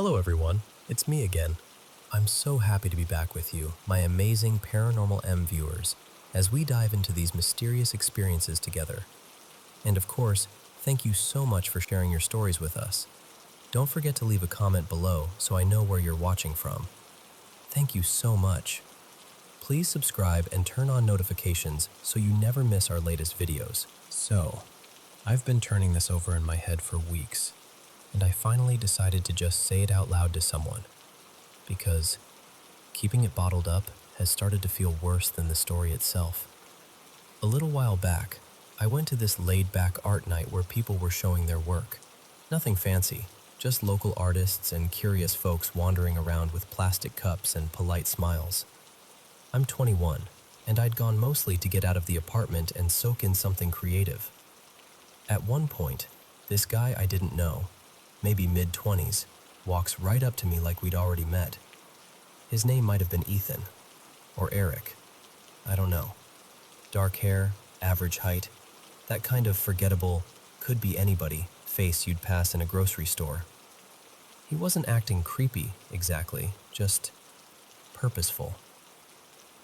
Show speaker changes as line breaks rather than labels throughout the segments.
Hello everyone, it's me again. I'm so happy to be back with you, my amazing Paranormal M viewers, as we dive into these mysterious experiences together. And of course, thank you so much for sharing your stories with us. Don't forget to leave a comment below so I know where you're watching from. Thank you so much. Please subscribe and turn on notifications so you never miss our latest videos. So, I've been turning this over in my head for weeks, and I finally decided to just say it out loud to someone, because keeping it bottled up has started to feel worse than the story itself. A little while back, I went to this laid-back art night where people were showing their work. Nothing fancy, just local artists and curious folks wandering around with plastic cups and polite smiles. I'm 21, and I'd gone mostly to get out of the apartment and soak in something creative. At one point, this guy I didn't know, maybe mid-20s, walks right up to me like we'd already met. His name might have been Ethan, or Eric, I don't know. Dark hair, average height, that kind of forgettable, could be anybody face you'd pass in a grocery store. He wasn't acting creepy, exactly, just purposeful.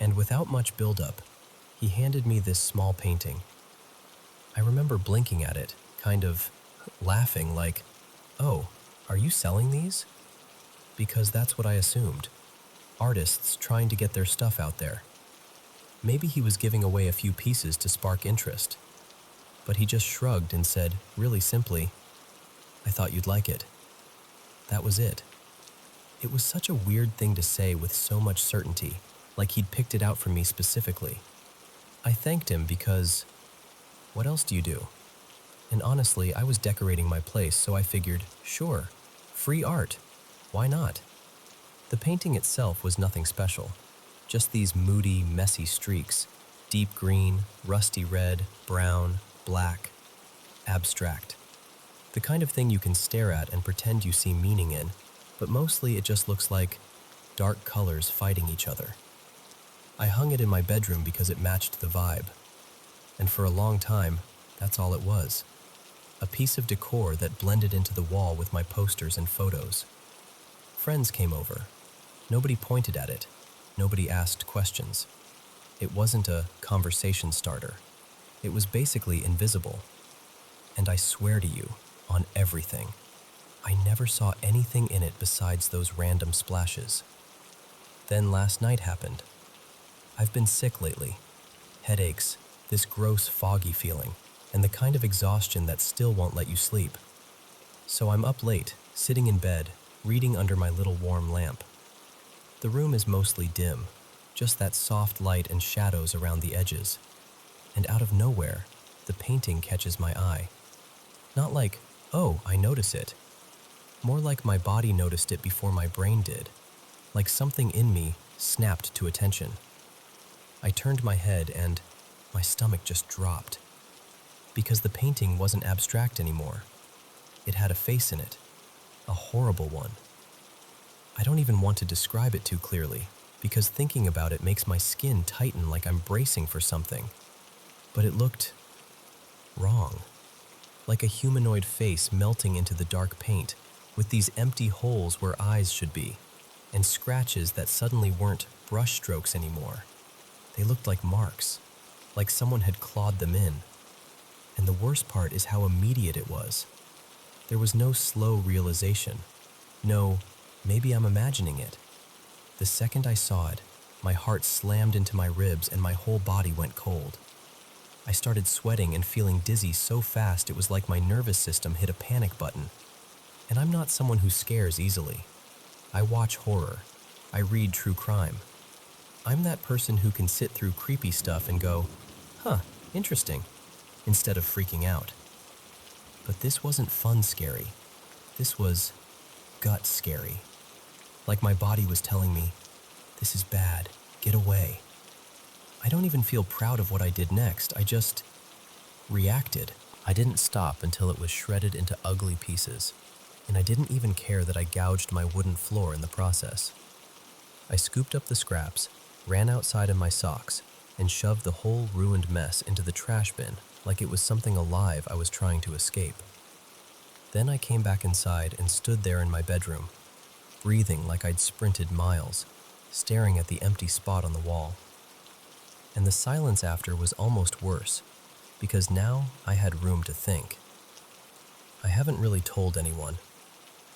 And without much build-up, he handed me this small painting. I remember blinking at it, kind of laughing like, "Oh, are you selling these?" Because that's what I assumed. Artists trying to get their stuff out there. Maybe he was giving away a few pieces to spark interest. But he just shrugged and said, really simply, "I thought you'd like it." That was it. It was such a weird thing to say with so much certainty, like he'd picked it out for me specifically. I thanked him because, what else do you do? And honestly, I was decorating my place, so I figured, sure, free art. Why not? The painting itself was nothing special, just these moody, messy streaks, deep green, rusty red, brown, black, abstract. The kind of thing you can stare at and pretend you see meaning in, but mostly it just looks like dark colors fighting each other. I hung it in my bedroom because it matched the vibe. And for a long time, that's all it was. A piece of decor that blended into the wall with my posters and photos. Friends came over. Nobody pointed at it. Nobody asked questions. It wasn't a conversation starter. It was basically invisible. And I swear to you, on everything, I never saw anything in it besides those random splashes. Then last night happened. I've been sick lately. Headaches, this gross foggy feeling, and the kind of exhaustion that still won't let you sleep. So I'm up late, sitting in bed, reading under my little warm lamp. The room is mostly dim, just that soft light and shadows around the edges. And out of nowhere, the painting catches my eye. Not like, oh, I notice it. More like my body noticed it before my brain did. Like something in me snapped to attention. I turned my head and my stomach just dropped. Because the painting wasn't abstract anymore. It had a face in it. A horrible one. I don't even want to describe it too clearly, because thinking about it makes my skin tighten like I'm bracing for something. But it looked wrong. Like a humanoid face melting into the dark paint, with these empty holes where eyes should be, and scratches that suddenly weren't brush strokes anymore. They looked like marks, like someone had clawed them in. And the worst part is how immediate it was. There was no slow realization. No, maybe I'm imagining it. The second I saw it, my heart slammed into my ribs and my whole body went cold. I started sweating and feeling dizzy so fast it was like my nervous system hit a panic button. And I'm not someone who scares easily. I watch horror. I read true crime. I'm that person who can sit through creepy stuff and go, huh, interesting, instead of freaking out. But this wasn't fun scary. This was gut scary. Like my body was telling me, this is bad, get away. I don't even feel proud of what I did next, I just reacted. I didn't stop until it was shredded into ugly pieces, and I didn't even care that I gouged my wooden floor in the process. I scooped up the scraps, ran outside in my socks, and shoved the whole ruined mess into the trash bin like it was something alive I was trying to escape. Then I came back inside and stood there in my bedroom, breathing like I'd sprinted miles, staring at the empty spot on the wall. And the silence after was almost worse, because now I had room to think. I haven't really told anyone.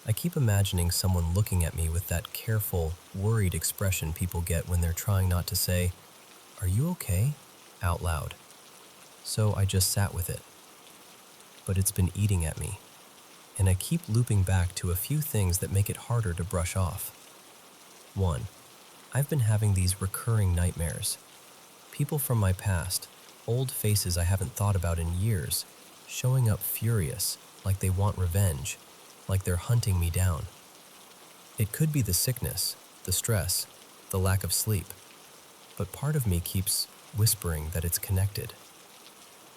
I keep imagining someone looking at me with that careful, worried expression people get when they're trying not to say, "Are you okay?" out loud. So I just sat with it. But it's been eating at me, and I keep looping back to a few things that make it harder to brush off. 1. I've been having these recurring nightmares. People from my past, old faces I haven't thought about in years, showing up furious, like they want revenge, like they're hunting me down. It could be the sickness, the stress, the lack of sleep, but part of me keeps whispering that it's connected.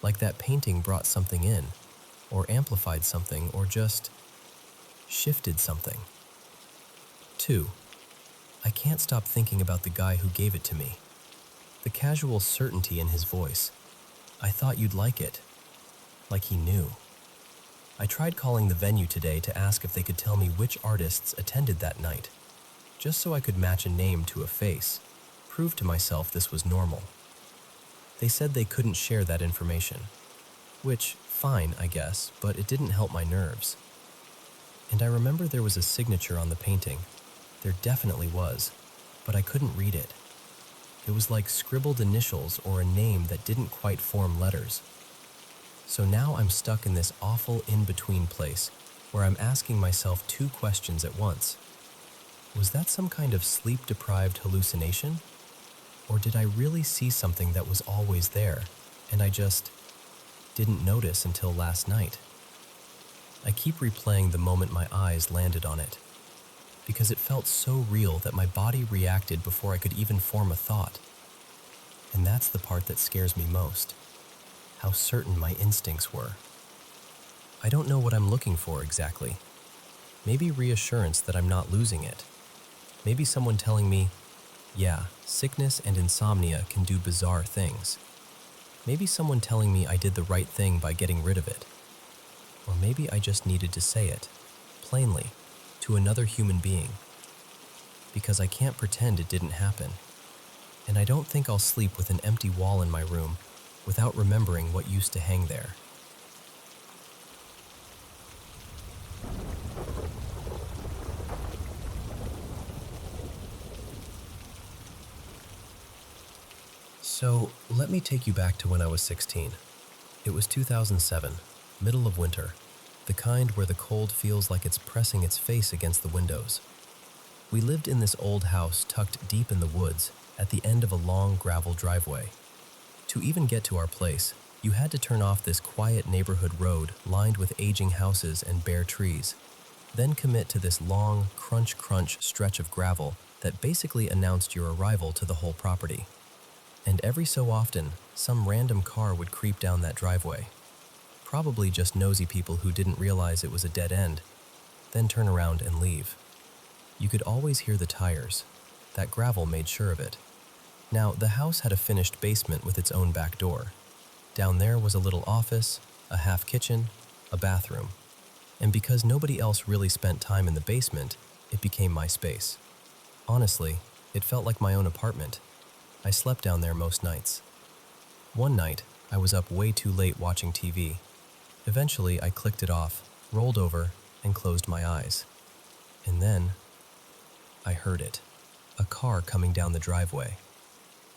Like that painting brought something in, or amplified something, or just shifted something. 2. I can't stop thinking about the guy who gave it to me. The casual certainty in his voice. "I thought you'd like it." Like he knew. I tried calling the venue today to ask if they could tell me which artists attended that night, just so I could match a name to a face, prove to myself this was normal. They said they couldn't share that information, which, fine, I guess, but it didn't help my nerves. And I remember there was a signature on the painting. There definitely was, but I couldn't read it. It was like scribbled initials or a name that didn't quite form letters. So now I'm stuck in this awful in-between place where I'm asking myself two questions at once. Was that some kind of sleep-deprived hallucination? Or did I really see something that was always there, and I just didn't notice until last night? I keep replaying the moment my eyes landed on it, because it felt so real that my body reacted before I could even form a thought. And that's the part that scares me most, how certain my instincts were. I don't know what I'm looking for exactly. Maybe reassurance that I'm not losing it. Maybe someone telling me, yeah, sickness and insomnia can do bizarre things. Maybe someone telling me I did the right thing by getting rid of it. Or maybe I just needed to say it, plainly, to another human being. Because I can't pretend it didn't happen. And I don't think I'll sleep with an empty wall in my room without remembering what used to hang there. So, let me take you back to when I was 16. It was 2007, middle of winter, the kind where the cold feels like it's pressing its face against the windows. We lived in this old house tucked deep in the woods at the end of a long gravel driveway. To even get to our place, you had to turn off this quiet neighborhood road lined with aging houses and bare trees, then commit to this long, crunch-crunch stretch of gravel that basically announced your arrival to the whole property. And every so often, some random car would creep down that driveway. Probably just nosy people who didn't realize it was a dead end, then turn around and leave. You could always hear the tires. That gravel made sure of it. Now, the house had a finished basement with its own back door. Down there was a little office, a half kitchen, a bathroom. And because nobody else really spent time in the basement, it became my space. Honestly, it felt like my own apartment. I slept down there most nights. One night, I was up way too late watching TV. Eventually, I clicked it off, rolled over, and closed my eyes. And then, I heard it. A car coming down the driveway.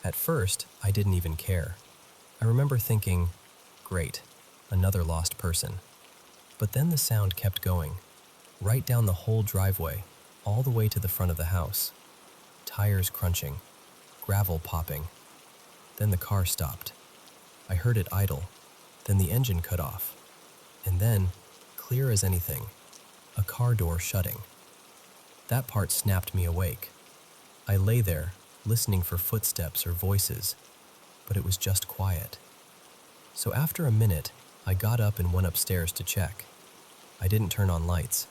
At first, I didn't even care. I remember thinking, great, another lost person. But then the sound kept going, right down the whole driveway, all the way to the front of the house. Tires crunching, gravel popping. Then the car stopped. I heard it idle, then the engine cut off. And then, clear as anything, a car door shutting. That part snapped me awake. I lay there, listening for footsteps or voices, but it was just quiet. So after a minute, I got up and went upstairs to check. I didn't turn on lights.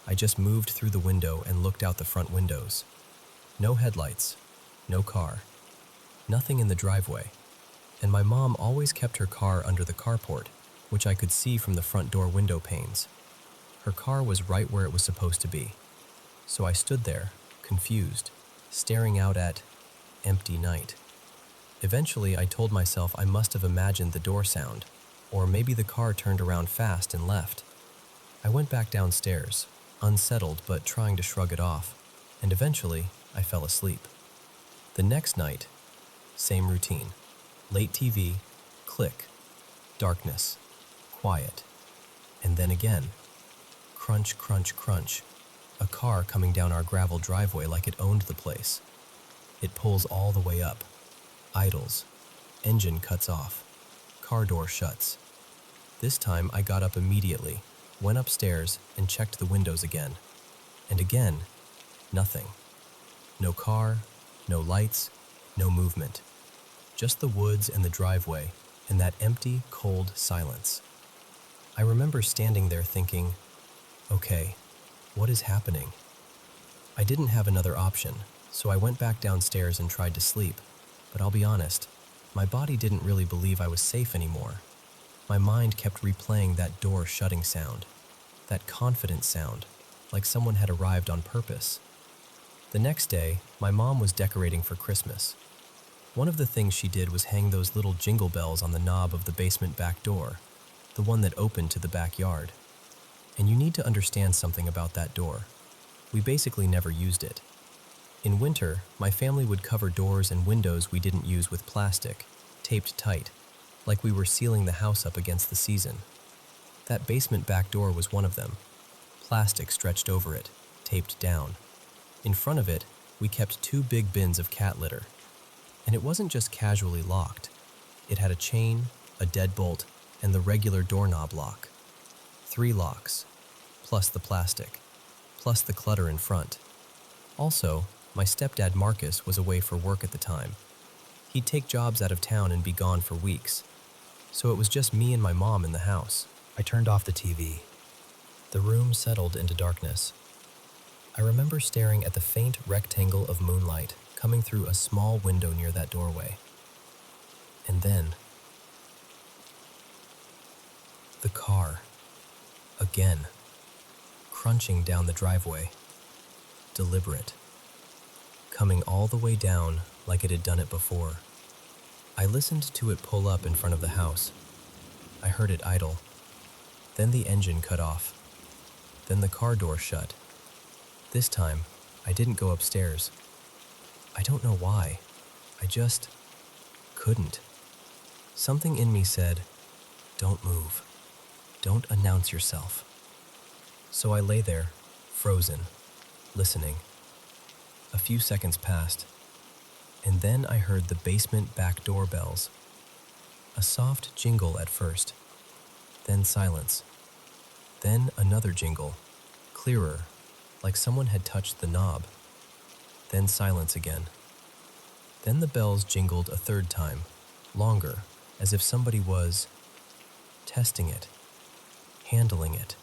I just moved through the window and looked out the front windows. No headlights, no car, nothing in the driveway. And my mom always kept her car under the carport, which I could see from the front door window panes. Her car was right where it was supposed to be. So I stood there, confused, staring out at empty night. Eventually, I told myself I must have imagined the door sound, or maybe the car turned around fast and left. I went back downstairs, unsettled but trying to shrug it off, and eventually I fell asleep. The next night, same routine. Late TV, click, darkness, quiet, and then again, crunch, crunch, crunch, a car coming down our gravel driveway like it owned the place. It pulls all the way up, idles, engine cuts off, car door shuts. This time I got up immediately, went upstairs and checked the windows again. And again, nothing. No car, no lights, no movement. Just the woods and the driveway and that empty, cold silence. I remember standing there thinking, okay, what is happening? I didn't have another option, so I went back downstairs and tried to sleep. But I'll be honest, my body didn't really believe I was safe anymore. My mind kept replaying that door shutting sound, that confident sound, like someone had arrived on purpose. The next day, my mom was decorating for Christmas. One of the things she did was hang those little jingle bells on the knob of the basement back door, the one that opened to the backyard. And you need to understand something about that door. We basically never used it. In winter, my family would cover doors and windows we didn't use with plastic, taped tight, like we were sealing the house up against the season. That basement back door was one of them. Plastic stretched over it, taped down. In front of it, we kept 2 big bins of cat litter. And it wasn't just casually locked. It had a chain, a deadbolt, and the regular doorknob lock. 3 locks, plus the plastic, plus the clutter in front. Also, my stepdad Marcus was away for work at the time. He'd take jobs out of town and be gone for weeks. So it was just me and my mom in the house. I turned off the TV. The room settled into darkness. I remember staring at the faint rectangle of moonlight coming through a small window near that doorway. And then, the car, again, crunching down the driveway, deliberate, coming all the way down like it had done it before. I listened to it pull up in front of the house. I heard it idle. Then the engine cut off. Then the car door shut. This time, I didn't go upstairs. I don't know why. I just couldn't. Something in me said, don't move. Don't announce yourself. So I lay there, frozen, listening. A few seconds passed, and then I heard the basement back door bells. A soft jingle at first, then silence. Then another jingle, clearer, like someone had touched the knob. Then silence again. Then the bells jingled a third time, longer, as if somebody was testing it, handling it,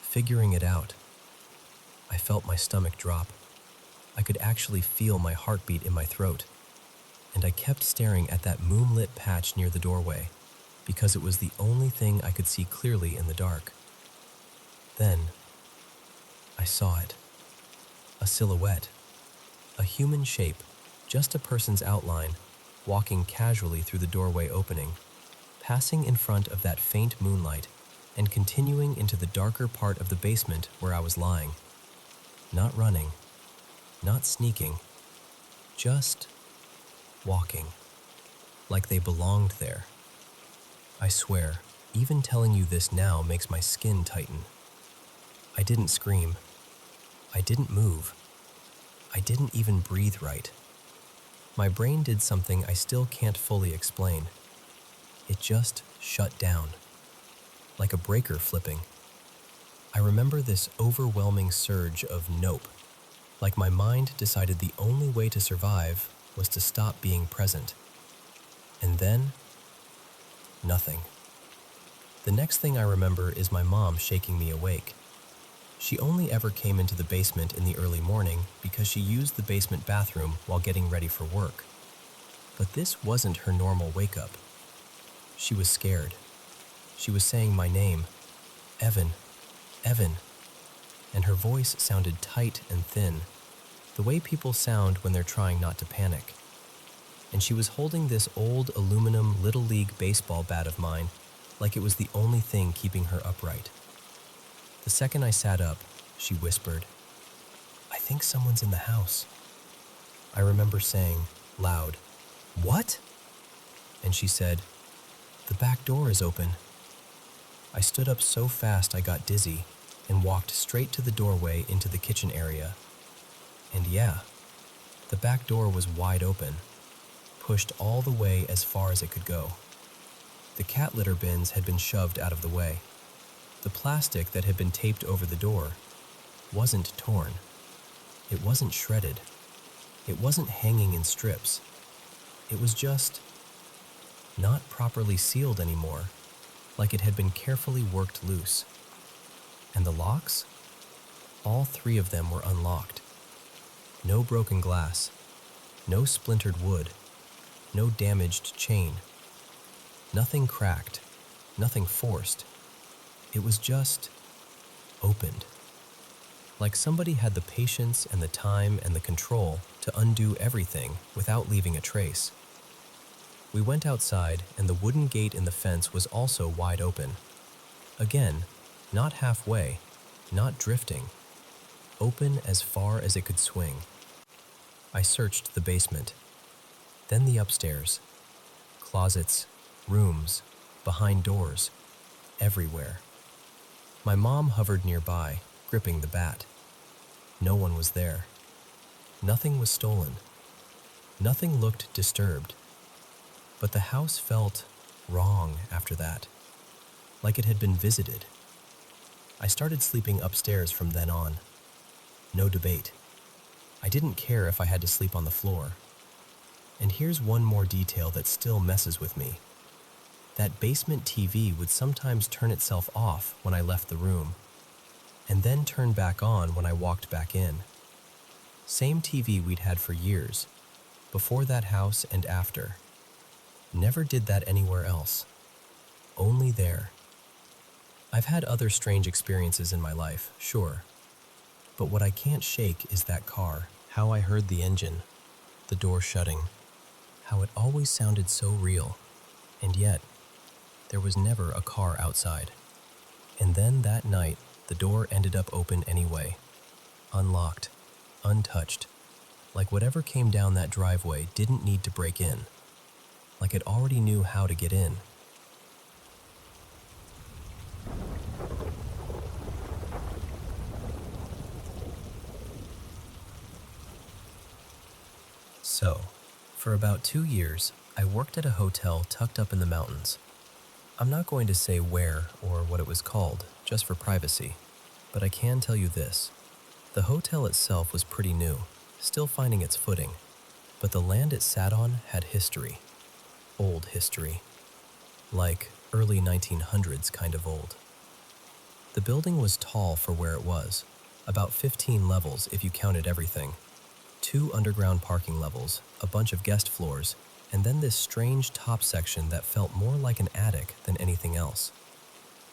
figuring it out. I felt my stomach drop. I could actually feel my heartbeat in my throat. And I kept staring at that moonlit patch near the doorway, because it was the only thing I could see clearly in the dark. Then, I saw it. A silhouette. A human shape, just a person's outline, walking casually through the doorway opening, passing in front of that faint moonlight, and continuing into the darker part of the basement where I was lying. Not running, not sneaking, just walking, like they belonged there. I swear, even telling you this now makes my skin tighten. I didn't scream. I didn't move. I didn't even breathe right. My brain did something I still can't fully explain. It just shut down, like a breaker flipping. I remember this overwhelming surge of nope, like my mind decided the only way to survive was to stop being present. And then, nothing. The next thing I remember is my mom shaking me awake. She only ever came into the basement in the early morning because she used the basement bathroom while getting ready for work. But this wasn't her normal wake-up. She was scared. She was saying my name, Evan, Evan. and her voice sounded tight and thin, the way people sound when they're trying not to panic. And she was holding this old aluminum Little League baseball bat of mine like it was the only thing keeping her upright. The second I sat up, she whispered, "I think someone's in the house." I remember saying, loud, "What?" And she said, "The back door is open." I stood up so fast I got dizzy and walked straight to the doorway into the kitchen area. And yeah, the back door was wide open, pushed all the way as far as it could go. The cat litter bins had been shoved out of the way. The plastic that had been taped over the door wasn't torn. It wasn't shredded. It wasn't hanging in strips. It was just not properly sealed anymore, like it had been carefully worked loose. And the locks? All 3 of them were unlocked. No broken glass, no splintered wood, no damaged chain. Nothing cracked, nothing forced. It was just opened. Like somebody had the patience and the time and the control to undo everything without leaving a trace. We went outside, and the wooden gate in the fence was also wide open. Again, not halfway, not drifting. Open as far as it could swing. I searched the basement, then the upstairs. Closets, rooms, behind doors, everywhere. My mom hovered nearby, gripping the bat. No one was there. Nothing was stolen. Nothing looked disturbed. But the house felt wrong after that, like it had been visited. I started sleeping upstairs from then on. No debate. I didn't care if I had to sleep on the floor. And here's one more detail that still messes with me. That basement TV would sometimes turn itself off when I left the room, and then turn back on when I walked back in. Same TV we'd had for years, before that house and after. Never did that anywhere else. Only there. I've had other strange experiences in my life, sure. But what I can't shake is that car, how I heard the engine, the door shutting, how it always sounded so real, and yet there was never a car outside. And then that night, the door ended up open anyway, unlocked, untouched, like whatever came down that driveway didn't need to break in, like it already knew how to get in. So, for about 2 years, I worked at a hotel tucked up in the mountains. I'm not going to say where or what it was called, just for privacy, but I can tell you this. The hotel itself was pretty new, still finding its footing, but the land it sat on had history. Old history. Like early 1900s kind of old. The building was tall for where it was, about 15 levels if you counted everything. 2 underground parking levels, a bunch of guest floors, and then this strange top section that felt more like an attic than anything else.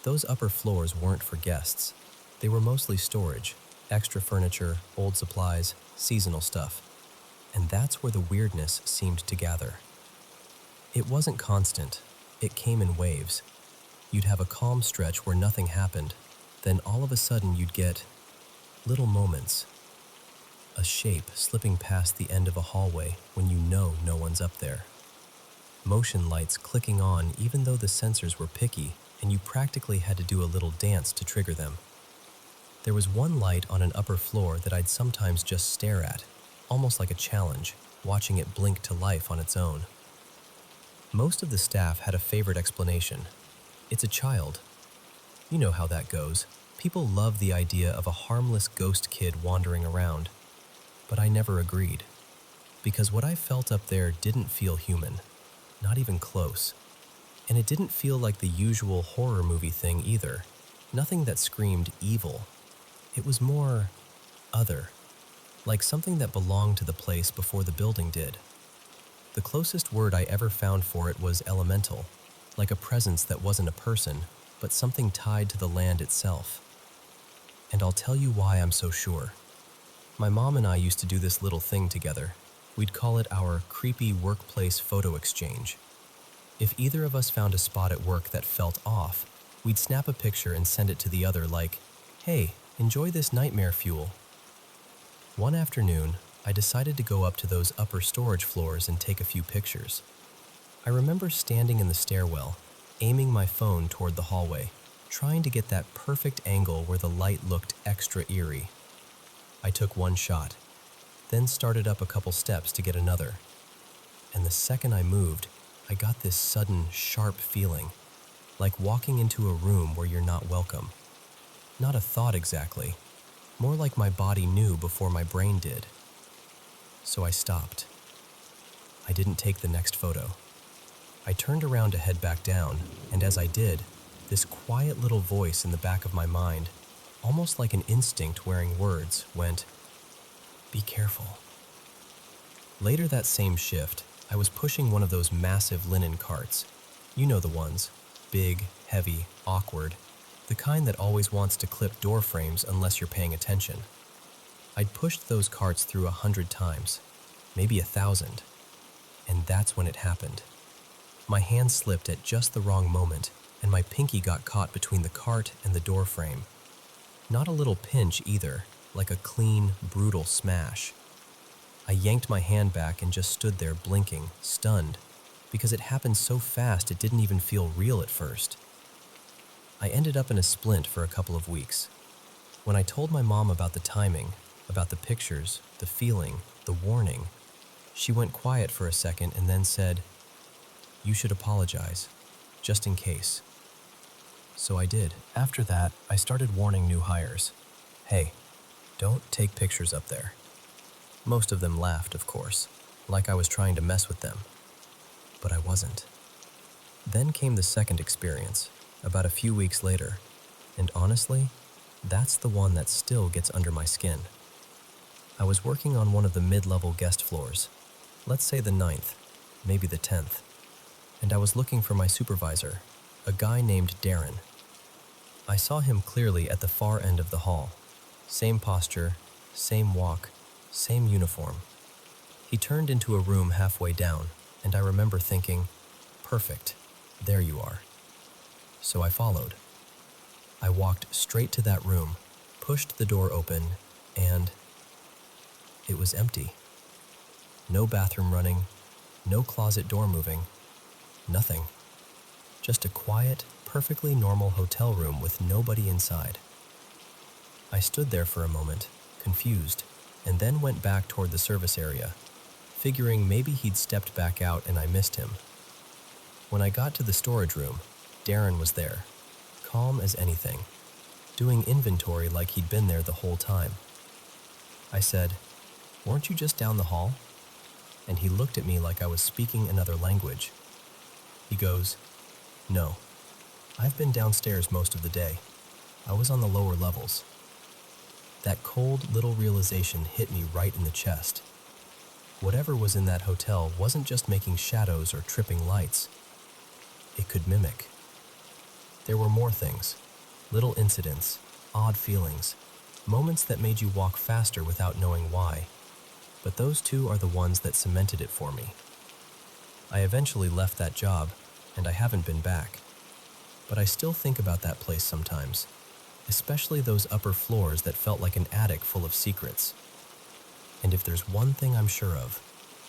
Those upper floors weren't for guests. They were mostly storage, extra furniture, old supplies, seasonal stuff. And that's where the weirdness seemed to gather. It wasn't constant. It came in waves. You'd have a calm stretch where nothing happened, then all of a sudden you'd get little moments. A shape slipping past the end of a hallway when you know no one's up there. Motion lights clicking on even though the sensors were picky and you practically had to do a little dance to trigger them. There was one light on an upper floor that I'd sometimes just stare at, almost like a challenge, watching it blink to life on its own. Most of the staff had a favorite explanation. It's a child. You know how that goes. People love the idea of a harmless ghost kid wandering around. But I never agreed, because what I felt up there didn't feel human, not even close. And it didn't feel like the usual horror movie thing either, nothing that screamed evil. It was more other, like something that belonged to the place before the building did. The closest word I ever found for it was elemental, like a presence that wasn't a person, but something tied to the land itself. and I'll tell you why I'm so sure. My mom and I used to do this little thing together. We'd call it our creepy workplace photo exchange. If either of us found a spot at work that felt off, we'd snap a picture and send it to the other like, "Hey, enjoy this nightmare fuel." One afternoon, I decided to go up to those upper storage floors and take a few pictures. I remember standing in the stairwell, aiming my phone toward the hallway, trying to get that perfect angle where the light looked extra eerie. I took one shot, then started up a couple steps to get another. And the second I moved, I got this sudden, sharp feeling, like walking into a room where you're not welcome. Not a thought exactly, more like my body knew before my brain did. So I stopped. I didn't take the next photo. I turned around to head back down, and as I did, this quiet little voice in the back of my mind, almost like an instinct wearing words, went, "Be careful." Later that same shift, I was pushing one of those massive linen carts. You know the ones, big, heavy, awkward, the kind that always wants to clip door frames unless you're paying attention. I'd pushed those carts through 100 times, maybe 1,000, and that's when it happened. My hand slipped at just the wrong moment, and my pinky got caught between the cart and the door frame. Not a little pinch either, like a clean, brutal smash. I yanked my hand back and just stood there blinking, stunned, because it happened so fast it didn't even feel real at first. I ended up in a splint for a couple of weeks. When I told my mom about the timing, about the pictures, the feeling, the warning, she went quiet for a second and then said, "You should apologize, just in case." So I did. After that, I started warning new hires. Hey, don't take pictures up there. Most of them laughed, of course, like I was trying to mess with them. But I wasn't. Then came the second experience, about a few weeks later, and honestly, that's the one that still gets under my skin. I was working on one of the mid-level guest floors, let's say the 9th, maybe the 10th, and I was looking for my supervisor, a guy named Darren. I saw him clearly at the far end of the hall. Same posture, same walk, same uniform. He turned into a room halfway down, and I remember thinking, "Perfect, there you are." So I followed. I walked straight to that room, pushed the door open, and it was empty. No bathroom running, no closet door moving, nothing. Just a quiet, perfectly normal hotel room with nobody inside. I stood there for a moment, confused, and then went back toward the service area, figuring maybe he'd stepped back out and I missed him. When I got to the storage room, Darren was there, calm as anything, doing inventory like he'd been there the whole time. I said, "Weren't you just down the hall?" And he looked at me like I was speaking another language. He goes, "No, I've been downstairs most of the day. I was on the lower levels." That cold little realization hit me right in the chest. Whatever was in that hotel wasn't just making shadows or tripping lights. It could mimic. There were more things, little incidents, odd feelings, moments that made you walk faster without knowing why. But those two are the ones that cemented it for me. I eventually left that job, and I haven't been back. But I still think about that place sometimes, especially those upper floors that felt like an attic full of secrets. And if there's one thing I'm sure of,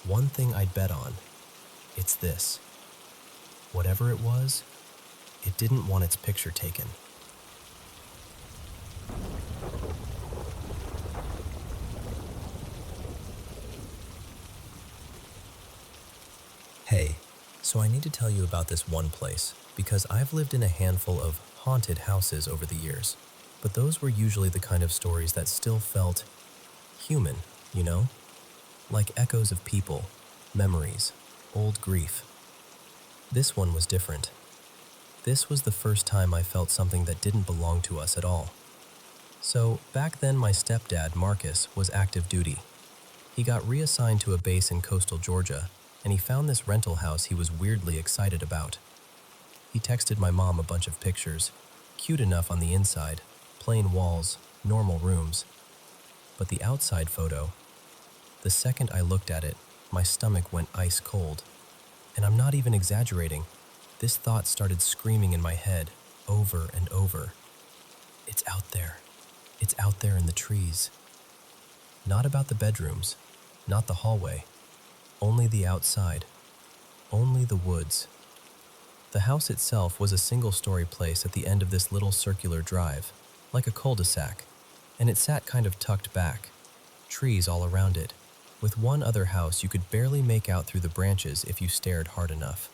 one thing I'd bet on, it's this. Whatever it was, it didn't want its picture taken. Hey, so I need to tell you about this one place, because I've lived in a handful of haunted houses over the years, but those were usually the kind of stories that still felt human, you know? Like echoes of people, memories, old grief. This one was different. This was the first time I felt something that didn't belong to us at all. So, back then my stepdad, Marcus, was active duty. He got reassigned to a base in coastal Georgia, and he found this rental house he was weirdly excited about. He texted my mom a bunch of pictures, cute enough on the inside, plain walls, normal rooms. But the outside photo, the second I looked at it, my stomach went ice cold. And I'm not even exaggerating. This thought started screaming in my head, over and over. It's out there. It's out there in the trees. Not about the bedrooms, not the hallway. Only the outside. Only the woods. The house itself was a single-story place at the end of this little circular drive, like a cul-de-sac, and it sat kind of tucked back, trees all around it, with one other house you could barely make out through the branches if you stared hard enough.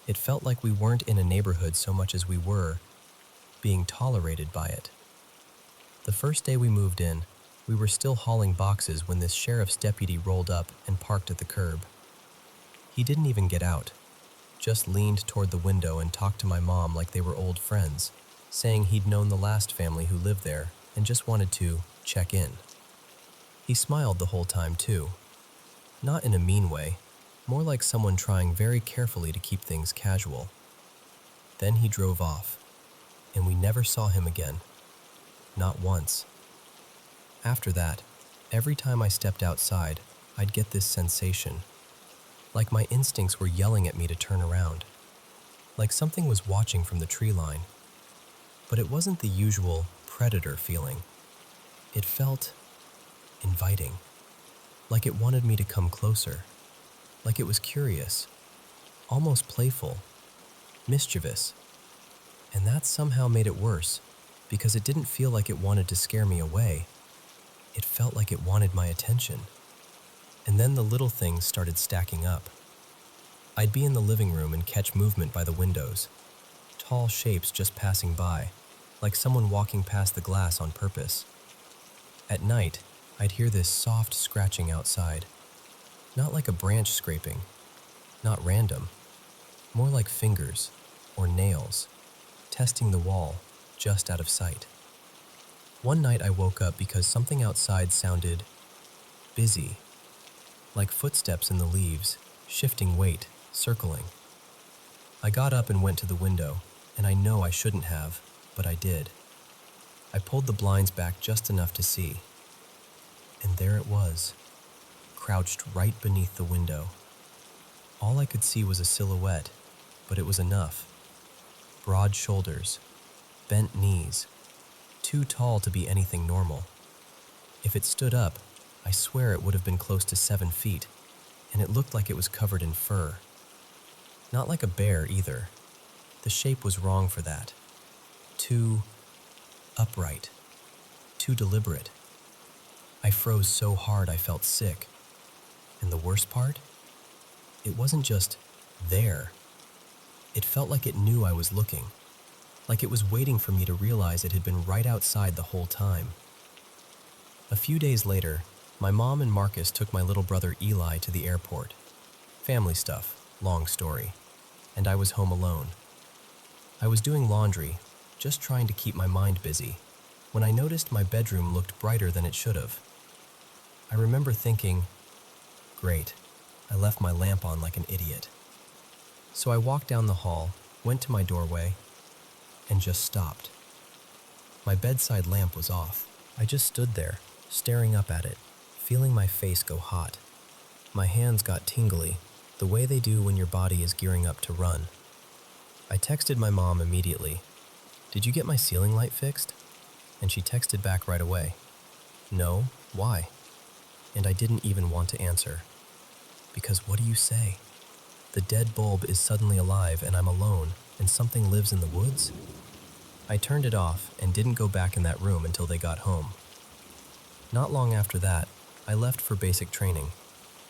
It felt like we weren't in a neighborhood so much as we were being tolerated by it. The first day we moved in, we were still hauling boxes when this sheriff's deputy rolled up and parked at the curb. He didn't even get out, just leaned toward the window and talked to my mom like they were old friends, saying he'd known the last family who lived there and just wanted to check in. He smiled the whole time too, not in a mean way, more like someone trying very carefully to keep things casual. Then he drove off, and we never saw him again. Not once. After that, every time I stepped outside, I'd get this sensation, like my instincts were yelling at me to turn around, like something was watching from the tree line. But it wasn't the usual predator feeling. It felt inviting, like it wanted me to come closer, like it was curious, almost playful, mischievous. And that somehow made it worse, because it didn't feel like it wanted to scare me away. It felt like it wanted my attention. And then the little things started stacking up. I'd be in the living room and catch movement by the windows, tall shapes just passing by, like someone walking past the glass on purpose. At night, I'd hear this soft scratching outside, not like a branch scraping, not random, more like fingers or nails, testing the wall just out of sight. One night I woke up because something outside sounded busy, like footsteps in the leaves, shifting weight, circling. I got up and went to the window, and I know I shouldn't have, but I did. I pulled the blinds back just enough to see, and there it was, crouched right beneath the window. All I could see was a silhouette, but it was enough. Broad shoulders, bent knees, too tall to be anything normal. If it stood up, I swear it would have been close to 7 feet, and it looked like it was covered in fur. Not like a bear either. The shape was wrong for that. Too upright, too deliberate. I froze so hard I felt sick. And the worst part? It wasn't just there. It felt like it knew I was looking, like it was waiting for me to realize it had been right outside the whole time. A few days later, my mom and Marcus took my little brother Eli to the airport. Family stuff, long story. And I was home alone. I was doing laundry, just trying to keep my mind busy, when I noticed my bedroom looked brighter than it should have. I remember thinking, great, I left my lamp on like an idiot. So I walked down the hall, went to my doorway, and just stopped. My bedside lamp was off. I just stood there, staring up at it, feeling my face go hot. My hands got tingly, the way they do when your body is gearing up to run. I texted my mom immediately. "Did you get my ceiling light fixed?" And she texted back right away. "No, why?" And I didn't even want to answer. Because what do you say? The dead bulb is suddenly alive and I'm alone, and something lives in the woods? I turned it off and didn't go back in that room until they got home. Not long after that, I left for basic training,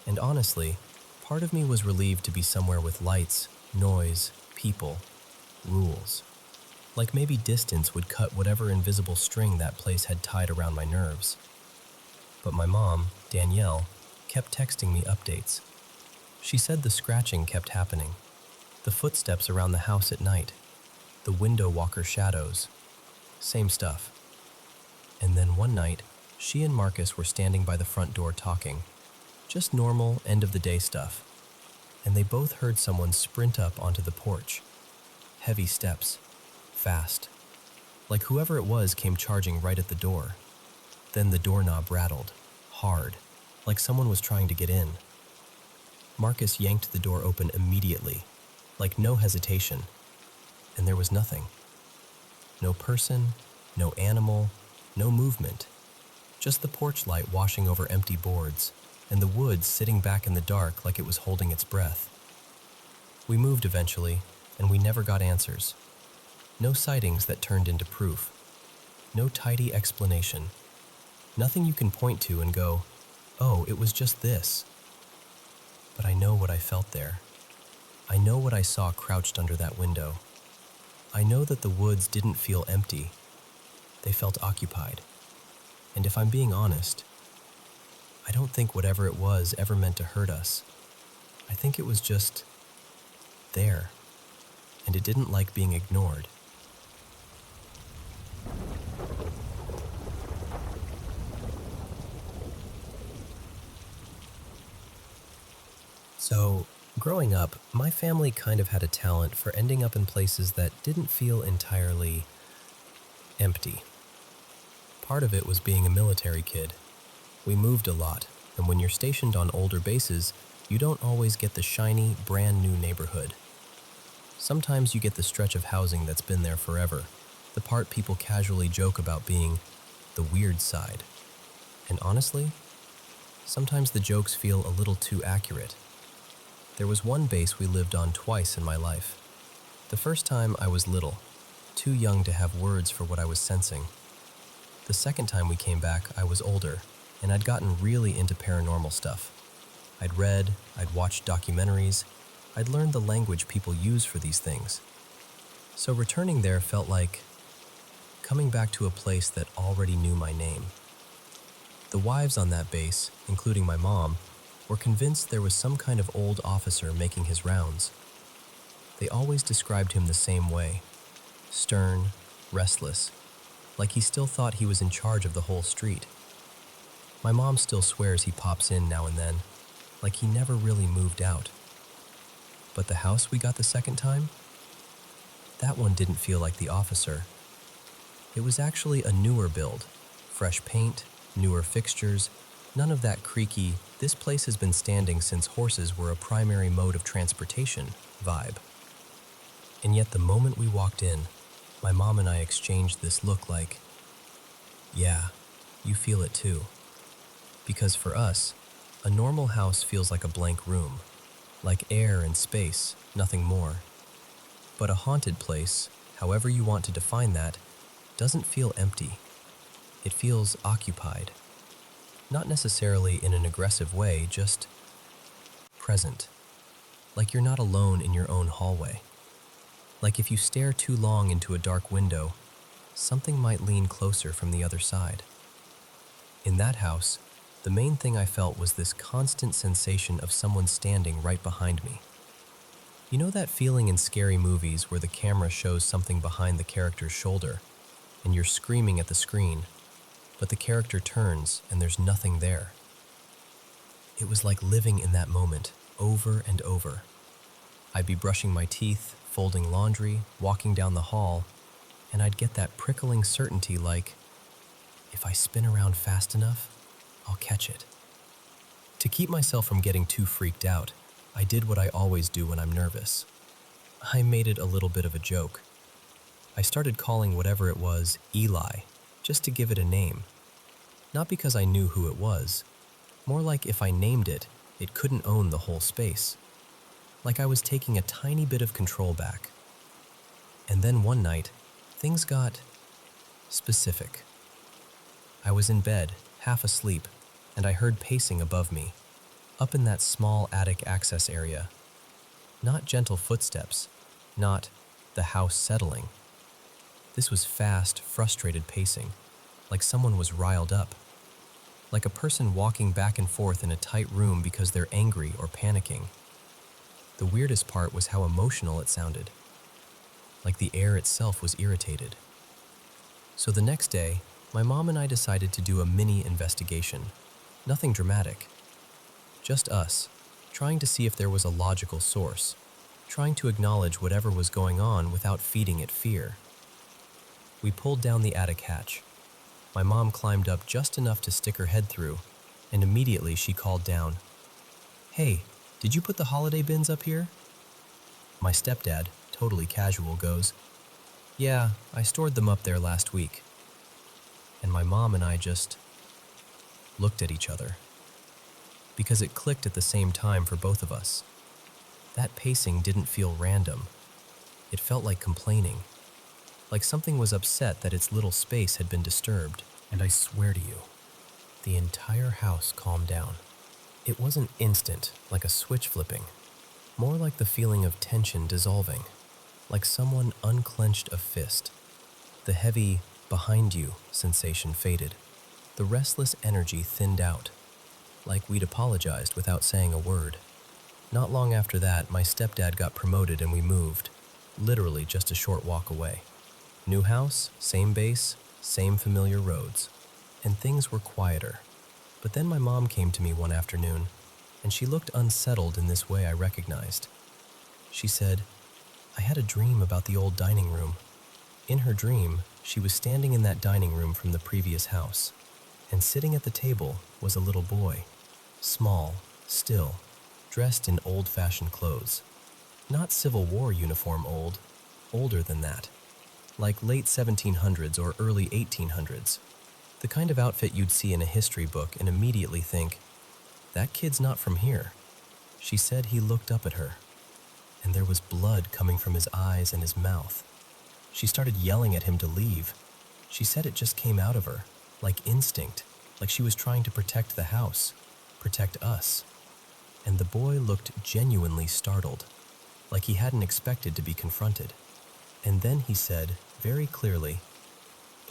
and honestly, part of me was relieved to be somewhere with lights, noise, people, rules. Like maybe distance would cut whatever invisible string that place had tied around my nerves. But my mom, Danielle, kept texting me updates. She said the scratching kept happening, the footsteps around the house at night, the window walker shadows, same stuff. And then one night, she and Marcus were standing by the front door talking, just normal end-of-the-day stuff, and they both heard someone sprint up onto the porch. Heavy steps, fast. Like whoever it was came charging right at the door. Then the doorknob rattled, hard, like someone was trying to get in. Marcus yanked the door open immediately, like no hesitation, and there was nothing. No person, no animal, no movement. Just the porch light washing over empty boards, and the woods sitting back in the dark like it was holding its breath. We moved eventually, and we never got answers. No sightings that turned into proof. No tidy explanation. Nothing you can point to and go, oh, it was just this. But I know what I felt there. I know what I saw crouched under that window. I know that the woods didn't feel empty. They felt occupied. And if I'm being honest, I don't think whatever it was ever meant to hurt us. I think it was just there, and it didn't like being ignored. So, growing up, my family kind of had a talent for ending up in places that didn't feel entirely empty. Part of it was being a military kid. We moved a lot, and when you're stationed on older bases, you don't always get the shiny, brand new neighborhood. Sometimes you get the stretch of housing that's been there forever, the part people casually joke about being the weird side. And honestly, sometimes the jokes feel a little too accurate. There was one base we lived on twice in my life. The first time I was little, too young to have words for what I was sensing. The second time we came back, I was older, and I'd gotten really into paranormal stuff. I'd read, I'd watched documentaries, I'd learned the language people use for these things. So returning there felt like coming back to a place that already knew my name. The wives on that base, including my mom, were convinced there was some kind of old officer making his rounds. They always described him the same way, stern, restless, like he still thought he was in charge of the whole street. My mom still swears he pops in now and then, like he never really moved out. But the house we got the second time? That one didn't feel like the officer. It was actually a newer build, fresh paint, newer fixtures, none of that creaky, this place has been standing since horses were a primary mode of transportation vibe. And yet the moment we walked in, my mom and I exchanged this look like, yeah, you feel it too. Because for us, a normal house feels like a blank room, like air and space, nothing more. But a haunted place, however you want to define that, doesn't feel empty. It feels occupied. Not necessarily in an aggressive way, just present. Like you're not alone in your own hallway. Like if you stare too long into a dark window, something might lean closer from the other side. In that house, the main thing I felt was this constant sensation of someone standing right behind me. You know that feeling in scary movies where the camera shows something behind the character's shoulder, and you're screaming at the screen, but the character turns and there's nothing there? It was like living in that moment, over and over. I'd be brushing my teeth, folding laundry, walking down the hall, and I'd get that prickling certainty like, if I spin around fast enough, I'll catch it. To keep myself from getting too freaked out, I did what I always do when I'm nervous. I made it a little bit of a joke. I started calling whatever it was Eli, just to give it a name. Not because I knew who it was, more like if I named it, it couldn't own the whole space. Like I was taking a tiny bit of control back. And then one night, things got specific. I was in bed, half asleep, and I heard pacing above me, up in that small attic access area. Not gentle footsteps, not the house settling. This was fast, frustrated pacing, like someone was riled up. Like a person walking back and forth in a tight room because they're angry or panicking. The weirdest part was how emotional it sounded. Like the air itself was irritated. So the next day, my mom and I decided to do a mini investigation. Nothing dramatic. Just us, trying to see if there was a logical source, trying to acknowledge whatever was going on without feeding it fear. We pulled down the attic hatch. My mom climbed up just enough to stick her head through, and immediately she called down, "Hey, did you put the holiday bins up here?" My stepdad, totally casual, goes, "Yeah, I stored them up there last week." And my mom and I just looked at each other, because it clicked at the same time for both of us. That pacing didn't feel random. It felt like complaining, like something was upset that its little space had been disturbed. And I swear to you, the entire house calmed down. It wasn't instant, like a switch flipping, more like the feeling of tension dissolving, like someone unclenched a fist. The heavy, behind you sensation faded. The restless energy thinned out, like we'd apologized without saying a word. Not long after that, my stepdad got promoted and we moved, literally just a short walk away. New house, same base, same familiar roads, and things were quieter. But then my mom came to me one afternoon, and she looked unsettled in this way I recognized. She said, "I had a dream about the old dining room." In her dream, she was standing in that dining room from the previous house, and sitting at the table was a little boy, small, still, dressed in old-fashioned clothes. Not Civil War uniform old, older than that, like late 1700s or early 1800s. The kind of outfit you'd see in a history book and immediately think, "That kid's not from here." She said he looked up at her, and there was blood coming from his eyes and his mouth. She started yelling at him to leave. She said it just came out of her, like instinct, like she was trying to protect the house, protect us. And the boy looked genuinely startled, like he hadn't expected to be confronted. And then he said, very clearly,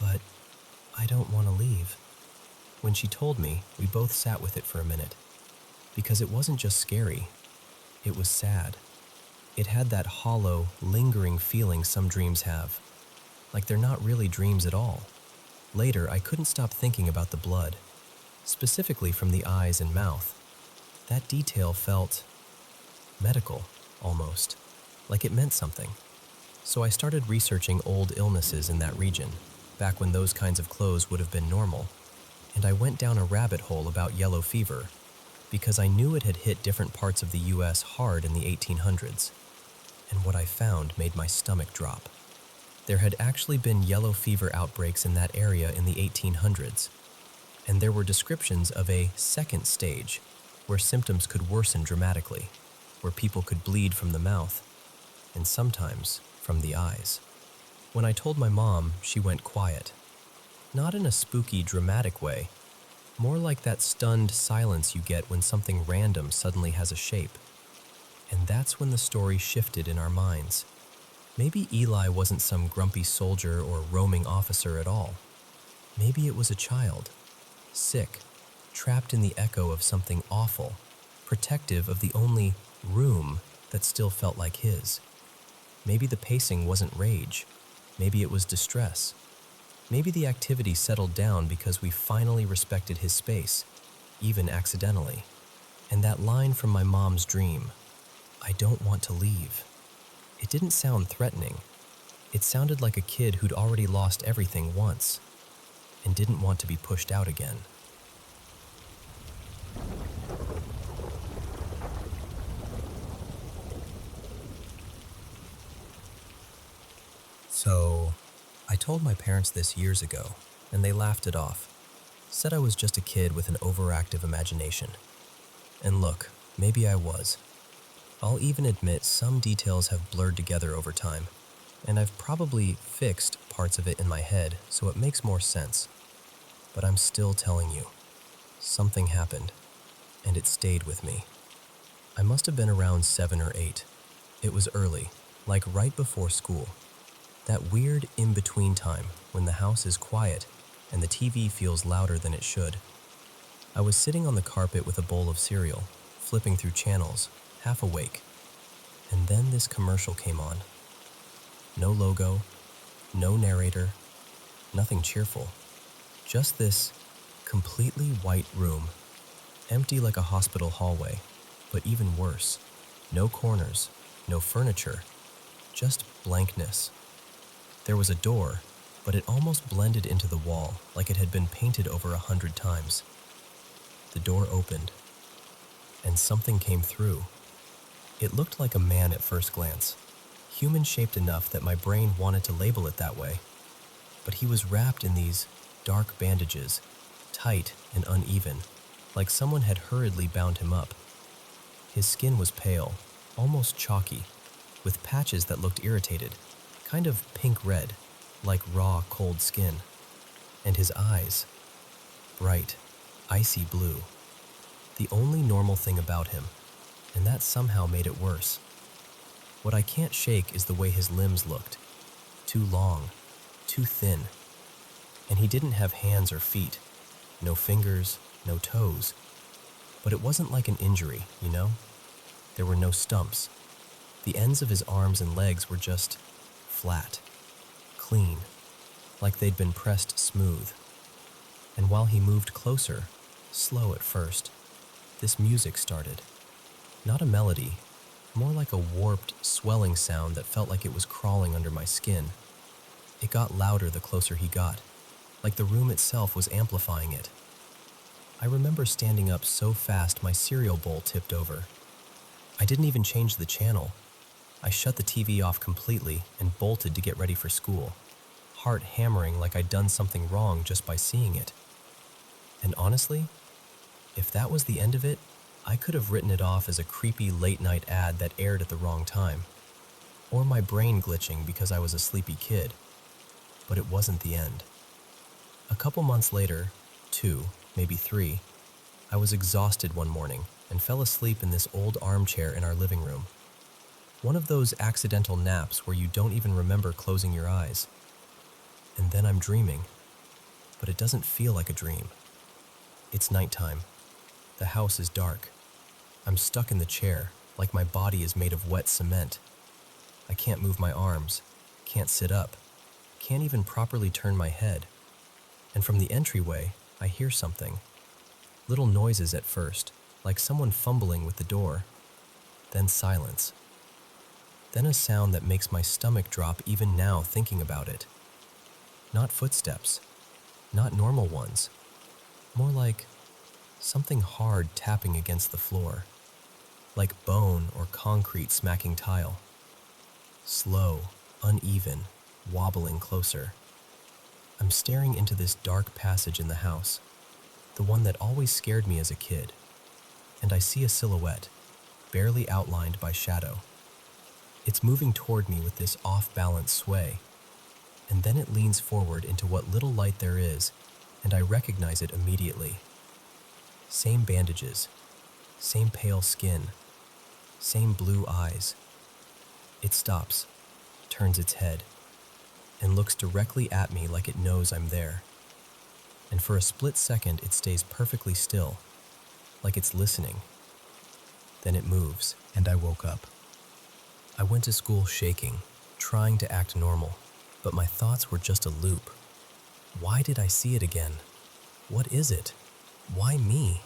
"But I don't want to leave." When she told me, we both sat with it for a minute, because it wasn't just scary, it was sad. It had that hollow, lingering feeling some dreams have, like they're not really dreams at all. Later, I couldn't stop thinking about the blood, specifically from the eyes and mouth. That detail felt medical, almost, like it meant something. So I started researching old illnesses in that region, back when those kinds of clothes would have been normal, and I went down a rabbit hole about yellow fever, because I knew it had hit different parts of the US hard in the 1800s, and what I found made my stomach drop. There had actually been yellow fever outbreaks in that area in the 1800s, and there were descriptions of a second stage, where symptoms could worsen dramatically, where people could bleed from the mouth, and sometimes from the eyes. When I told my mom, she went quiet. Not in a spooky, dramatic way, more like that stunned silence you get when something random suddenly has a shape. And that's when the story shifted in our minds. Maybe Eli wasn't some grumpy soldier or roaming officer at all. Maybe it was a child, sick, trapped in the echo of something awful, protective of the only room that still felt like his. Maybe the pacing wasn't rage. Maybe it was distress. Maybe the activity settled down because we finally respected his space, even accidentally. And that line from my mom's dream, "I don't want to leave," it didn't sound threatening. It sounded like a kid who'd already lost everything once and didn't want to be pushed out again. So, I told my parents this years ago, and they laughed it off. Said I was just a kid with an overactive imagination. And look, maybe I was. I'll even admit some details have blurred together over time, and I've probably fixed parts of it in my head so it makes more sense. But I'm still telling you, something happened, and it stayed with me. I must have been around 7 or 8. It was early, like right before school. That weird in-between time when the house is quiet and the TV feels louder than it should. I was sitting on the carpet with a bowl of cereal, flipping through channels, half awake. And then this commercial came on. No logo, no narrator, nothing cheerful. Just this completely white room, empty like a hospital hallway, but even worse. No corners, no furniture, just blankness. There was a door, but it almost blended into the wall like it had been painted over 100 times. The door opened, and something came through. It looked like a man at first glance, human-shaped enough that my brain wanted to label it that way. But he was wrapped in these dark bandages, tight and uneven, like someone had hurriedly bound him up. His skin was pale, almost chalky, with patches that looked irritated, kind of pink-red, like raw, cold skin. And his eyes, bright, icy blue. The only normal thing about him, and that somehow made it worse. What I can't shake is the way his limbs looked. Too long, too thin. And he didn't have hands or feet, no fingers, no toes. But it wasn't like an injury, you know? There were no stumps. The ends of his arms and legs were just flat, clean, like they'd been pressed smooth. And while he moved closer, slow at first, this music started. Not a melody, more like a warped, swelling sound that felt like it was crawling under my skin. It got louder the closer he got, like the room itself was amplifying it. I remember standing up so fast my cereal bowl tipped over. I didn't even change the channel. I shut the TV off completely and bolted to get ready for school, heart hammering like I'd done something wrong just by seeing it. And honestly, if that was the end of it, I could have written it off as a creepy late-night ad that aired at the wrong time, or my brain glitching because I was a sleepy kid. But it wasn't the end. A couple months later, 2, maybe 3, I was exhausted one morning and fell asleep in this old armchair in our living room. One of those accidental naps where you don't even remember closing your eyes. And then I'm dreaming, but it doesn't feel like a dream. It's nighttime. The house is dark. I'm stuck in the chair, like my body is made of wet cement. I can't move my arms, can't sit up, can't even properly turn my head. And from the entryway, I hear something. Little noises at first, like someone fumbling with the door. Then silence. Then a sound that makes my stomach drop even now thinking about it. Not footsteps, not normal ones. More like something hard tapping against the floor, like bone or concrete smacking tile. Slow, uneven, wobbling closer. I'm staring into this dark passage in the house, the one that always scared me as a kid, and I see a silhouette, barely outlined by shadow. It's moving toward me with this off-balance sway, and then it leans forward into what little light there is, and I recognize it immediately. Same bandages, same pale skin, same blue eyes. It stops, turns its head, and looks directly at me like it knows I'm there. And for a split second it stays perfectly still, like it's listening. Then it moves, and I woke up. I went to school shaking, trying to act normal, but my thoughts were just a loop. Why did I see it again? What is it? Why me?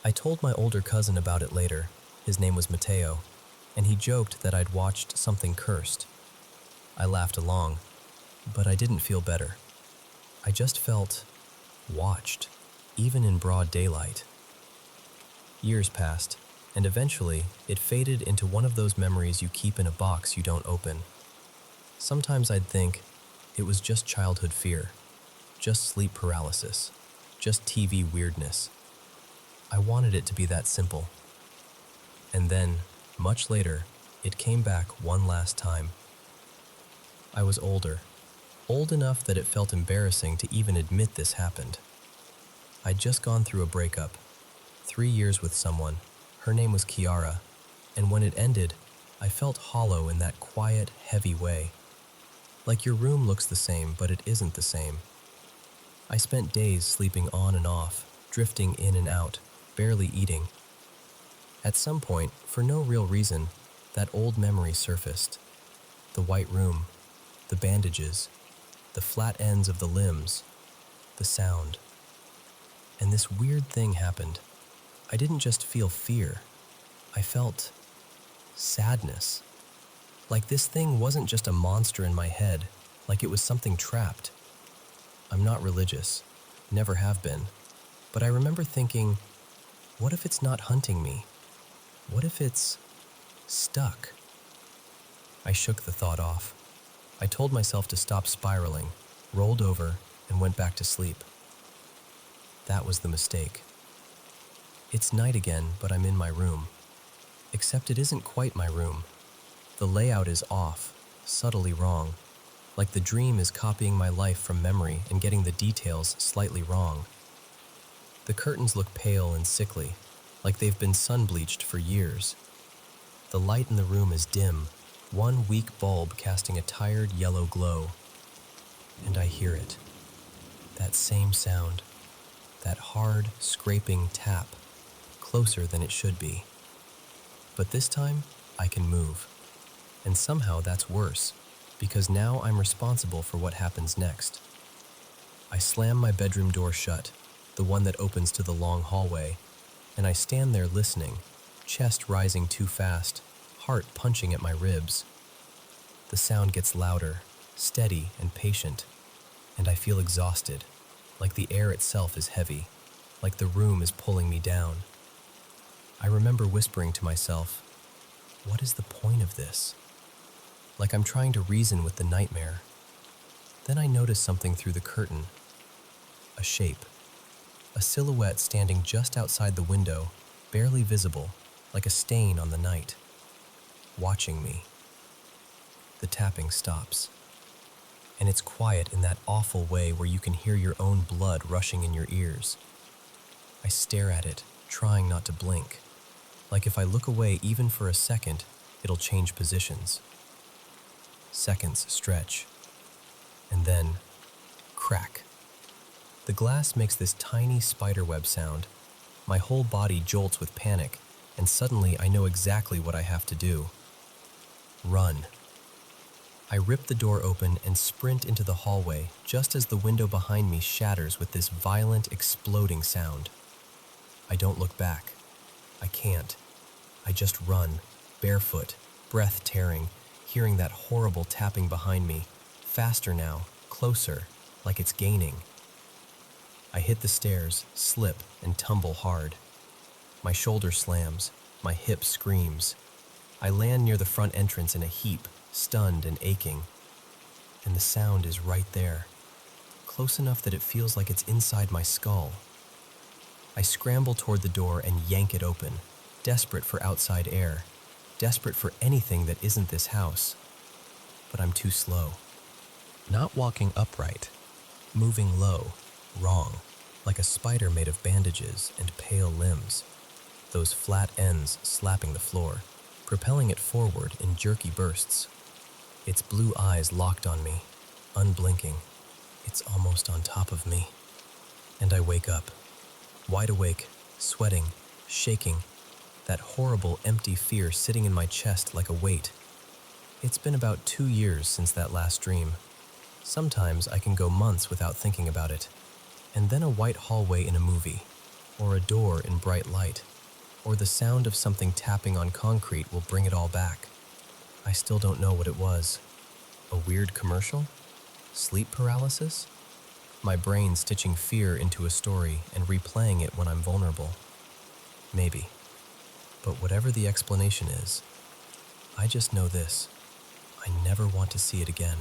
I told my older cousin about it later. His name was Mateo, and he joked that I'd watched something cursed. I laughed along, but I didn't feel better. I just felt watched, even in broad daylight. Years passed, and eventually it faded into one of those memories you keep in a box you don't open. Sometimes I'd think it was just childhood fear, just sleep paralysis, just TV weirdness. I wanted it to be that simple. And then, much later, it came back one last time. I was older, old enough that it felt embarrassing to even admit this happened. I'd just gone through a breakup, 3 years with someone. Her name was Kiara, and when it ended, I felt hollow in that quiet, heavy way. Like your room looks the same, but it isn't the same. I spent days sleeping on and off, drifting in and out, barely eating. At some point, for no real reason, that old memory surfaced. The white room, the bandages, the flat ends of the limbs, the sound. And this weird thing happened. I didn't just feel fear. I felt sadness. Like this thing wasn't just a monster in my head, like it was something trapped. I'm not religious, never have been, but I remember thinking, what if it's not hunting me? What if it's stuck? I shook the thought off. I told myself to stop spiraling, rolled over, and went back to sleep. That was the mistake. It's night again, but I'm in my room. Except it isn't quite my room. The layout is off, subtly wrong, like the dream is copying my life from memory and getting the details slightly wrong. The curtains look pale and sickly, like they've been sun-bleached for years. The light in the room is dim, one weak bulb casting a tired yellow glow. And I hear it. That same sound. That hard, scraping tap. Closer than it should be. But this time, I can move. And somehow that's worse, because now I'm responsible for what happens next. I slam my bedroom door shut, the one that opens to the long hallway, and I stand there listening, chest rising too fast, heart punching at my ribs. The sound gets louder, steady and patient, and I feel exhausted, like the air itself is heavy, like the room is pulling me down. I remember whispering to myself, what is the point of this? Like I'm trying to reason with the nightmare. Then I notice something through the curtain. A shape. A silhouette standing just outside the window, barely visible, like a stain on the night. Watching me. The tapping stops. And it's quiet in that awful way where you can hear your own blood rushing in your ears. I stare at it, trying not to blink. Like if I look away even for a second, it'll change positions. Seconds stretch. And then, crack. The glass makes this tiny spiderweb sound. My whole body jolts with panic, and suddenly I know exactly what I have to do. Run. I rip the door open and sprint into the hallway just as the window behind me shatters with this violent, exploding sound. I don't look back. I can't. I just run, barefoot, breath tearing, hearing that horrible tapping behind me, faster now, closer, like it's gaining. I hit the stairs, slip, and tumble hard. My shoulder slams, my hip screams. I land near the front entrance in a heap, stunned and aching. And the sound is right there, close enough that it feels like it's inside my skull. I scramble toward the door and yank it open, desperate for outside air, desperate for anything that isn't this house. But I'm too slow. Not walking upright, moving low, wrong, like a spider made of bandages and pale limbs, those flat ends slapping the floor, propelling it forward in jerky bursts. Its blue eyes locked on me, unblinking. It's almost on top of me. And I wake up, wide awake, sweating, shaking, that horrible empty fear sitting in my chest like a weight. It's been about 2 years since that last dream. Sometimes I can go months without thinking about it. And then a white hallway in a movie, or a door in bright light, or the sound of something tapping on concrete will bring it all back. I still don't know what it was. A weird commercial? Sleep paralysis? My brain stitching fear into a story and replaying it when I'm vulnerable. Maybe. But whatever the explanation is, I just know this. I never want to see it again.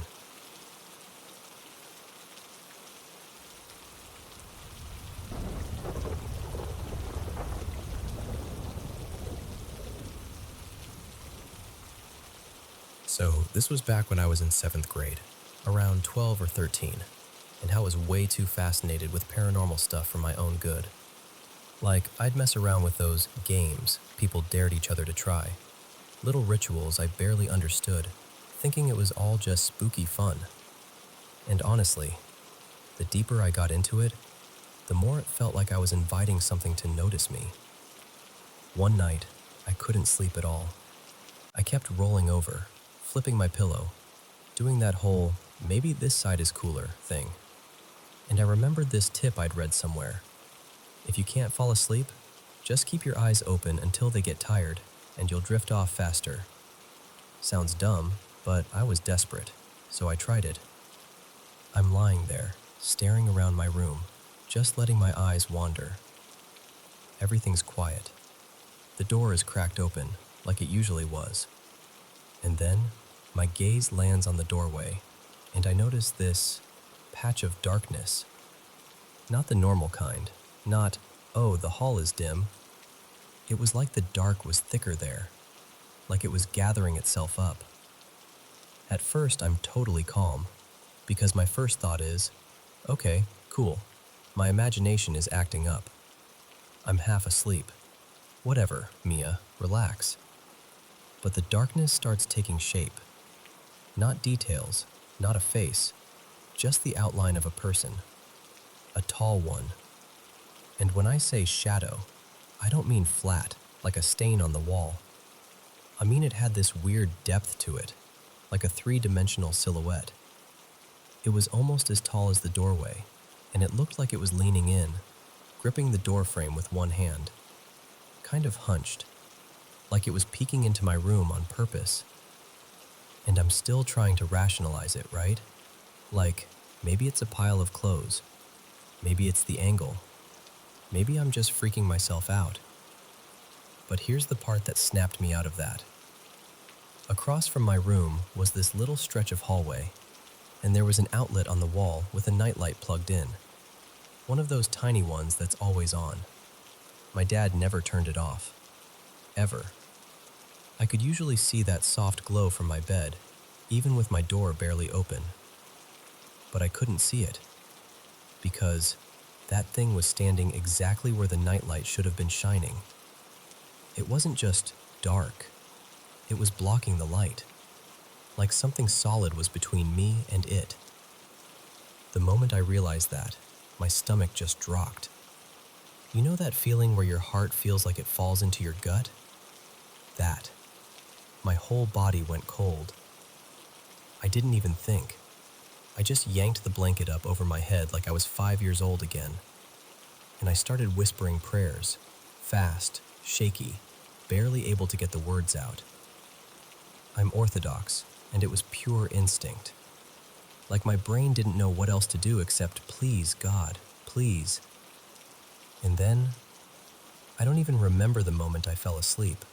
So this was back when I was in 7th grade, around 12 or 13, and how I was way too fascinated with paranormal stuff for my own good. Like, I'd mess around with those games people dared each other to try, little rituals I barely understood, thinking it was all just spooky fun. And honestly, the deeper I got into it, the more it felt like I was inviting something to notice me. One night, I couldn't sleep at all. I kept rolling over, flipping my pillow, doing that whole maybe this side is cooler thing. And I remembered this tip I'd read somewhere. If you can't fall asleep, just keep your eyes open until they get tired, and you'll drift off faster. Sounds dumb, but I was desperate, so I tried it. I'm lying there, staring around my room, just letting my eyes wander. Everything's quiet. The door is cracked open, like it usually was. And then, my gaze lands on the doorway, and I notice this patch of darkness. Not the normal kind. Not, oh, the hall is dim. It was like the dark was thicker there, like it was gathering itself up. At first, I'm totally calm, because my first thought is, okay, cool. My imagination is acting up. I'm half asleep. Whatever, Mia, relax. But the darkness starts taking shape. Not details, not a face, just the outline of a person. A tall one. And when I say shadow, I don't mean flat, like a stain on the wall. I mean it had this weird depth to it, like a three-dimensional silhouette. It was almost as tall as the doorway, and it looked like it was leaning in, gripping the door frame with one hand. Kind of hunched, like it was peeking into my room on purpose. And I'm still trying to rationalize it, right? Like, maybe it's a pile of clothes. Maybe it's the angle. Maybe I'm just freaking myself out. But here's the part that snapped me out of that. Across from my room was this little stretch of hallway, and there was an outlet on the wall with a nightlight plugged in. One of those tiny ones that's always on. My dad never turned it off. Ever. I could usually see that soft glow from my bed, even with my door barely open. But I couldn't see it, because that thing was standing exactly where the nightlight should have been shining. It wasn't just dark. It was blocking the light, like something solid was between me and it. The moment I realized that, my stomach just dropped. You know that feeling where your heart feels like it falls into your gut? That. My whole body went cold. I didn't even think. I just yanked the blanket up over my head like I was 5 years old again. And I started whispering prayers, fast, shaky, barely able to get the words out. I'm Orthodox, and it was pure instinct. Like my brain didn't know what else to do except, please, God, please. And then, I don't even remember the moment I fell asleep.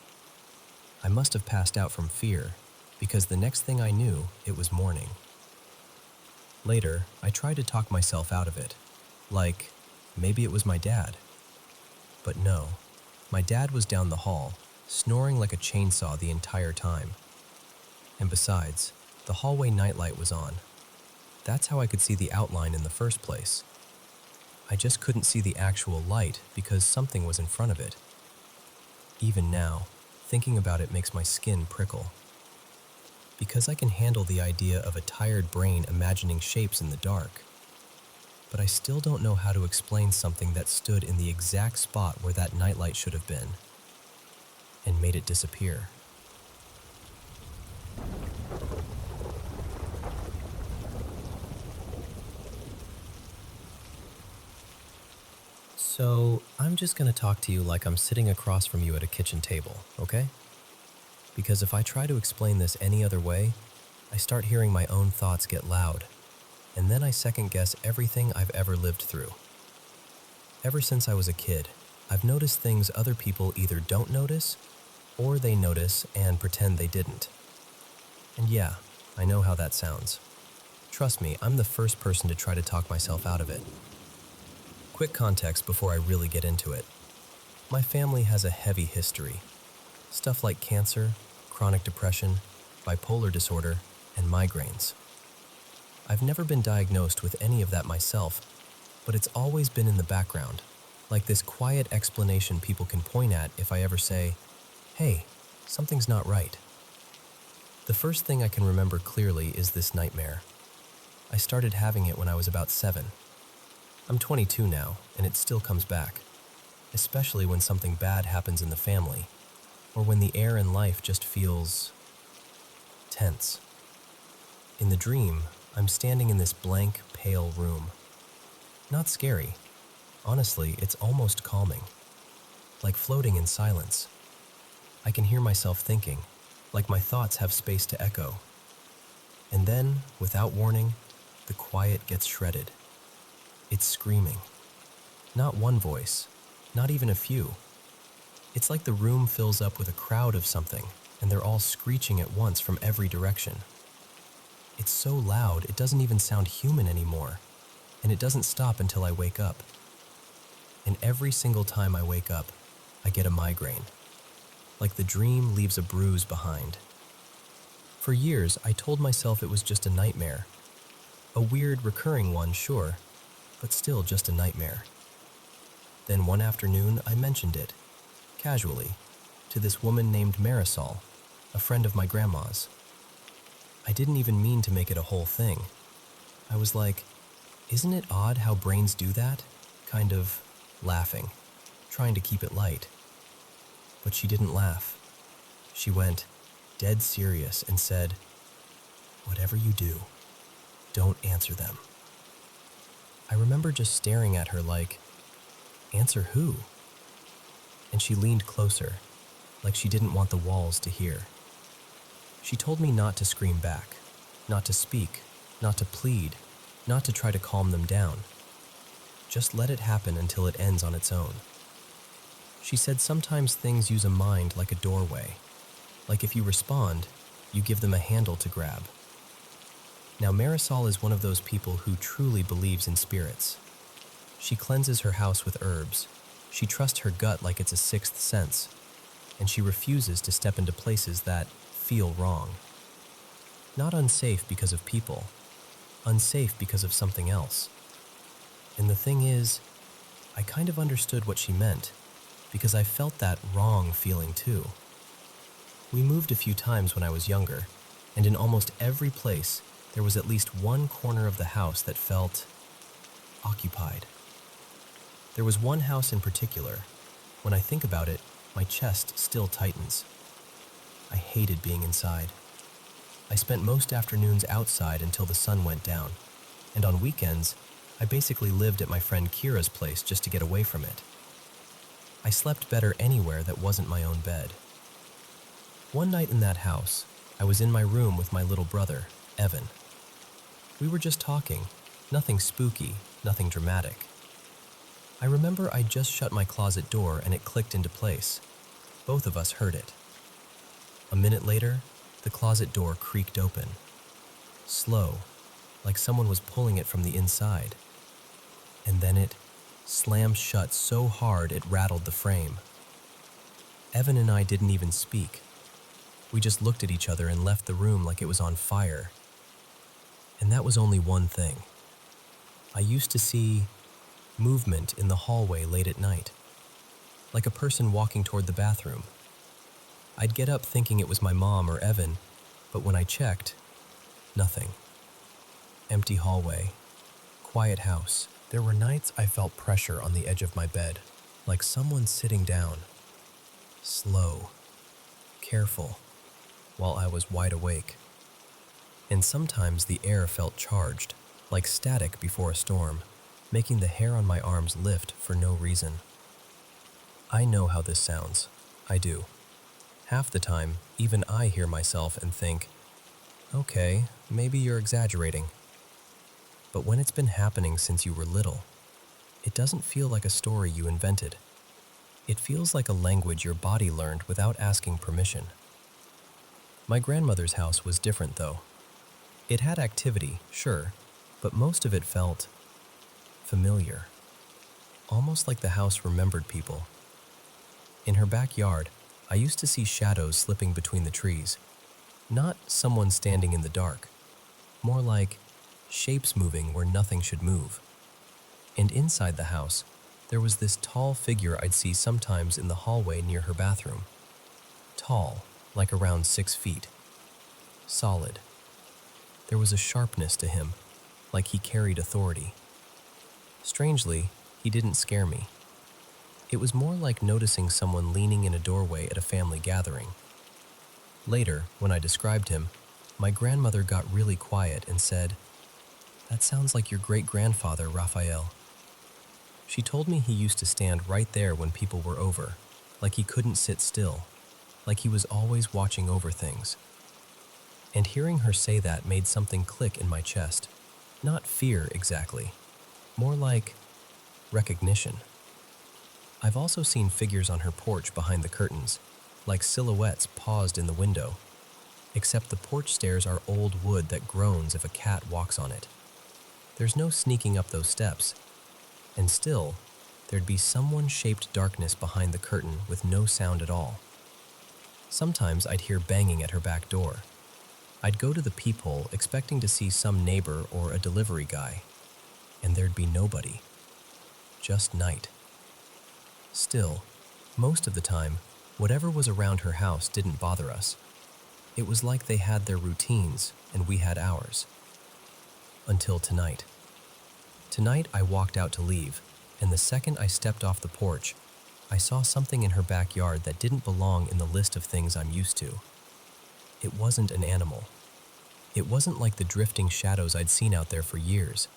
I must have passed out from fear, because the next thing I knew, it was morning. Later, I tried to talk myself out of it, like maybe it was my dad. But no, my dad was down the hall, snoring like a chainsaw the entire time. And besides, the hallway nightlight was on. That's how I could see the outline in the first place. I just couldn't see the actual light because something was in front of it. Even now, thinking about it makes my skin prickle. Because I can handle the idea of a tired brain imagining shapes in the dark. But I still don't know how to explain something that stood in the exact spot where that nightlight should have been, and made it disappear. So, I'm just going to talk to you like I'm sitting across from you at a kitchen table, okay? Because if I try to explain this any other way, I start hearing my own thoughts get loud, and then I second-guess everything I've ever lived through. Ever since I was a kid, I've noticed things other people either don't notice, or they notice and pretend they didn't. And yeah, I know how that sounds. Trust me, I'm the first person to try to talk myself out of it. Quick context before I really get into it. My family has a heavy history. Stuff like cancer, chronic depression, bipolar disorder, and migraines. I've never been diagnosed with any of that myself, but it's always been in the background, like this quiet explanation people can point at if I ever say, hey, something's not right. The first thing I can remember clearly is this nightmare. I started having it when I was about 7. I'm 22 now, and it still comes back, especially when something bad happens in the family, or when the air in life just feels tense. In the dream, I'm standing in this blank, pale room. Not scary. Honestly, it's almost calming, like floating in silence. I can hear myself thinking, like my thoughts have space to echo. And then, without warning, the quiet gets shredded. It's screaming. Not one voice, not even a few. It's like the room fills up with a crowd of something, and they're all screeching at once from every direction. It's so loud, it doesn't even sound human anymore, and it doesn't stop until I wake up. And every single time I wake up, I get a migraine. Like the dream leaves a bruise behind. For years, I told myself it was just a nightmare. A weird, recurring one, sure, but still just a nightmare. Then one afternoon, I mentioned it, casually, to this woman named Marisol, a friend of my grandma's. I didn't even mean to make it a whole thing. I was like, isn't it odd how brains do that? Kind of laughing, trying to keep it light. But she didn't laugh. She went dead serious and said, "Whatever you do, don't answer them." I remember just staring at her like, answer who? And she leaned closer, like she didn't want the walls to hear. She told me not to scream back, not to speak, not to plead, not to try to calm them down. Just let it happen until it ends on its own. She said sometimes things use a mind like a doorway. Like if you respond, you give them a handle to grab. Now Marisol is one of those people who truly believes in spirits. She cleanses her house with herbs. She trusts her gut like it's a sixth sense. And she refuses to step into places that feel wrong. Not unsafe because of people. Unsafe because of something else. And the thing is, I kind of understood what she meant, because I felt that wrong feeling too. We moved a few times when I was younger, and in almost every place, there was at least one corner of the house that felt occupied. There was one house in particular. When I think about it, my chest still tightens. I hated being inside. I spent most afternoons outside until the sun went down, and on weekends, I basically lived at my friend Kira's place just to get away from it. I slept better anywhere that wasn't my own bed. One night in that house, I was in my room with my little brother, Evan. We were just talking, nothing spooky, nothing dramatic. I remember I just shut my closet door and it clicked into place. Both of us heard it. A minute later, the closet door creaked open. Slow, like someone was pulling it from the inside. And then it slammed shut so hard it rattled the frame. Evan and I didn't even speak. We just looked at each other and left the room like it was on fire. And that was only one thing. I used to see movement in the hallway late at night, like a person walking toward the bathroom. I'd get up thinking it was my mom or Evan, but when I checked, nothing. Empty hallway, quiet house. There were nights I felt pressure on the edge of my bed, like someone sitting down, slow, careful, while I was wide awake. And sometimes the air felt charged, like static before a storm, making the hair on my arms lift for no reason. I know how this sounds. I do. Half the time, even I hear myself and think, okay, maybe you're exaggerating. But when it's been happening since you were little, it doesn't feel like a story you invented. It feels like a language your body learned without asking permission. My grandmother's house was different, though. It had activity, sure, but most of it felt familiar, almost like the house remembered people. In her backyard, I used to see shadows slipping between the trees, not someone standing in the dark, more like shapes moving where nothing should move. And inside the house, there was this tall figure I'd see sometimes in the hallway near her bathroom. Tall, like around 6 feet. Solid. There was a sharpness to him, like he carried authority. Strangely, he didn't scare me. It was more like noticing someone leaning in a doorway at a family gathering. Later, when I described him, my grandmother got really quiet and said, "That sounds like your great-grandfather, Raphael." She told me he used to stand right there when people were over, like he couldn't sit still, like he was always watching over things. And hearing her say that made something click in my chest. Not fear exactly, more like recognition. I've also seen figures on her porch behind the curtains, like silhouettes paused in the window, except the porch stairs are old wood that groans if a cat walks on it. There's no sneaking up those steps, and still, there'd be someone-shaped darkness behind the curtain with no sound at all. Sometimes I'd hear banging at her back door. I'd go to the peephole expecting to see some neighbor or a delivery guy, and there'd be nobody. Just night. Still, most of the time, whatever was around her house didn't bother us. It was like they had their routines and we had ours. Until tonight. Tonight I walked out to leave, and the second I stepped off the porch, I saw something in her backyard that didn't belong in the list of things I'm used to. It wasn't an animal. It wasn't like the drifting shadows I'd seen out there for years.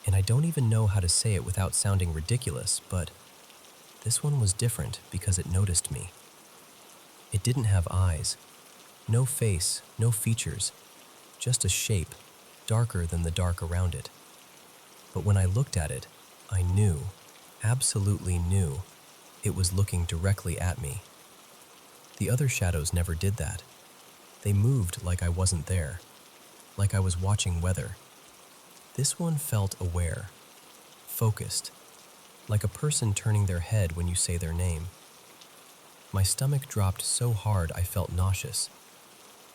And I don't even know how to say it without sounding ridiculous, but this one was different because it noticed me. It didn't have eyes, no face, no features, just a shape, darker than the dark around it. But when I looked at it, I knew, absolutely knew, it was looking directly at me. The other shadows never did that. They moved like I wasn't there, like I was watching weather. This one felt aware, focused, like a person turning their head when you say their name. My stomach dropped so hard I felt nauseous.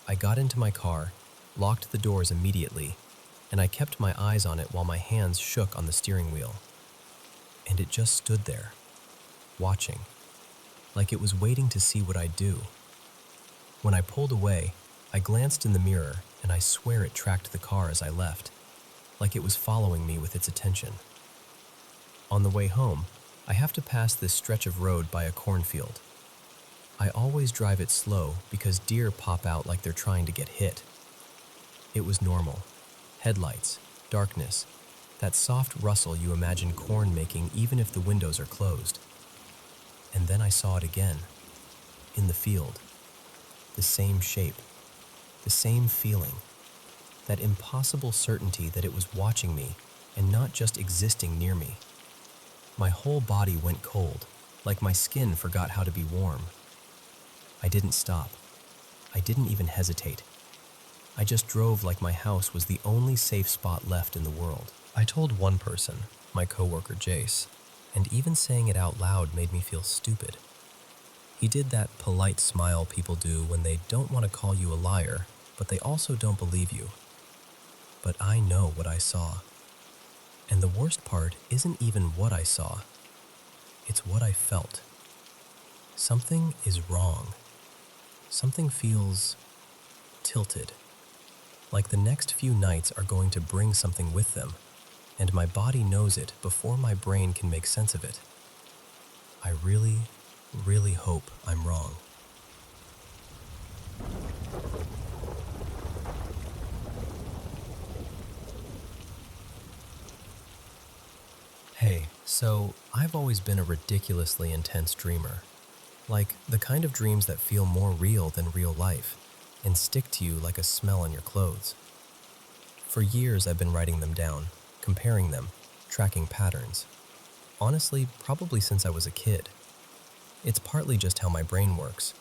I got into my car, locked the doors immediately, and I kept my eyes on it while my hands shook on the steering wheel. And it just stood there, watching, like it was waiting to see what I'd do. When I pulled away, I glanced in the mirror, and I swear it tracked the car as I left, like it was following me with its attention. On the way home, I have to pass this stretch of road by a cornfield. I always drive it slow because deer pop out like they're trying to get hit. It was normal. Headlights, darkness, that soft rustle you imagine corn making even if the windows are closed. And then I saw it again, in the field. The same shape, the same feeling, that impossible certainty that it was watching me and not just existing near me. My whole body went cold, like my skin forgot how to be warm. I didn't stop. I didn't even hesitate. I just drove like my house was the only safe spot left in the world. I told one person, my coworker Jace, and even saying it out loud made me feel stupid. He did that polite smile people do when they don't want to call you a liar, but they also don't believe you. But I know what I saw. And the worst part isn't even what I saw. It's what I felt. Something is wrong. Something feels tilted. Like the next few nights are going to bring something with them, and my body knows it before my brain can make sense of it. I really, really hope I'm wrong. Hey, so I've always been a ridiculously intense dreamer. Like the kind of dreams that feel more real than real life and stick to you like a smell on your clothes. For years I've been writing them down, comparing them, tracking patterns. Honestly, probably since I was a kid. It's partly just how my brain works,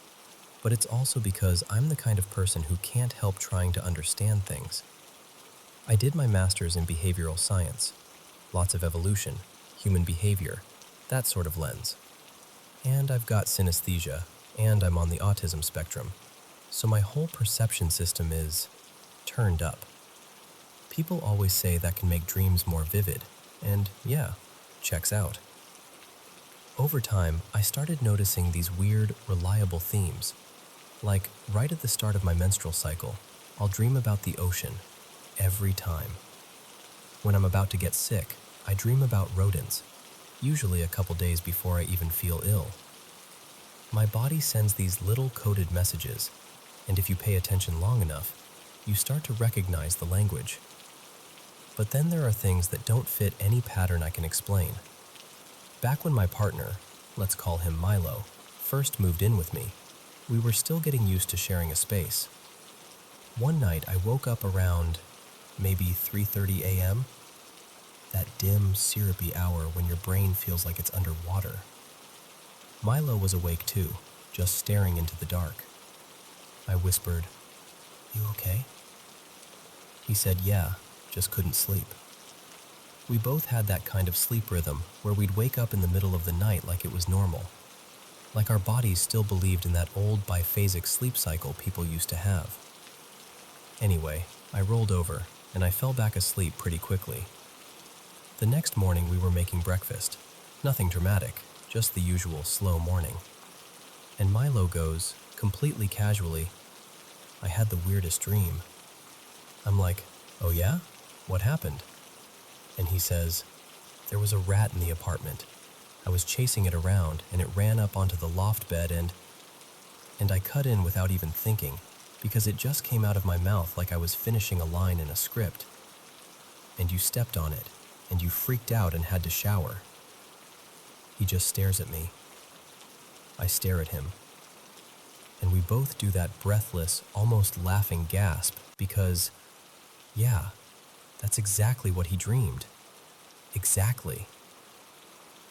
but it's also because I'm the kind of person who can't help trying to understand things. I did my master's in behavioral science, lots of evolution, human behavior, that sort of lens. And I've got synesthesia, and I'm on the autism spectrum, so my whole perception system is turned up. People always say that can make dreams more vivid, and yeah, checks out. Over time, I started noticing these weird, reliable themes. Like, right at the start of my menstrual cycle, I'll dream about the ocean, every time. When I'm about to get sick, I dream about rodents, usually a couple days before I even feel ill. My body sends these little coded messages, and if you pay attention long enough, you start to recognize the language. But then there are things that don't fit any pattern I can explain. Back when my partner, let's call him Milo, first moved in with me, we were still getting used to sharing a space. One night I woke up around maybe 3:30 a.m.? That dim, syrupy hour when your brain feels like it's underwater. Milo was awake too, just staring into the dark. I whispered, "You okay?" He said, "Yeah, just couldn't sleep." We both had that kind of sleep rhythm where we'd wake up in the middle of the night like it was normal. Like our bodies still believed in that old biphasic sleep cycle people used to have. Anyway, I rolled over and I fell back asleep pretty quickly. The next morning we were making breakfast. Nothing dramatic, just the usual slow morning. And Milo goes, completely casually, "I had the weirdest dream." I'm like, "Oh yeah? What happened?" And he says, "There was a rat in the apartment. I was chasing it around and it ran up onto the loft bed and I cut in without even thinking because it just came out of my mouth like I was finishing a line in a script. And you stepped on it and you freaked out and had to shower." He just stares at me. I stare at him. And we both do that breathless, almost laughing gasp because, yeah, that's exactly what he dreamed. Exactly.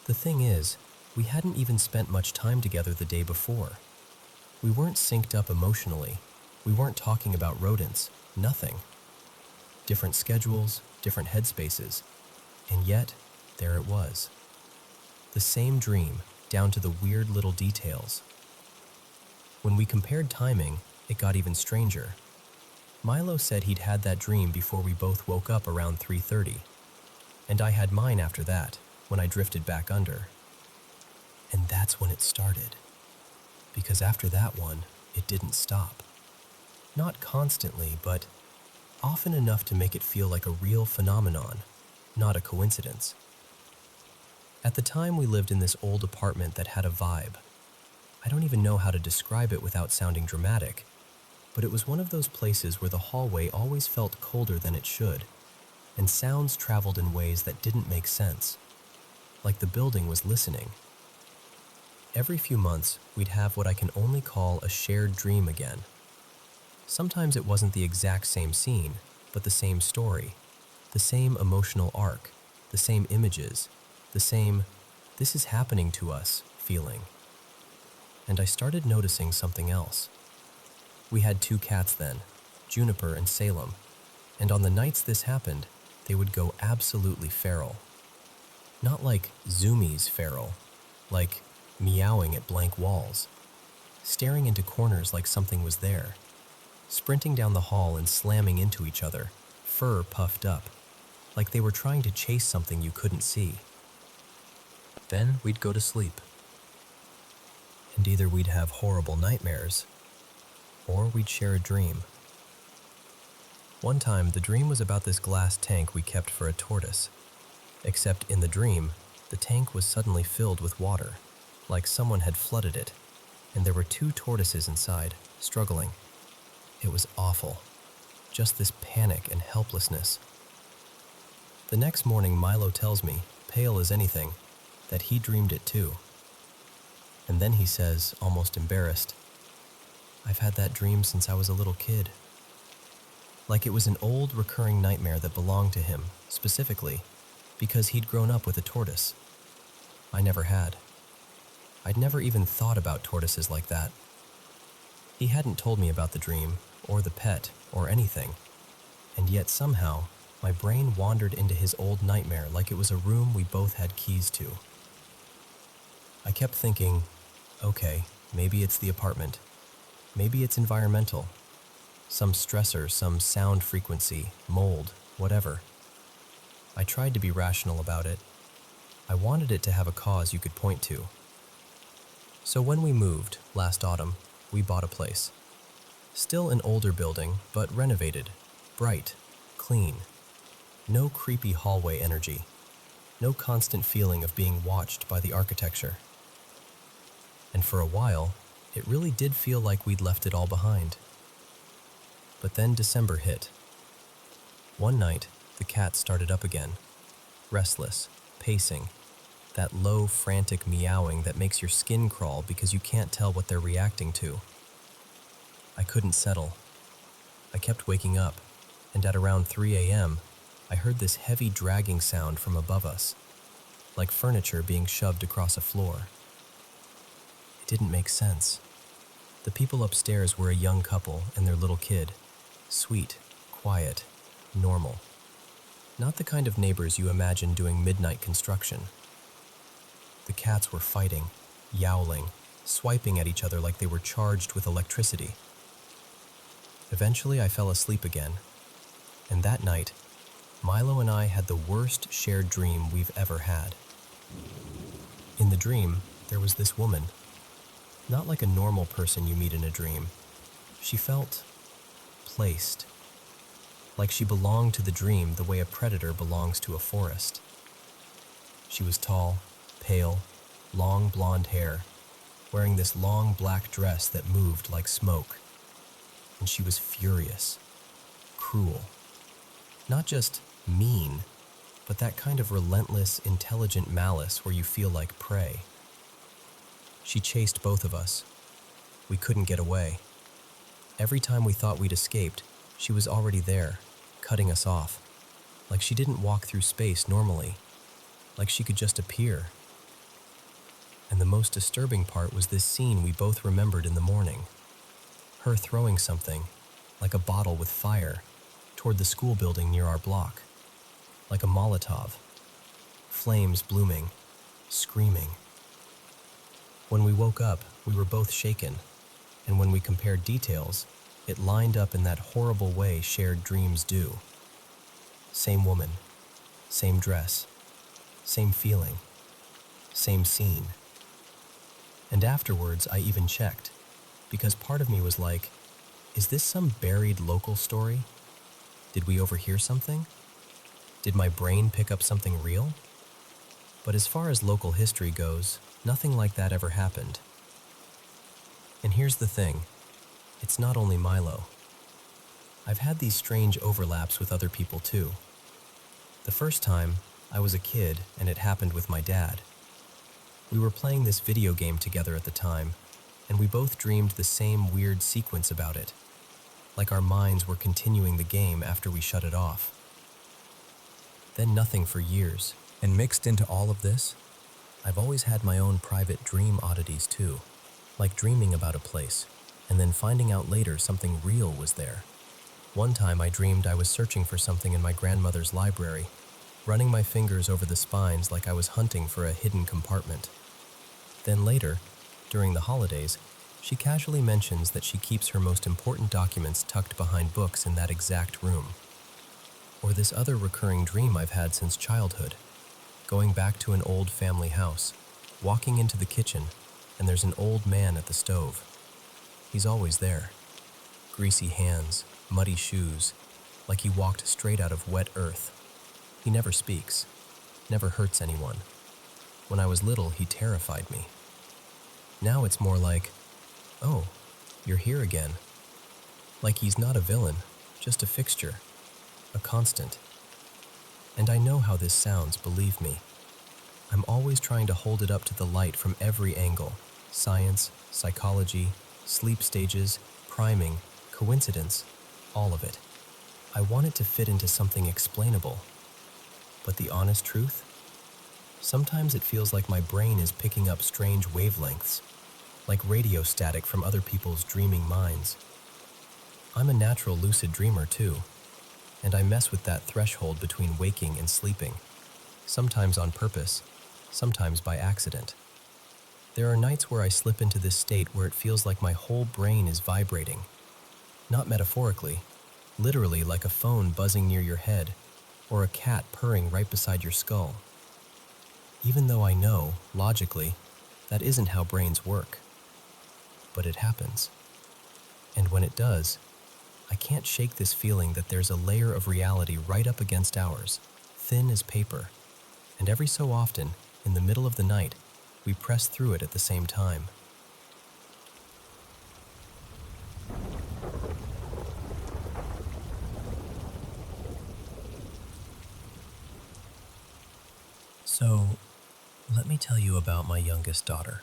The thing is, we hadn't even spent much time together the day before. We weren't synced up emotionally. We weren't talking about rodents. Nothing. Different schedules, different headspaces. And yet, there it was. The same dream, down to the weird little details. When we compared timing, it got even stranger. Milo said he'd had that dream before we both woke up around 3:30, and I had mine after that, when I drifted back under. And that's when it started. Because after that one, it didn't stop. Not constantly, but often enough to make it feel like a real phenomenon, not a coincidence. At the time, we lived in this old apartment that had a vibe. I don't even know how to describe it without sounding dramatic, but it was one of those places where the hallway always felt colder than it should, and sounds traveled in ways that didn't make sense, like the building was listening. Every few months, we'd have what I can only call a shared dream again. Sometimes it wasn't the exact same scene, but the same story, the same emotional arc, the same images, the same, "this is happening to us" feeling. And I started noticing something else. We had 2 cats then, Juniper and Salem, and on the nights this happened, they would go absolutely feral. Not like zoomies feral, like meowing at blank walls, staring into corners like something was there, sprinting down the hall and slamming into each other, fur puffed up, like they were trying to chase something you couldn't see. Then we'd go to sleep. And either we'd have horrible nightmares, or we'd share a dream. One time, the dream was about this glass tank we kept for a tortoise. Except in the dream, the tank was suddenly filled with water, like someone had flooded it, and there were 2 tortoises inside, struggling. It was awful. Just this panic and helplessness. The next morning, Milo tells me, pale as anything, that he dreamed it too. And then he says, almost embarrassed, "I've had that dream since I was a little kid." Like it was an old recurring nightmare that belonged to him, specifically, because he'd grown up with a tortoise. I never had. I'd never even thought about tortoises like that. He hadn't told me about the dream, or the pet, or anything, and yet somehow, my brain wandered into his old nightmare like it was a room we both had keys to. I kept thinking, okay, maybe it's the apartment. Maybe it's environmental. Some stressor, some sound frequency, mold, whatever. I tried to be rational about it. I wanted it to have a cause you could point to. So when we moved, last autumn, we bought a place. Still an older building, but renovated, bright, clean. No creepy hallway energy. No constant feeling of being watched by the architecture. And for a while, it really did feel like we'd left it all behind. But then December hit. One night, the cat started up again, restless, pacing, that low, frantic meowing that makes your skin crawl because you can't tell what they're reacting to. I couldn't settle. I kept waking up, and at around 3 a.m., I heard this heavy dragging sound from above us, like furniture being shoved across a floor. It didn't make sense. The people upstairs were a young couple and their little kid. Sweet, quiet, normal. Not the kind of neighbors you imagine doing midnight construction. The cats were fighting, yowling, swiping at each other like they were charged with electricity. Eventually, I fell asleep again, and that night, Milo and I had the worst shared dream we've ever had. In the dream, there was this woman. Not like a normal person you meet in a dream. She felt placed. Like she belonged to the dream the way a predator belongs to a forest. She was tall, pale, long blonde hair, wearing this long black dress that moved like smoke. And she was furious, cruel. Not just mean, but that kind of relentless, intelligent malice where you feel like prey. She chased both of us. We couldn't get away. Every time we thought we'd escaped, she was already there, cutting us off. Like she didn't walk through space normally. Like she could just appear. And the most disturbing part was this scene we both remembered in the morning. Her throwing something, like a bottle with fire, toward the school building near our block. Like a Molotov. Flames blooming, screaming. When we woke up, we were both shaken, and when we compared details, it lined up in that horrible way shared dreams do. Same woman, same dress, same feeling, same scene. And afterwards, I even checked, because part of me was like, is this some buried local story? Did we overhear something? Did my brain pick up something real? But as far as local history goes, nothing like that ever happened. And here's the thing, it's not only Milo. I've had these strange overlaps with other people too. The first time, I was a kid and it happened with my dad. We were playing this video game together at the time, and we both dreamed the same weird sequence about it, like our minds were continuing the game after we shut it off. Then nothing for years, and mixed into all of this, I've always had my own private dream oddities too, like dreaming about a place, and then finding out later something real was there. One time I dreamed I was searching for something in my grandmother's library, running my fingers over the spines like I was hunting for a hidden compartment. Then later, during the holidays, she casually mentions that she keeps her most important documents tucked behind books in that exact room. Or this other recurring dream I've had since childhood, going back to an old family house, walking into the kitchen, and there's an old man at the stove. He's always there. Greasy hands, muddy shoes, like he walked straight out of wet earth. He never speaks, never hurts anyone. When I was little, he terrified me. Now it's more like, oh, you're here again. Like he's not a villain, just a fixture, a constant. And I know how this sounds, believe me. I'm always trying to hold it up to the light from every angle. Science, psychology, sleep stages, priming, coincidence, all of it. I want it to fit into something explainable. But the honest truth? Sometimes it feels like my brain is picking up strange wavelengths, like radio static from other people's dreaming minds. I'm a natural lucid dreamer too, and I mess with that threshold between waking and sleeping, sometimes on purpose, sometimes by accident. There are nights where I slip into this state where it feels like my whole brain is vibrating. Not metaphorically, literally like a phone buzzing near your head, or a cat purring right beside your skull. Even though I know, logically, that isn't how brains work. But it happens. And when it does, I can't shake this feeling that there's a layer of reality right up against ours, thin as paper. And every so often, in the middle of the night, we press through it at the same time. So, let me tell you about my youngest daughter.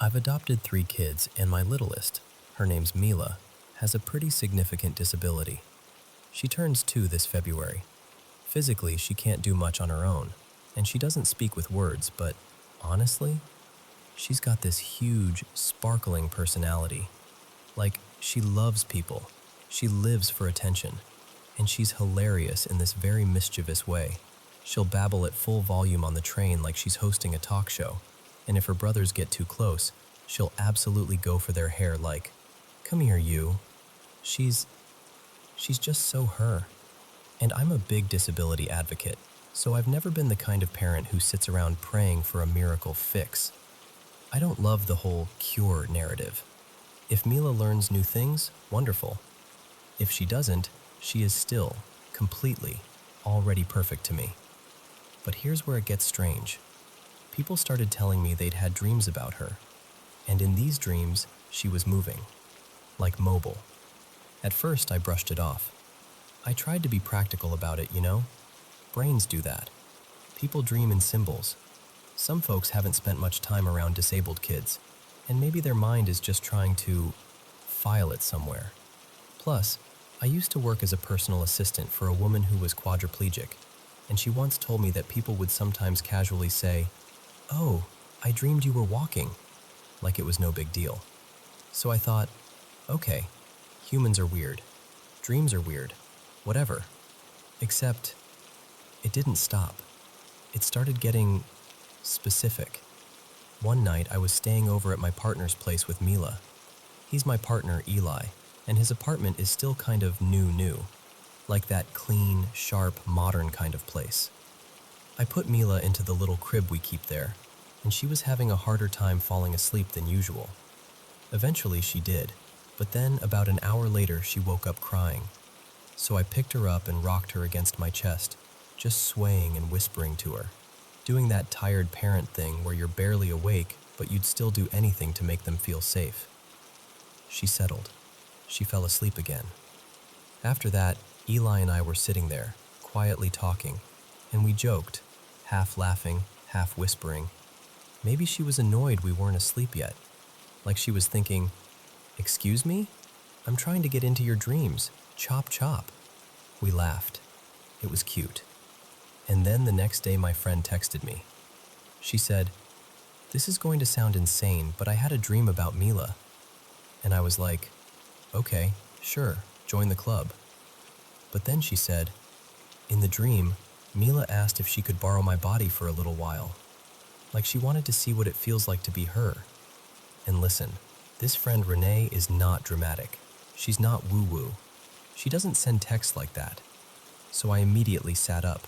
I've adopted 3 kids, and my littlest, her name's Mila, has a pretty significant disability. She turns 2 this February. Physically, she can't do much on her own, and she doesn't speak with words, but honestly, she's got this huge, sparkling personality. Like, she loves people, she lives for attention, and she's hilarious in this very mischievous way. She'll babble at full volume on the train like she's hosting a talk show, and if her brothers get too close, she'll absolutely go for their hair like, "Come here, you." She's just so her. And I'm a big disability advocate, so I've never been the kind of parent who sits around praying for a miracle fix. I don't love the whole cure narrative. If Mila learns new things, wonderful. If she doesn't, she is still, completely, already perfect to me. But here's where it gets strange. People started telling me they'd had dreams about her, and in these dreams, she was moving, like mobile. At first, I brushed it off. I tried to be practical about it, you know? Brains do that. People dream in symbols. Some folks haven't spent much time around disabled kids, and maybe their mind is just trying to file it somewhere. Plus, I used to work as a personal assistant for a woman who was quadriplegic, and she once told me that people would sometimes casually say, "Oh, I dreamed you were walking," like it was no big deal. So I thought, okay, humans are weird. Dreams are weird. Whatever. Except, it didn't stop. It started getting specific. One night, I was staying over at my partner's place with Mila. He's my partner, Eli, and his apartment is still kind of new, like that clean, sharp, modern kind of place. I put Mila into the little crib we keep there, and she was having a harder time falling asleep than usual. Eventually, she did, but then about an hour later, she woke up crying. So I picked her up and rocked her against my chest, just swaying and whispering to her, doing that tired parent thing where you're barely awake, but you'd still do anything to make them feel safe. She settled. She fell asleep again. After that, Eli and I were sitting there, quietly talking, and we joked, half laughing, half whispering. Maybe she was annoyed we weren't asleep yet, like she was thinking, "Excuse me? I'm trying to get into your dreams. Chop, chop." We laughed. It was cute. And then the next day my friend texted me. She said, "This is going to sound insane, but I had a dream about Mila." And I was like, "Okay, sure, join the club." But then she said, "In the dream, Mila asked if she could borrow my body for a little while. Like she wanted to see what it feels like to be her." And listen, this friend Renee is not dramatic. She's not woo-woo. She doesn't send texts like that. So I immediately sat up.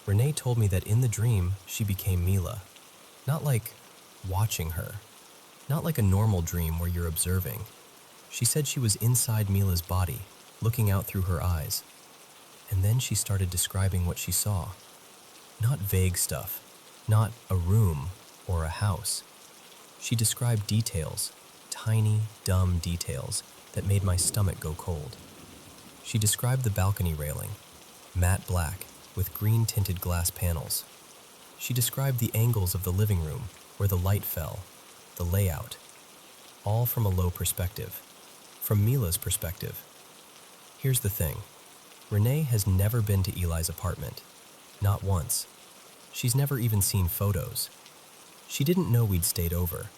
Renee told me that in the dream, she became Mila. Not like watching her. Not like a normal dream where you're observing. She said she was inside Mila's body, looking out through her eyes. And then she started describing what she saw. Not vague stuff. Not a room or a house. She described details, tiny, dumb details that made my stomach go cold. She described the balcony railing, matte black with green-tinted glass panels. She described the angles of the living room where the light fell, the layout, all from a low perspective, from Mila's perspective. Here's the thing. Renee has never been to Eli's apartment, not once. She's never even seen photos. She didn't know we'd stayed over.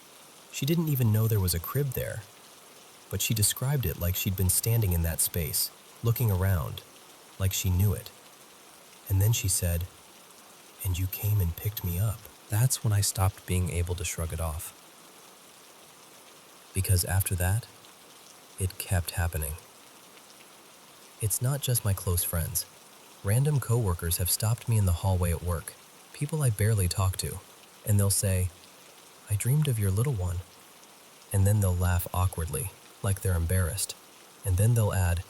She didn't even know there was a crib there. But she described it like she'd been standing in that space, looking around, like she knew it. And then she said, "And you came and picked me up." That's when I stopped being able to shrug it off. Because after that, it kept happening. It's not just my close friends. Random coworkers have stopped me in the hallway at work, people I barely talk to, and they'll say, "I dreamed of your little one." And then they'll laugh awkwardly, like they're embarrassed. And then they'll add,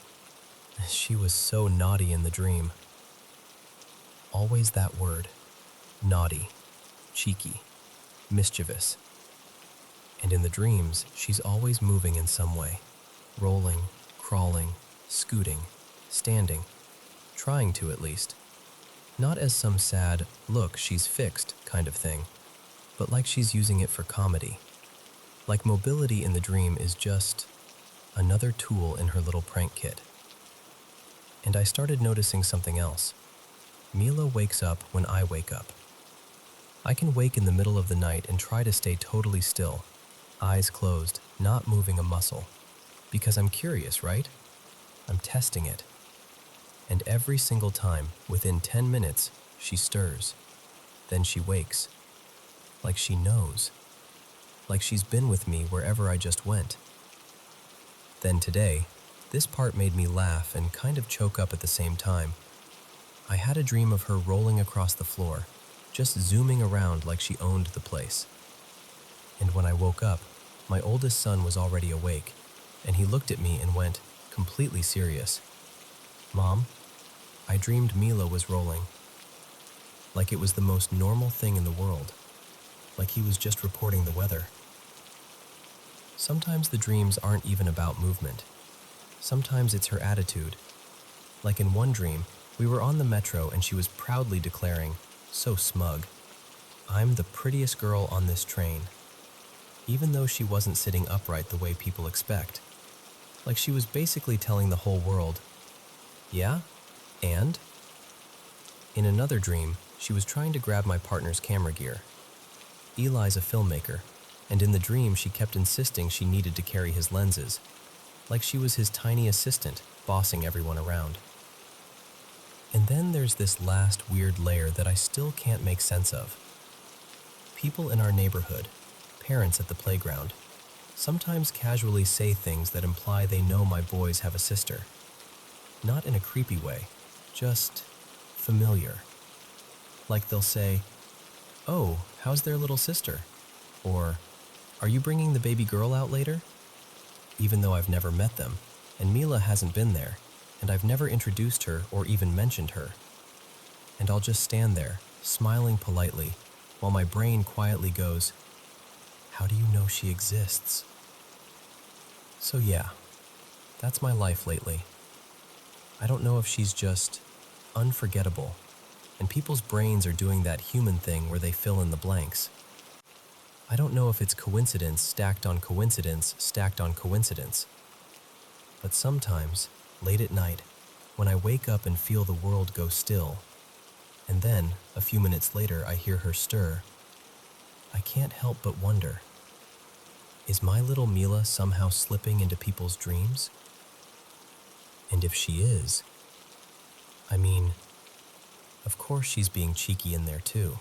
"She was so naughty in the dream." Always that word, naughty, cheeky, mischievous. And in the dreams, she's always moving in some way, rolling, crawling, scooting, standing, trying to at least. Not as some sad, "look, she's fixed" kind of thing, but like she's using it for comedy. Like mobility in the dream is just another tool in her little prank kit. And I started noticing something else. Mila wakes up when I wake up. I can wake in the middle of the night and try to stay totally still, eyes closed, not moving a muscle. Because I'm curious, right? I'm testing it. And every single time, within 10 minutes, she stirs. Then she wakes. Like she knows. Like she's been with me wherever I just went. Then today, this part made me laugh and kind of choke up at the same time. I had a dream of her rolling across the floor, just zooming around like she owned the place. And when I woke up, my oldest son was already awake, and he looked at me and went, completely serious, "Mom, I dreamed Mila was rolling." Like it was the most normal thing in the world. Like he was just reporting the weather. Sometimes the dreams aren't even about movement. Sometimes it's her attitude. Like in one dream, we were on the metro and she was proudly declaring, so smug, "I'm the prettiest girl on this train." Even though she wasn't sitting upright the way people expect. Like she was basically telling the whole world, "Yeah? And?" In another dream, she was trying to grab my partner's camera gear. Eli's a filmmaker, and in the dream she kept insisting she needed to carry his lenses, like she was his tiny assistant, bossing everyone around. And then there's this last weird layer that I still can't make sense of. People in our neighborhood, parents at the playground, sometimes casually say things that imply they know my boys have a sister. Not in a creepy way, just familiar. Like they'll say, "Oh, how's their little sister?" Or, "Are you bringing the baby girl out later?" Even though I've never met them, and Mila hasn't been there, and I've never introduced her or even mentioned her. And I'll just stand there, smiling politely, while my brain quietly goes, "How do you know she exists?" So yeah, that's my life lately. I don't know if she's just unforgettable, and people's brains are doing that human thing where they fill in the blanks. I don't know if it's coincidence stacked on coincidence stacked on coincidence. But sometimes, late at night, when I wake up and feel the world go still, and then, a few minutes later, I hear her stir, I can't help but wonder, is my little Mila somehow slipping into people's dreams? And if she is, I mean, of course she's being cheeky in there too.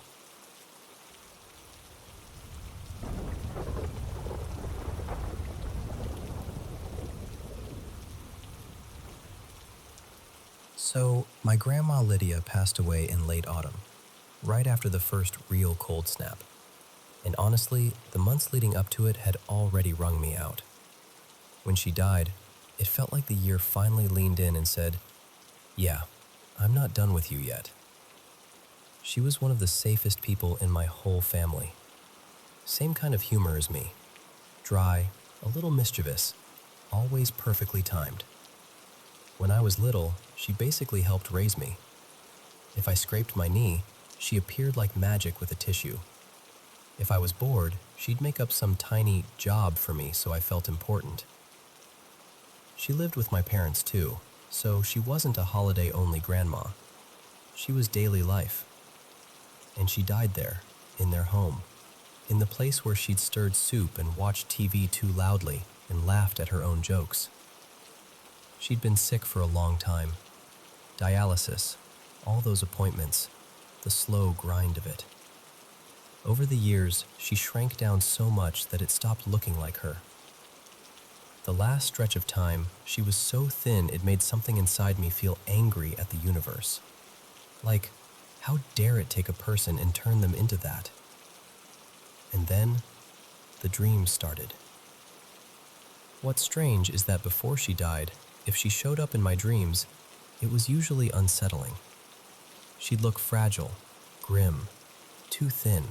So, my grandma Lydia passed away in late autumn, right after the first real cold snap. And honestly, the months leading up to it had already wrung me out. When she died, it felt like the year finally leaned in and said, "Yeah, I'm not done with you yet." She was one of the safest people in my whole family. Same kind of humor as me. Dry, a little mischievous, always perfectly timed. When I was little, she basically helped raise me. If I scraped my knee, she appeared like magic with a tissue. If I was bored, she'd make up some tiny job for me so I felt important. She lived with my parents too, so she wasn't a holiday-only grandma. She was daily life. And she died there, in their home, in the place where she'd stirred soup and watched TV too loudly and laughed at her own jokes. She'd been sick for a long time. Dialysis, all those appointments, the slow grind of it. Over the years, she shrank down so much that it stopped looking like her. The last stretch of time, she was so thin it made something inside me feel angry at the universe. Like, how dare it take a person and turn them into that? And then, the dreams started. What's strange is that before she died, if she showed up in my dreams, it was usually unsettling. She'd look fragile, grim, too thin,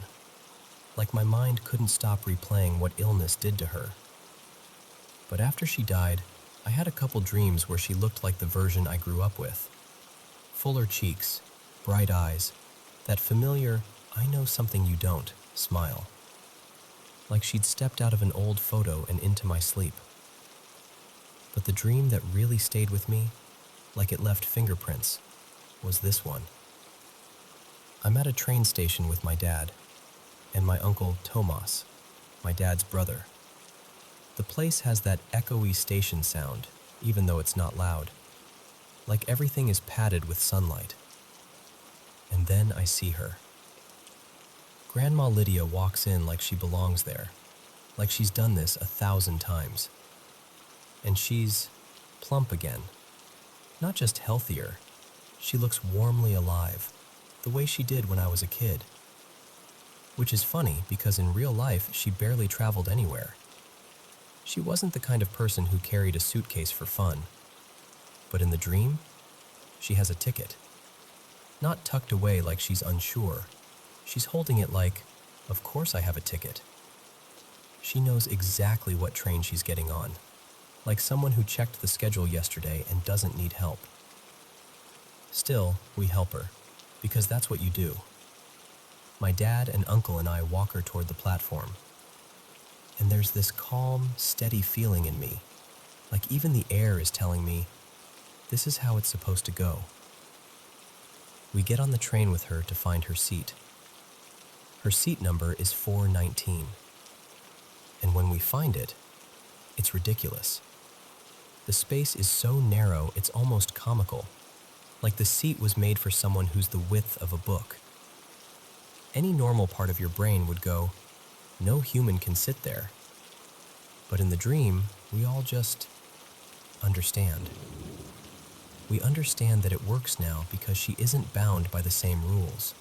like my mind couldn't stop replaying what illness did to her. But after she died, I had a couple dreams where she looked like the version I grew up with. Fuller cheeks, bright eyes, that familiar, "I know something you don't" smile. Like she'd stepped out of an old photo and into my sleep. But the dream that really stayed with me, like it left fingerprints, was this one. I'm at a train station with my dad and my uncle Tomas, my dad's brother. The place has that echoey station sound, even though it's not loud, like everything is padded with sunlight. And then I see her. Grandma Lydia walks in like she belongs there, like she's done this 1,000 times. And she's plump again. Not just healthier, she looks warmly alive, the way she did when I was a kid. Which is funny because in real life she barely traveled anywhere. She wasn't the kind of person who carried a suitcase for fun. But in the dream, she has a ticket. Not tucked away like she's unsure. She's holding it like, of course I have a ticket. She knows exactly what train she's getting on, like someone who checked the schedule yesterday and doesn't need help. Still, we help her, because that's what you do. My dad and uncle and I walk her toward the platform. And there's this calm, steady feeling in me, like even the air is telling me, this is how it's supposed to go. We get on the train with her to find her seat. Her seat number is 419. And when we find it, it's ridiculous. The space is so narrow it's almost comical, like the seat was made for someone who's the width of a book. Any normal part of your brain would go, no human can sit there. But in the dream, we all just understand. We understand that it works now because she isn't bound by the same rules.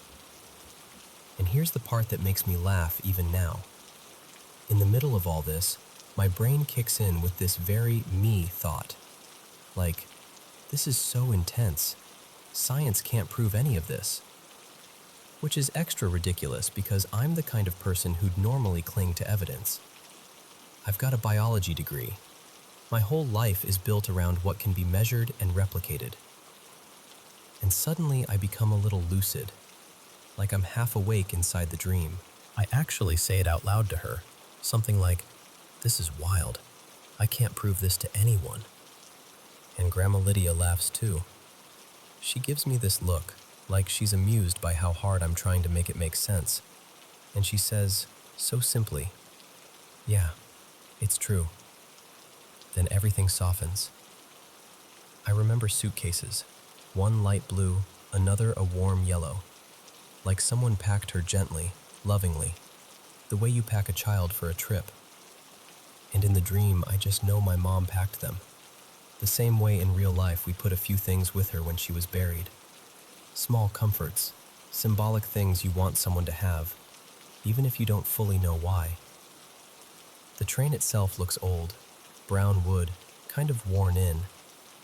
And here's the part that makes me laugh even now. In the middle of all this, my brain kicks in with this very me thought. Like, this is so intense. Science can't prove any of this. Which is extra ridiculous because I'm the kind of person who'd normally cling to evidence. I've got a biology degree. My whole life is built around what can be measured and replicated. And suddenly I become a little lucid, like I'm half awake inside the dream. I actually say it out loud to her, something like, this is wild. I can't prove this to anyone. And Grandma Lydia laughs too. She gives me this look, like she's amused by how hard I'm trying to make it make sense. And she says, so simply, yeah, it's true. Then everything softens. I remember suitcases, one light blue, another a warm yellow, like someone packed her gently, lovingly, the way you pack a child for a trip. And in the dream, I just know my mom packed them, the same way in real life we put a few things with her when she was buried. Small comforts, symbolic things you want someone to have, even if you don't fully know why. The train itself looks old, brown wood, kind of worn in,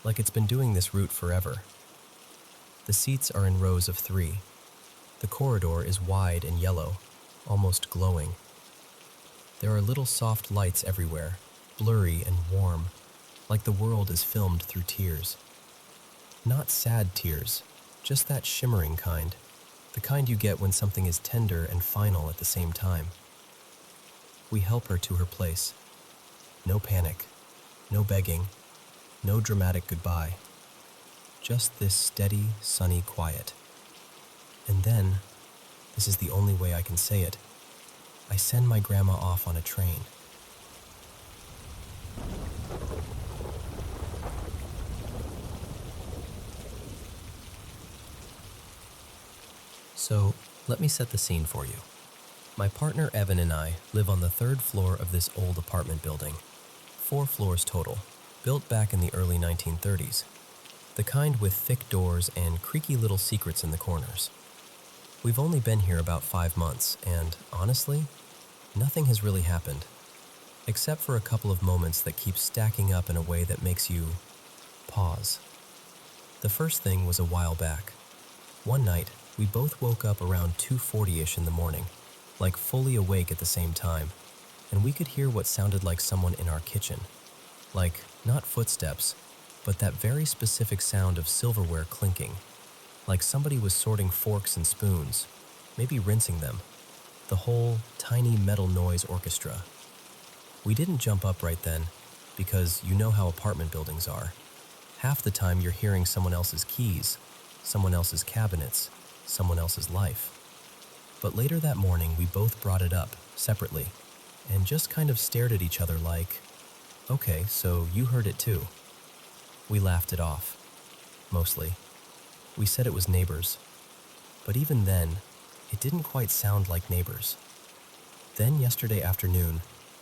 like it's been doing this route forever. The seats are in rows of 3. The corridor is wide and yellow, almost glowing. There are little soft lights everywhere, blurry and warm, like the world is filmed through tears. Not sad tears, just that shimmering kind, the kind you get when something is tender and final at the same time. We help her to her place. No panic, no begging, no dramatic goodbye. Just this steady, sunny quiet. And then, this is the only way I can say it, I send my grandma off on a train. So, let me set the scene for you. My partner Evan and I live on the 3rd floor of this old apartment building. 4 floors total, built back in the early 1930s. The kind with thick doors and creaky little secrets in the corners. We've only been here about 5 months, and honestly, nothing has really happened, except for a couple of moments that keep stacking up in a way that makes you pause. The first thing was a while back. One night, we both woke up around 2:40ish in the morning, like fully awake at the same time, and we could hear what sounded like someone in our kitchen. Like, not footsteps, but that very specific sound of silverware clinking, like somebody was sorting forks and spoons, maybe rinsing them. The whole tiny metal noise orchestra. We didn't jump up right then, because you know how apartment buildings are. Half the time you're hearing someone else's keys, someone else's cabinets, someone else's life. But later that morning, we both brought it up, separately, and just kind of stared at each other like, okay, so you heard it too. We laughed it off, mostly. We said it was neighbors. But even then, it didn't quite sound like neighbors. Then yesterday afternoon,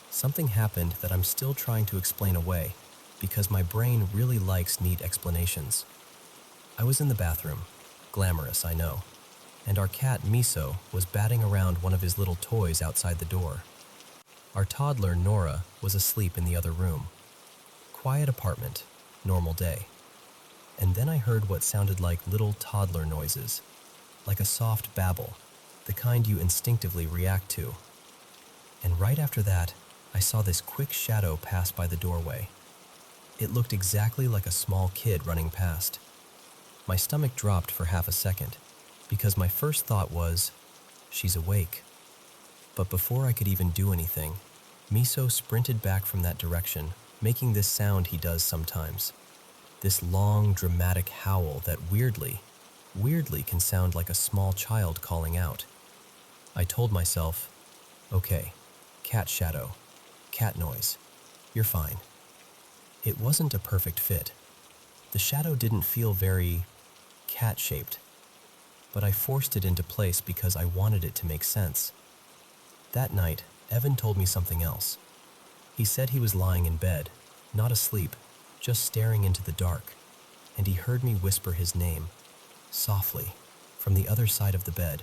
something happened that I'm still trying to explain away because my brain really likes neat explanations. I was in the bathroom, glamorous, I know, and our cat Miso was batting around one of his little toys outside the door. Our toddler Nora was asleep in the other room. Quiet apartment, normal day. And then I heard what sounded like little toddler noises, like a soft babble, the kind you instinctively react to. And right after that, I saw this quick shadow pass by the doorway. It looked exactly like a small kid running past. My stomach dropped for half a second, because my first thought was, she's awake. But before I could even do anything, Miso sprinted back from that direction, making this sound he does sometimes. This long, dramatic howl that weirdly can sound like a small child calling out. I told myself, okay, cat shadow, cat noise, you're fine. It wasn't a perfect fit. The shadow didn't feel very cat-shaped, but I forced it into place because I wanted it to make sense. That night, Evan told me something else. He said he was lying in bed, not asleep, just staring into the dark, and he heard me whisper his name, softly, from the other side of the bed,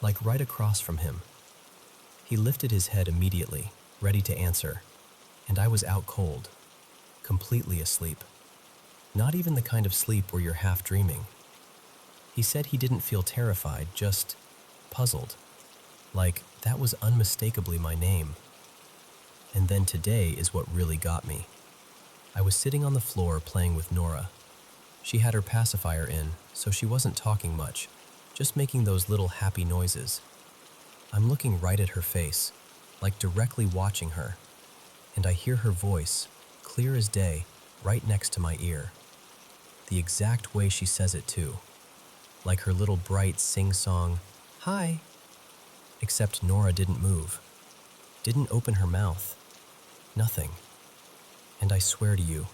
like right across from him. He lifted his head immediately, ready to answer, and I was out cold, completely asleep. Not even the kind of sleep where you're half dreaming. He said he didn't feel terrified, just puzzled, like that was unmistakably my name. And then today is what really got me. I was sitting on the floor playing with Nora. She had her pacifier in, so she wasn't talking much, just making those little happy noises. I'm looking right at her face, like directly watching her, and I hear her voice, clear as day, right next to my ear. The exact way she says it too, like her little bright sing-song, "Hi." Except Nora didn't move, didn't open her mouth, nothing. And I swear to you,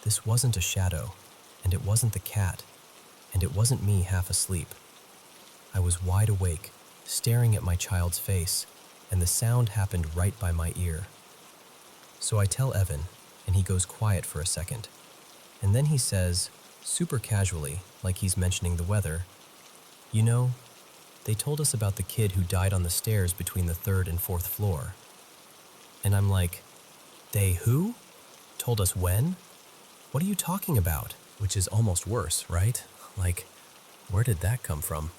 this wasn't a shadow, and it wasn't the cat, and it wasn't me half asleep. I was wide awake, staring at my child's face, and the sound happened right by my ear. So I tell Evan, and he goes quiet for a second. And then he says, super casually, like he's mentioning the weather, "You know, they told us about the kid who died on the stairs between the 3rd and 4th floor." And I'm like, "They who? Told us when? What are you talking about?" Which is almost worse, right? Like, where did that come from?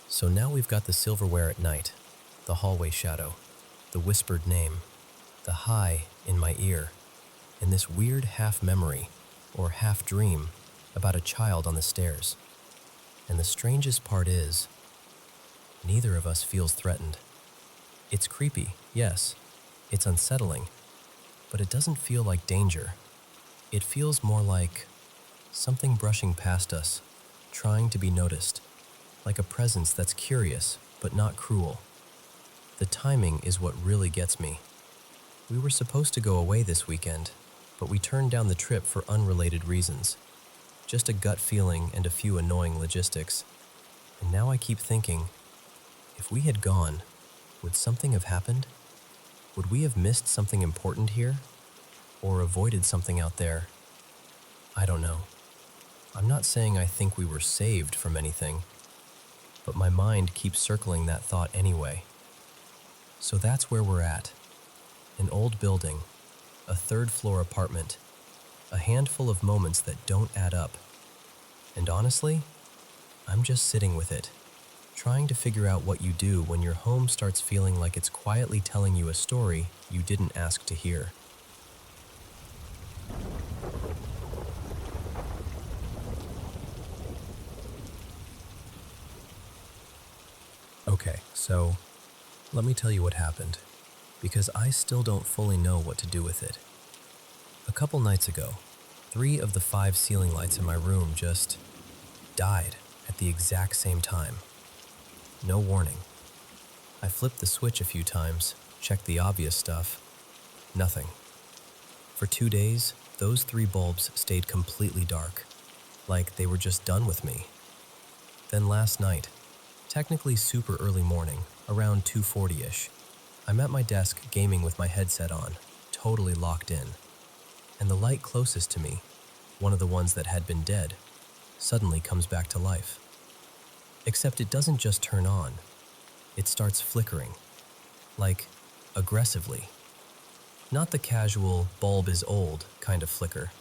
So now we've got the silverware at night, the hallway shadow, the whispered name, the hi in my ear, and this weird half-memory or half-dream about a child on the stairs. And the strangest part is, neither of us feels threatened. It's creepy, yes. It's unsettling. But it doesn't feel like danger. It feels more like something brushing past us, trying to be noticed, like a presence that's curious but not cruel. The timing is what really gets me. We were supposed to go away this weekend, but we turned down the trip for unrelated reasons. Just a gut feeling and a few annoying logistics. And now I keep thinking, if we had gone, would something have happened? Would we have missed something important here? Or avoided something out there? I don't know. I'm not saying I think we were saved from anything, but my mind keeps circling that thought anyway. So that's where we're at. An old building, a 3rd-floor apartment, a handful of moments that don't add up. And honestly, I'm just sitting with it, trying to figure out what you do when your home starts feeling like it's quietly telling you a story you didn't ask to hear. Okay, so let me tell you what happened, because I still don't fully know what to do with it. A couple nights ago, 3 of the 5 ceiling lights in my room just died at the exact same time. No warning. I flipped the switch a few times, checked the obvious stuff. Nothing. For 2 days, those 3 bulbs stayed completely dark, like they were just done with me. Then last night, technically super early morning, around 2:40-ish, I'm at my desk gaming with my headset on, totally locked in. And the light closest to me, one of the ones that had been dead, suddenly comes back to life. Except it doesn't just turn on, it starts flickering, like aggressively. Not the casual, bulb is old kind of flicker.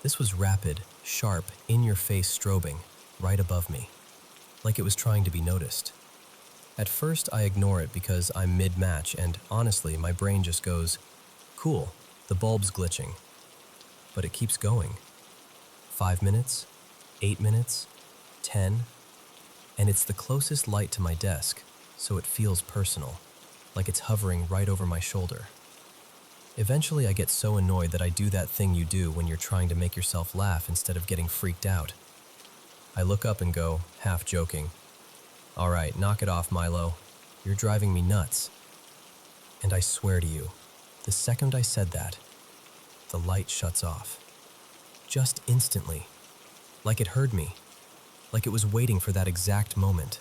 This was rapid, sharp, in-your-face strobing, right above me, like it was trying to be noticed. At first, I ignore it because I'm mid-match and honestly, my brain just goes, cool, the bulb's glitching. But it keeps going. 5 minutes, 8 minutes, 10, and it's the closest light to my desk, so it feels personal, like it's hovering right over my shoulder. Eventually, I get so annoyed that I do that thing you do when you're trying to make yourself laugh instead of getting freaked out. I look up and go, half joking, "All right, knock it off, Milo. You're driving me nuts." And I swear to you, the second I said that, the light shuts off. Just instantly. Like it heard me. Like it was waiting for that exact moment.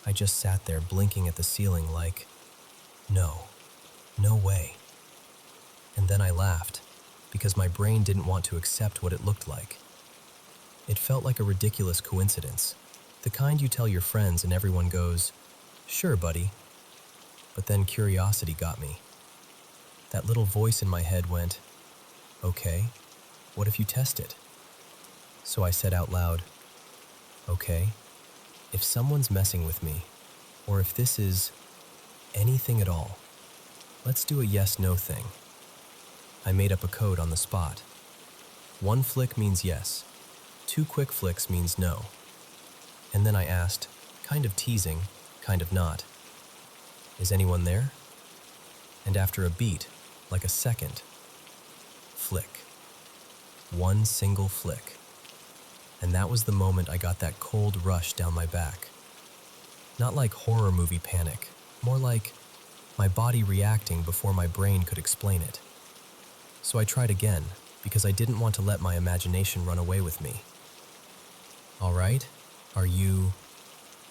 I just sat there blinking at the ceiling like, no way. And then I laughed, because my brain didn't want to accept what it looked like. It felt like a ridiculous coincidence, the kind you tell your friends and everyone goes, "Sure, buddy." But then curiosity got me. That little voice in my head went, "Okay, what if you test it?" So I said out loud, "Okay, if someone's messing with me, or if this is anything at all, let's do a yes-no thing." I made up a code on the spot. 1 flick means yes, 2 quick flicks means no. And then I asked, kind of teasing, kind of not, "Is anyone there?" And after a beat, like a second, flick. 1 single flick. And that was the moment I got that cold rush down my back. Not like horror movie panic, more like my body reacting before my brain could explain it. So I tried again, because I didn't want to let my imagination run away with me. "All right, are you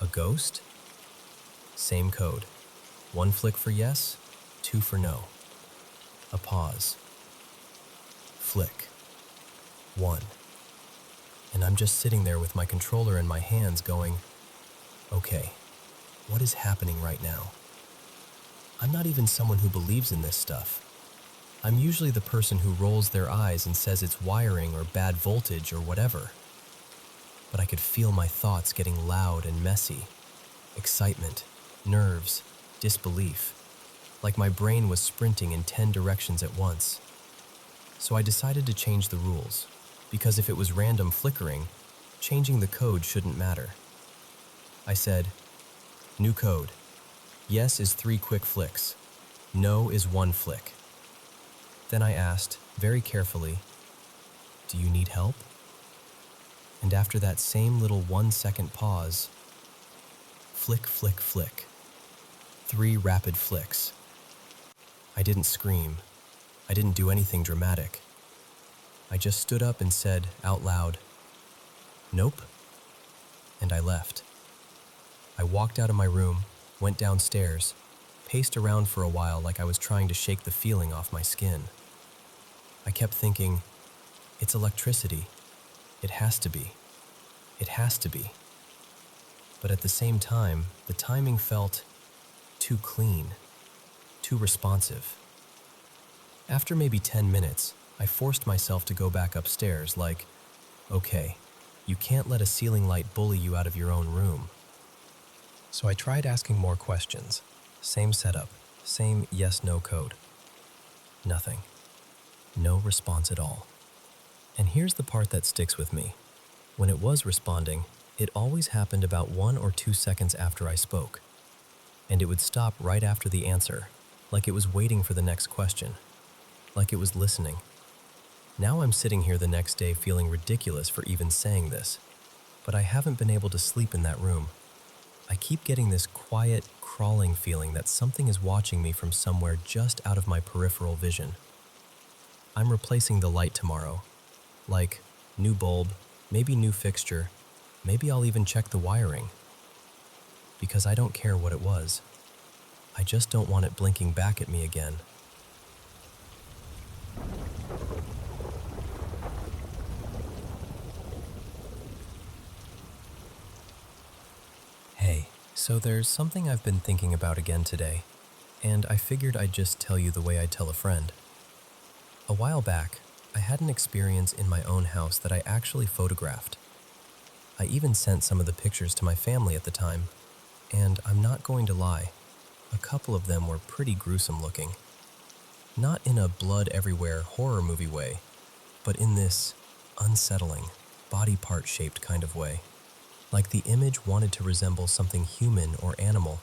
a ghost?" Same code. 1 flick for yes, 2 for no. A pause. Flick. 1. And I'm just sitting there with my controller in my hands going, okay, what is happening right now? I'm not even someone who believes in this stuff. I'm usually the person who rolls their eyes and says it's wiring or bad voltage or whatever. But I could feel my thoughts getting loud and messy. Excitement, nerves, disbelief. Like my brain was sprinting in 10 directions at once. So I decided to change the rules, because if it was random flickering, changing the code shouldn't matter. I said, "New code. Yes is 3 quick flicks. No is 1 flick." Then I asked, very carefully, "Do you need help?" And after that same little 1-second pause, flick, flick, flick. 3 rapid flicks. I didn't scream. I didn't do anything dramatic. I just stood up and said out loud, "Nope," and I left. I walked out of my room, went downstairs, paced around for a while like I was trying to shake the feeling off my skin. I kept thinking, it's electricity. It has to be. It has to be. But at the same time, the timing felt too clean, too responsive. After maybe 10 minutes, I forced myself to go back upstairs like, okay, you can't let a ceiling light bully you out of your own room. So I tried asking more questions. Same setup, same yes-no code. Nothing. No response at all. And here's the part that sticks with me. When it was responding, it always happened about 1 or 2 seconds after I spoke. And it would stop right after the answer, like it was waiting for the next question, like it was listening. Now I'm sitting here the next day feeling ridiculous for even saying this, but I haven't been able to sleep in that room. I keep getting this quiet, crawling feeling that something is watching me from somewhere just out of my peripheral vision. I'm replacing the light tomorrow. Like, new bulb, maybe new fixture, maybe I'll even check the wiring. Because I don't care what it was. I just don't want it blinking back at me again. Hey, so there's something I've been thinking about again today, and I figured I'd just tell you the way I'd tell a friend. A while back, I had an experience in my own house that I actually photographed. I even sent some of the pictures to my family at the time, and I'm not going to lie, a couple of them were pretty gruesome looking. Not in a blood everywhere horror movie way, but in this unsettling, body part shaped kind of way. Like the image wanted to resemble something human or animal,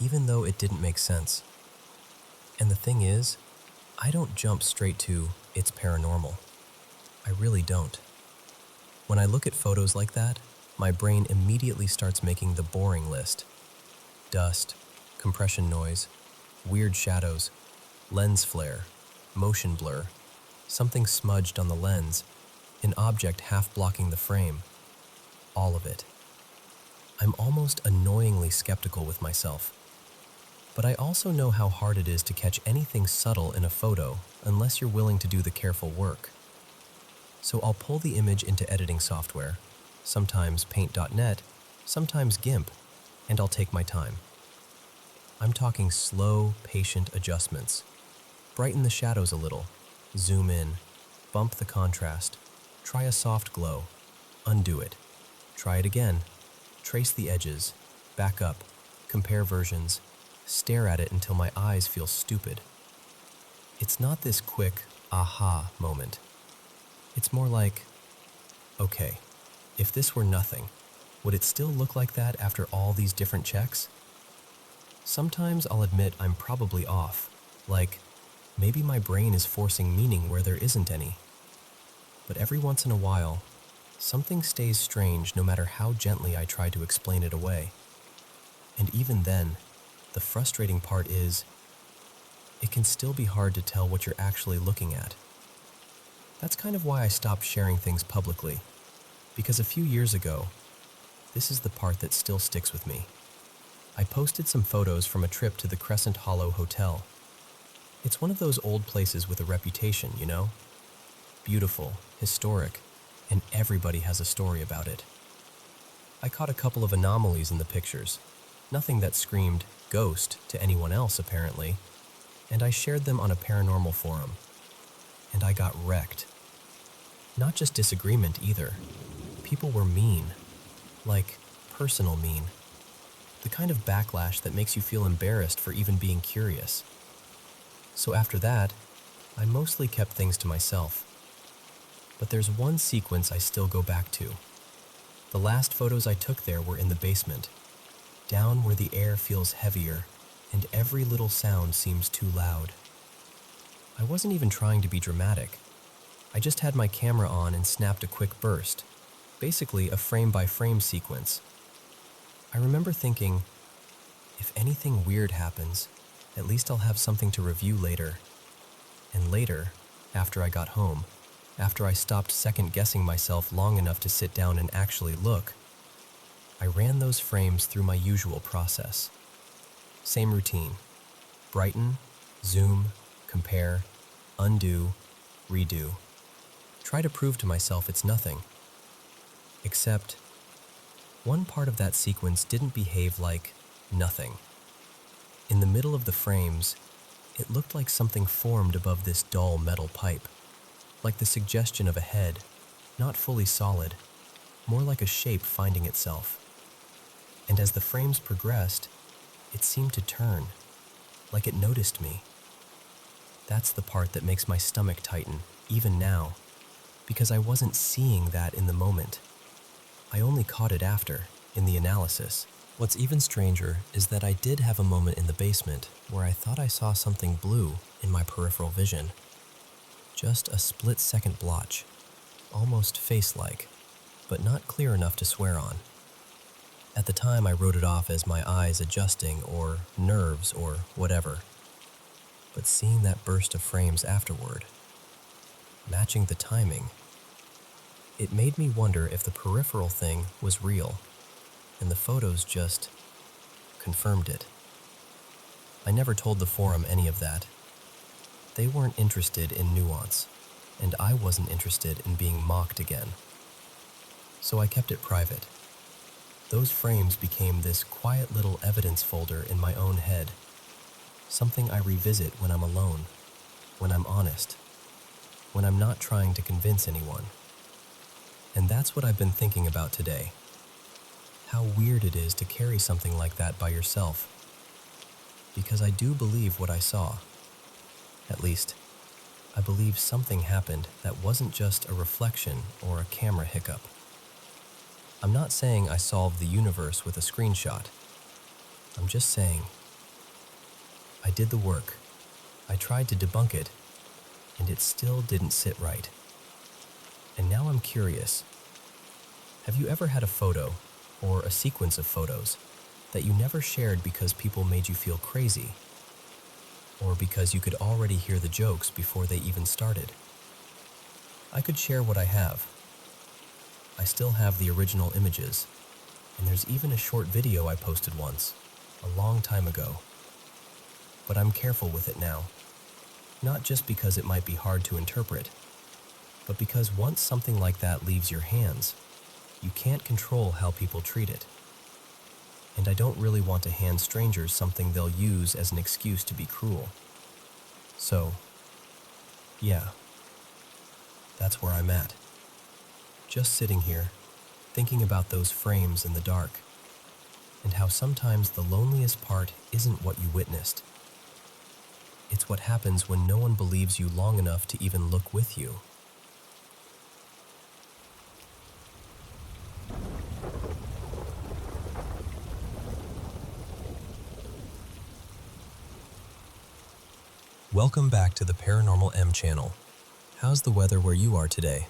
even though it didn't make sense. And the thing is, I don't jump straight to, it's paranormal. I really don't. When I look at photos like that, my brain immediately starts making the boring list. Dust, compression noise, weird shadows, lens flare, motion blur, something smudged on the lens, an object half blocking the frame. All of it. I'm almost annoyingly skeptical with myself. But I also know how hard it is to catch anything subtle in a photo unless you're willing to do the careful work. So I'll pull the image into editing software, sometimes Paint.net, sometimes GIMP, and I'll take my time. I'm talking slow, patient adjustments. Brighten the shadows a little, zoom in, bump the contrast, try a soft glow, undo it, try it again, trace the edges, back up, compare versions, stare at it until my eyes feel stupid. It's not this quick, aha moment. It's more like, okay, if this were nothing, would it still look like that after all these different checks? Sometimes I'll admit I'm probably off, like maybe my brain is forcing meaning where there isn't any. But every once in a while, something stays strange no matter how gently I try to explain it away. And even then, the frustrating part is, it can still be hard to tell what you're actually looking at. That's kind of why I stopped sharing things publicly, because a few years ago, this is the part that still sticks with me. I posted some photos from a trip to the Crescent Hollow Hotel. It's one of those old places with a reputation, you know? Beautiful, historic, and everybody has a story about it. I caught a couple of anomalies in the pictures, nothing that screamed ghost to anyone else apparently, and I shared them on a paranormal forum. And I got wrecked. Not just disagreement either. People were mean. Like, personal mean. The kind of backlash that makes you feel embarrassed for even being curious. So after that, I mostly kept things to myself. But there's one sequence I still go back to. The last photos I took there were in the basement, down where the air feels heavier and every little sound seems too loud. I wasn't even trying to be dramatic. I just had my camera on and snapped a quick burst, basically a frame-by-frame sequence. I remember thinking, if anything weird happens, at least I'll have something to review later. And later, after I got home, after I stopped second-guessing myself long enough to sit down and actually look, I ran those frames through my usual process. Same routine. Brighten, zoom, compare, undo, redo. Try to prove to myself it's nothing. Except, one part of that sequence didn't behave like nothing. In the middle of the frames, it looked like something formed above this dull metal pipe, like the suggestion of a head, not fully solid, more like a shape finding itself. And as the frames progressed, it seemed to turn, like it noticed me. That's the part that makes my stomach tighten, even now, because I wasn't seeing that in the moment. I only caught it after, in the analysis. What's even stranger is that I did have a moment in the basement where I thought I saw something blue in my peripheral vision. Just a split-second blotch, almost face-like, but not clear enough to swear on. At the time, I wrote it off as my eyes adjusting or nerves or whatever. But seeing that burst of frames afterward, matching the timing, it made me wonder if the peripheral thing was real, and the photos just confirmed it. I never told the forum any of that. They weren't interested in nuance, and I wasn't interested in being mocked again. So I kept it private. Those frames became this quiet little evidence folder in my own head, something I revisit when I'm alone, when I'm honest, when I'm not trying to convince anyone. And that's what I've been thinking about today. How weird it is to carry something like that by yourself. Because I do believe what I saw. At least, I believe something happened that wasn't just a reflection or a camera hiccup. I'm not saying I solved the universe with a screenshot. I'm just saying I did the work. I tried to debunk it, and it still didn't sit right. And now I'm curious. Have you ever had a photo, or a sequence of photos, that you never shared because people made you feel crazy, or because you could already hear the jokes before they even started? I could share what I have. I still have the original images, and there's even a short video I posted once, a long time ago. But I'm careful with it now, not just because it might be hard to interpret, but because once something like that leaves your hands, you can't control how people treat it. And I don't really want to hand strangers something they'll use as an excuse to be cruel. So, yeah, that's where I'm at. Just sitting here, thinking about those frames in the dark, and how sometimes the loneliest part isn't what you witnessed. It's what happens when no one believes you long enough to even look with you. Welcome back to the Paranormal M channel. How's the weather where you are today?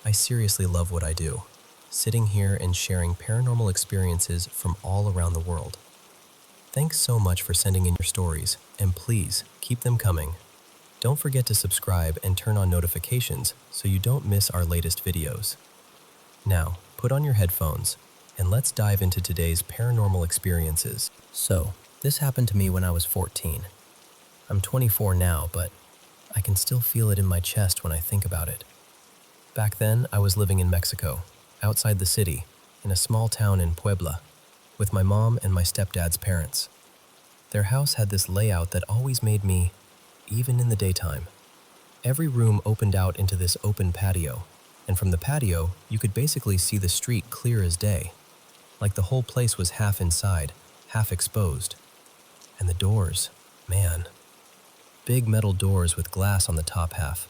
I seriously love what I do, sitting here and sharing paranormal experiences from all around the world. Thanks so much for sending in your stories, and please keep them coming. Don't forget to subscribe and turn on notifications so you don't miss our latest videos. Now, put on your headphones, and let's dive into today's paranormal experiences. So, this happened to me when I was 14. I'm 24 now, but I can still feel it in my chest when I think about it. Back then, I was living in Mexico, outside the city, in a small town in Puebla, with my mom and my stepdad's parents. Their house had this layout that always made me, even in the daytime. Every room opened out into this open patio, and from the patio, you could basically see the street clear as day, like the whole place was half inside, half exposed. And the doors, man. Big metal doors with glass on the top half,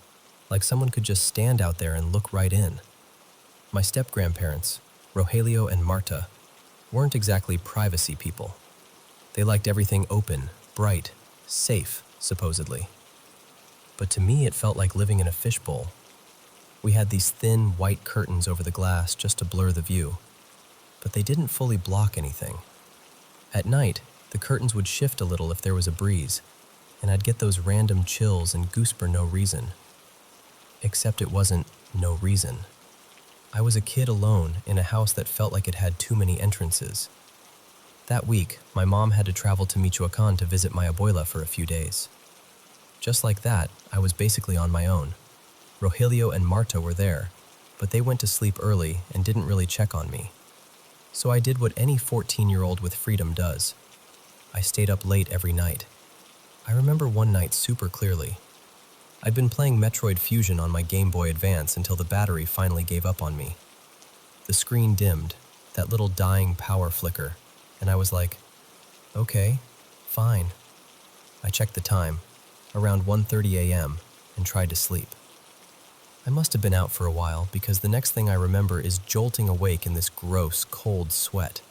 like someone could just stand out there and look right in. My step-grandparents, Rogelio and Marta, weren't exactly privacy people. They liked everything open, bright, safe, supposedly. But to me, it felt like living in a fishbowl. We had these thin, white curtains over the glass just to blur the view, but they didn't fully block anything. At night, the curtains would shift a little if there was a breeze, and I'd get those random chills and goose for no reason. Except it wasn't no reason. I was a kid alone in a house that felt like it had too many entrances. That week, my mom had to travel to Michoacan to visit my abuela for a few days. Just like that, I was basically on my own. Rogelio and Marta were there, but they went to sleep early and didn't really check on me. So I did what any 14-year-old with freedom does. I stayed up late every night. I remember one night super clearly. I'd been playing Metroid Fusion on my Game Boy Advance until the battery finally gave up on me. The screen dimmed, that little dying power flicker, and I was like, okay, fine. I checked the time, around 1:30 a.m., and tried to sleep. I must have been out for a while because the next thing I remember is jolting awake in this gross, cold sweat.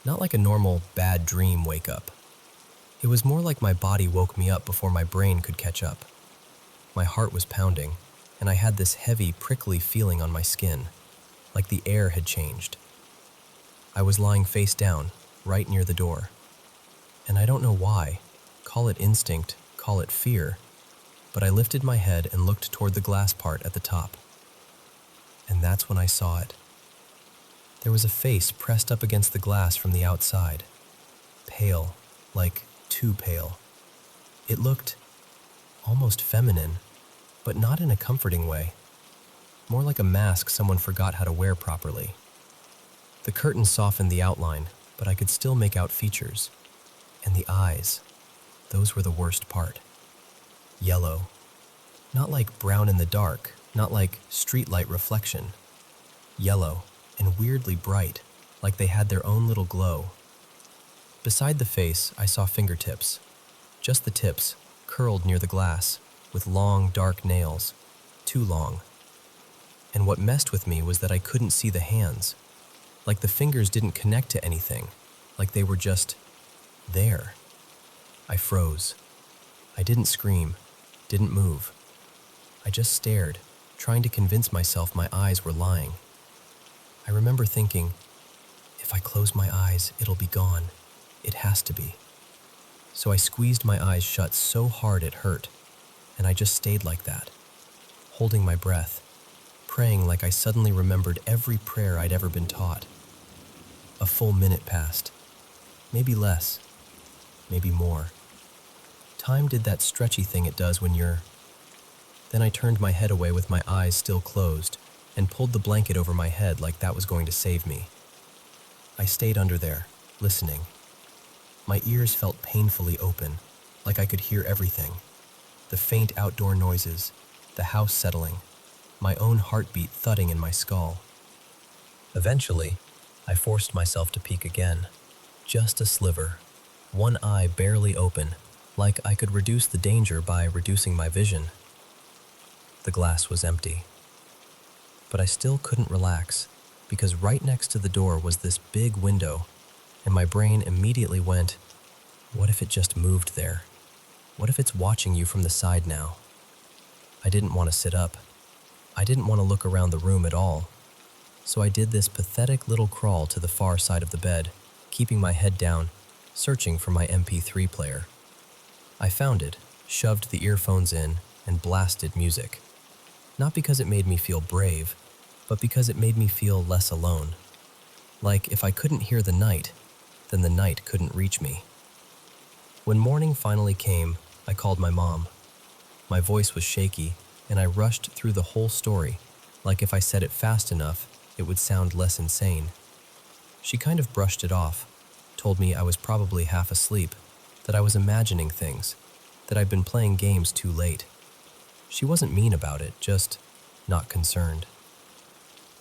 Not like a normal bad dream wake up. It was more like my body woke me up before my brain could catch up. My heart was pounding, and I had this heavy, prickly feeling on my skin, like the air had changed. I was lying face down, right near the door. And I don't know why, call it instinct, call it fear, but I lifted my head and looked toward the glass part at the top. And that's when I saw it. There was a face pressed up against the glass from the outside. Pale, like too pale. It looked almost feminine, but not in a comforting way. More like a mask someone forgot how to wear properly. The curtain softened the outline, but I could still make out features. And the eyes, those were the worst part. Yellow. Not like brown in the dark, not like streetlight reflection. Yellow and weirdly bright, like they had their own little glow. Beside the face, I saw fingertips. Just the tips, curled near the glass, with long, dark nails. Too long. And what messed with me was that I couldn't see the hands. Like the fingers didn't connect to anything. Like they were just there. I froze. I didn't scream, didn't move. I just stared, trying to convince myself my eyes were lying. I remember thinking, if I close my eyes, it'll be gone. It has to be. So I squeezed my eyes shut so hard it hurt, and I just stayed like that, holding my breath, praying like I suddenly remembered every prayer I'd ever been taught. A full minute passed, maybe less, maybe more. Time did that stretchy thing it does when you're... Then I turned my head away with my eyes still closed and pulled the blanket over my head like that was going to save me. I stayed under there, listening. My ears felt painfully open, like I could hear everything. The faint outdoor noises, the house settling, my own heartbeat thudding in my skull. Eventually, I forced myself to peek again. Just a sliver, one eye barely open, like I could reduce the danger by reducing my vision. The glass was empty. But I still couldn't relax, because right next to the door was this big window, and my brain immediately went, what if it just moved there? What if it's watching you from the side now? I didn't want to sit up. I didn't want to look around the room at all. So I did this pathetic little crawl to the far side of the bed, keeping my head down, searching for my MP3 player. I found it, shoved the earphones in, and blasted music. Not because it made me feel brave, but because it made me feel less alone. Like if I couldn't hear the night, then the night couldn't reach me. When morning finally came, I called my mom. My voice was shaky, and I rushed through the whole story, like if I said it fast enough, it would sound less insane. She kind of brushed it off, told me I was probably half asleep, that I was imagining things, that I'd been playing games too late. She wasn't mean about it, just not concerned.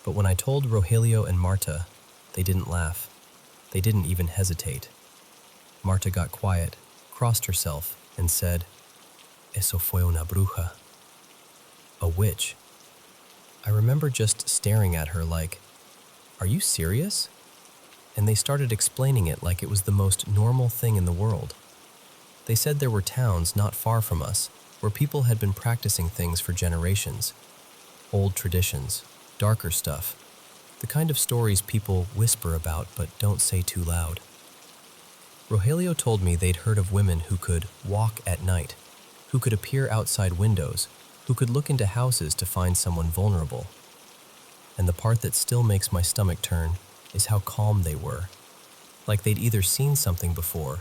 But when I told Rogelio and Marta, they didn't laugh. They didn't even hesitate. Marta got quiet, crossed herself, and said, "Eso fue una bruja." A witch. I remember just staring at her like, "Are you serious?" And they started explaining it like it was the most normal thing in the world. They said there were towns not far from us where people had been practicing things for generations. Old traditions, darker stuff, the kind of stories people whisper about but don't say too loud. Rogelio told me they'd heard of women who could walk at night, who could appear outside windows, who could look into houses to find someone vulnerable. And the part that still makes my stomach turn is how calm they were. Like they'd either seen something before,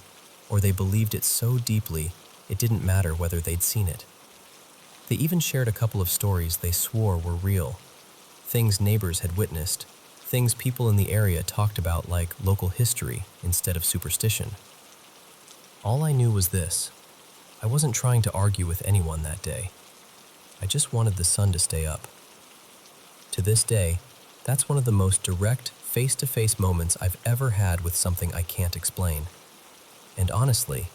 or they believed it so deeply it didn't matter whether they'd seen it. They even shared a couple of stories they swore were real, things neighbors had witnessed, things people in the area talked about like local history instead of superstition. All I knew was this: I wasn't trying to argue with anyone that day. I just wanted the sun to stay up. To this day, that's one of the most direct, face-to-face moments I've ever had with something I can't explain. And honestly,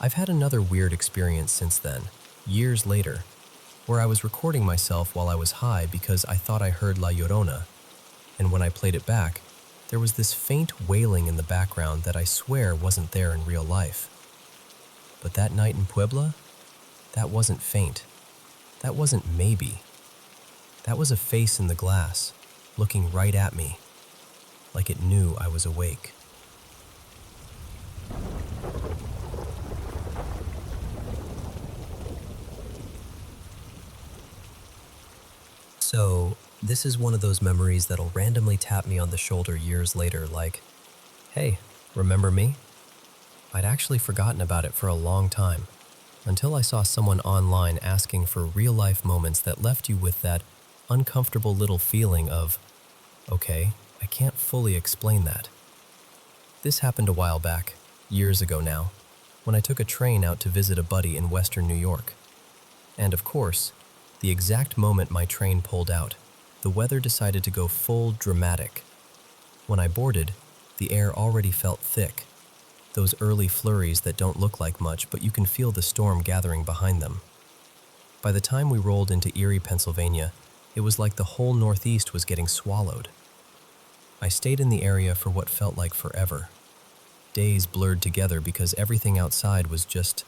I've had another weird experience since then, years later, where I was recording myself while I was high because I thought I heard La Llorona, and when I played it back, there was this faint wailing in the background that I swear wasn't there in real life. But that night in Puebla, that wasn't faint. That wasn't maybe. That was a face in the glass, looking right at me, like it knew I was awake. So, this is one of those memories that'll randomly tap me on the shoulder years later, like, hey, remember me? I'd actually forgotten about it for a long time, until I saw someone online asking for real-life moments that left you with that uncomfortable little feeling of, okay, I can't fully explain that. This happened a while back, years ago now, when I took a train out to visit a buddy in western New York. And of course, the exact moment my train pulled out, the weather decided to go full dramatic. When I boarded, the air already felt thick, those early flurries that don't look like much, but you can feel the storm gathering behind them. By the time we rolled into Erie, Pennsylvania, it was like the whole Northeast was getting swallowed. I stayed in the area for what felt like forever. Days blurred together because everything outside was just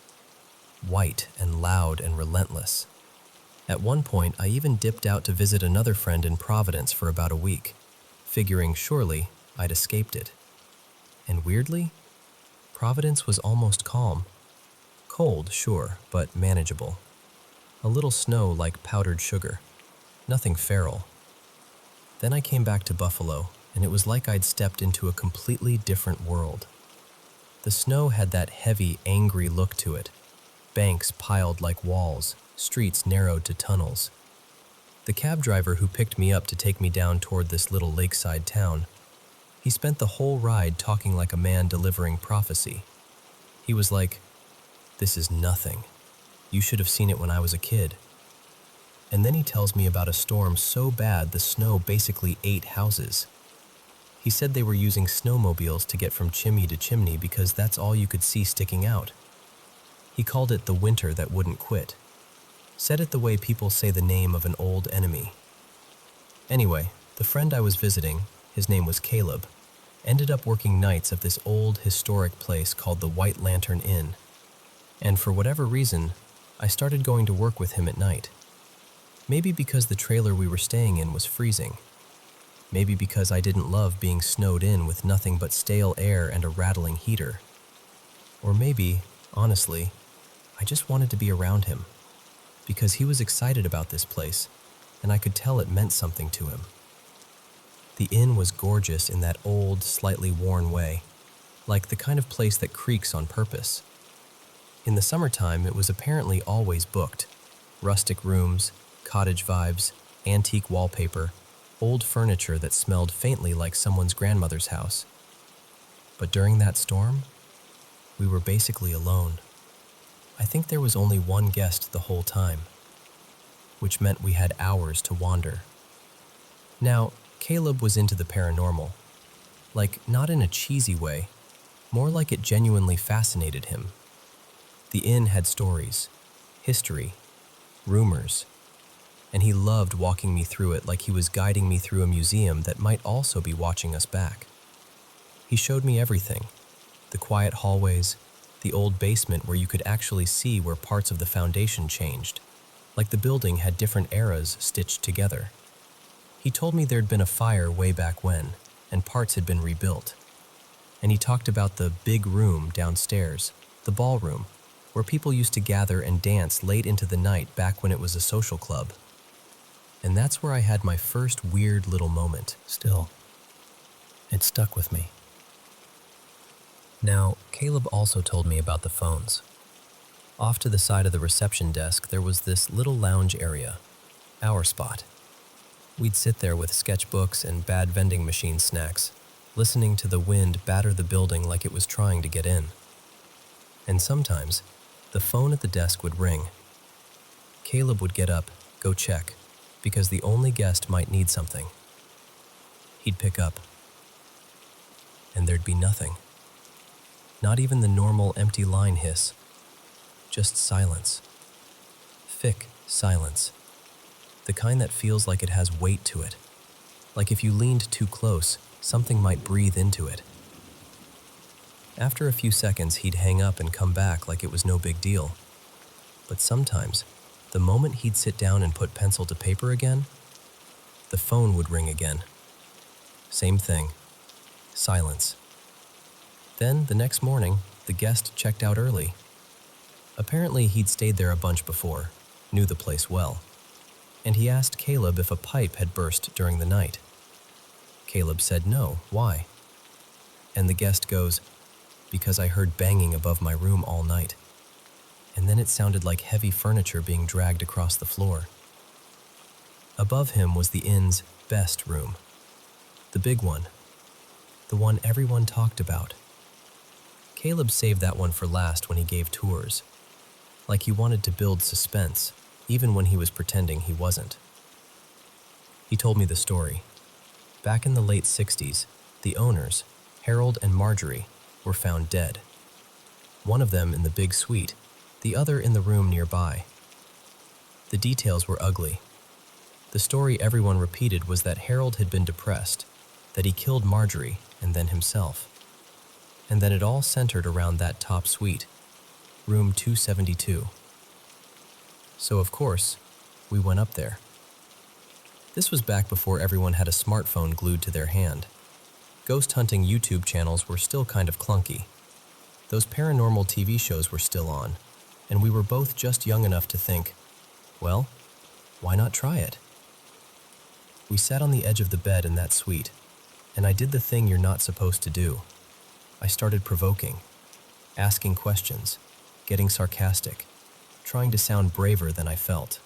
white and loud and relentless. At one point, I even dipped out to visit another friend in Providence for about a week, figuring surely I'd escaped it. And weirdly, Providence was almost calm. Cold, sure, but manageable. A little snow like powdered sugar. Nothing feral. Then I came back to Buffalo, and it was like I'd stepped into a completely different world. The snow had that heavy, angry look to it. Banks piled like walls, streets narrowed to tunnels. The cab driver who picked me up to take me down toward this little lakeside town, he spent the whole ride talking like a man delivering prophecy. He was like, "This is nothing. You should have seen it when I was a kid." And then he tells me about a storm so bad the snow basically ate houses. He said they were using snowmobiles to get from chimney to chimney because that's all you could see sticking out. He called it the winter that wouldn't quit. Said it the way people say the name of an old enemy. Anyway, the friend I was visiting, his name was Caleb, ended up working nights at this old historic place called the White Lantern Inn. And for whatever reason, I started going to work with him at night. Maybe because the trailer we were staying in was freezing. Maybe because I didn't love being snowed in with nothing but stale air and a rattling heater. Or maybe, honestly, I just wanted to be around him. Because he was excited about this place, and I could tell it meant something to him. The inn was gorgeous in that old, slightly worn way, like the kind of place that creaks on purpose. In the summertime, it was apparently always booked. Rustic rooms, cottage vibes, antique wallpaper, old furniture that smelled faintly like someone's grandmother's house. But during that storm, we were basically alone. I think there was only one guest the whole time, which meant we had hours to wander. Now, Caleb was into the paranormal, like not in a cheesy way, more like it genuinely fascinated him. The inn had stories, history, rumors, and he loved walking me through it like he was guiding me through a museum that might also be watching us back. He showed me everything, the quiet hallways, the old basement where you could actually see where parts of the foundation changed, like the building had different eras stitched together. He told me there'd been a fire way back when, and parts had been rebuilt. And he talked about the big room downstairs, the ballroom, where people used to gather and dance late into the night back when it was a social club. And that's where I had my first weird little moment. Still, it stuck with me. Now, Caleb also told me about the phones. Off to the side of the reception desk, there was this little lounge area, our spot. We'd sit there with sketchbooks and bad vending machine snacks, listening to the wind batter the building like it was trying to get in. And sometimes, the phone at the desk would ring. Caleb would get up, go check, because the only guest might need something. He'd pick up, and there'd be nothing. Not even the normal empty line hiss. Just silence. Thick silence. The kind that feels like it has weight to it. Like if you leaned too close, something might breathe into it. After a few seconds, he'd hang up and come back like it was no big deal. But sometimes, The moment he'd sit down and put pencil to paper again, the phone would ring again. Same thing. Silence. Then, the next morning, the guest checked out early. Apparently, he'd stayed there a bunch before, knew the place well, and he asked Caleb if a pipe had burst during the night. Caleb said no, why? And the guest goes, because I heard banging above my room all night. And then it sounded like heavy furniture being dragged across the floor. Above him was the inn's best room. The big one. The one everyone talked about. Caleb saved that one for last when he gave tours. Like he wanted to build suspense, even when he was pretending he wasn't. He told me the story. Back in the late 60s, the owners, Harold and Marjorie, were found dead. One of them in the big suite, the other in the room nearby. The details were ugly. The story everyone repeated was that Harold had been depressed, that he killed Marjorie and then himself. And then it all centered around that top suite, room 272. So of course, we went up there. This was back before everyone had a smartphone glued to their hand. Ghost hunting YouTube channels were still kind of clunky. Those paranormal TV shows were still on, and we were both just young enough to think, well, why not try it? We sat on the edge of the bed in that suite, and I did the thing you're not supposed to do. I started provoking, asking questions, getting sarcastic, trying to sound braver than I felt.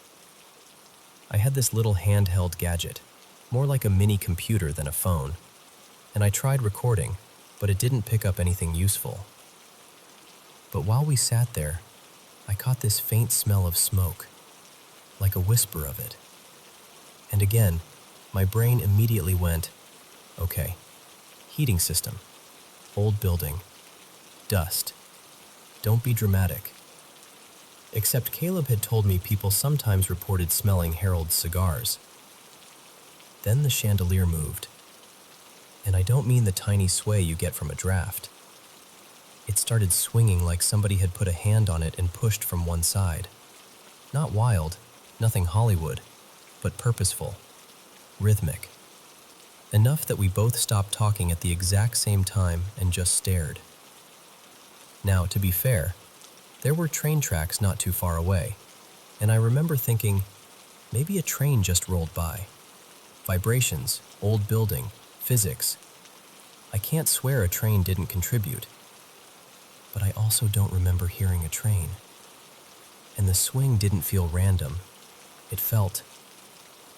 I had this little handheld gadget, more like a mini computer than a phone, and I tried recording, but it didn't pick up anything useful. But while we sat there, I caught this faint smell of smoke, like a whisper of it. And again, my brain immediately went, okay, heating system, old building, dust, don't be dramatic. Except Caleb had told me people sometimes reported smelling Harold's cigars. Then the chandelier moved. And I don't mean the tiny sway you get from a draft. It started swinging like somebody had put a hand on it and pushed from one side. Not wild, nothing Hollywood, but purposeful, rhythmic. Enough that we both stopped talking at the exact same time and just stared. Now, to be fair, there were train tracks not too far away, and I remember thinking, maybe a train just rolled by. Vibrations, old building, physics. I can't swear a train didn't contribute. But I also don't remember hearing a train. And the swing didn't feel random. It felt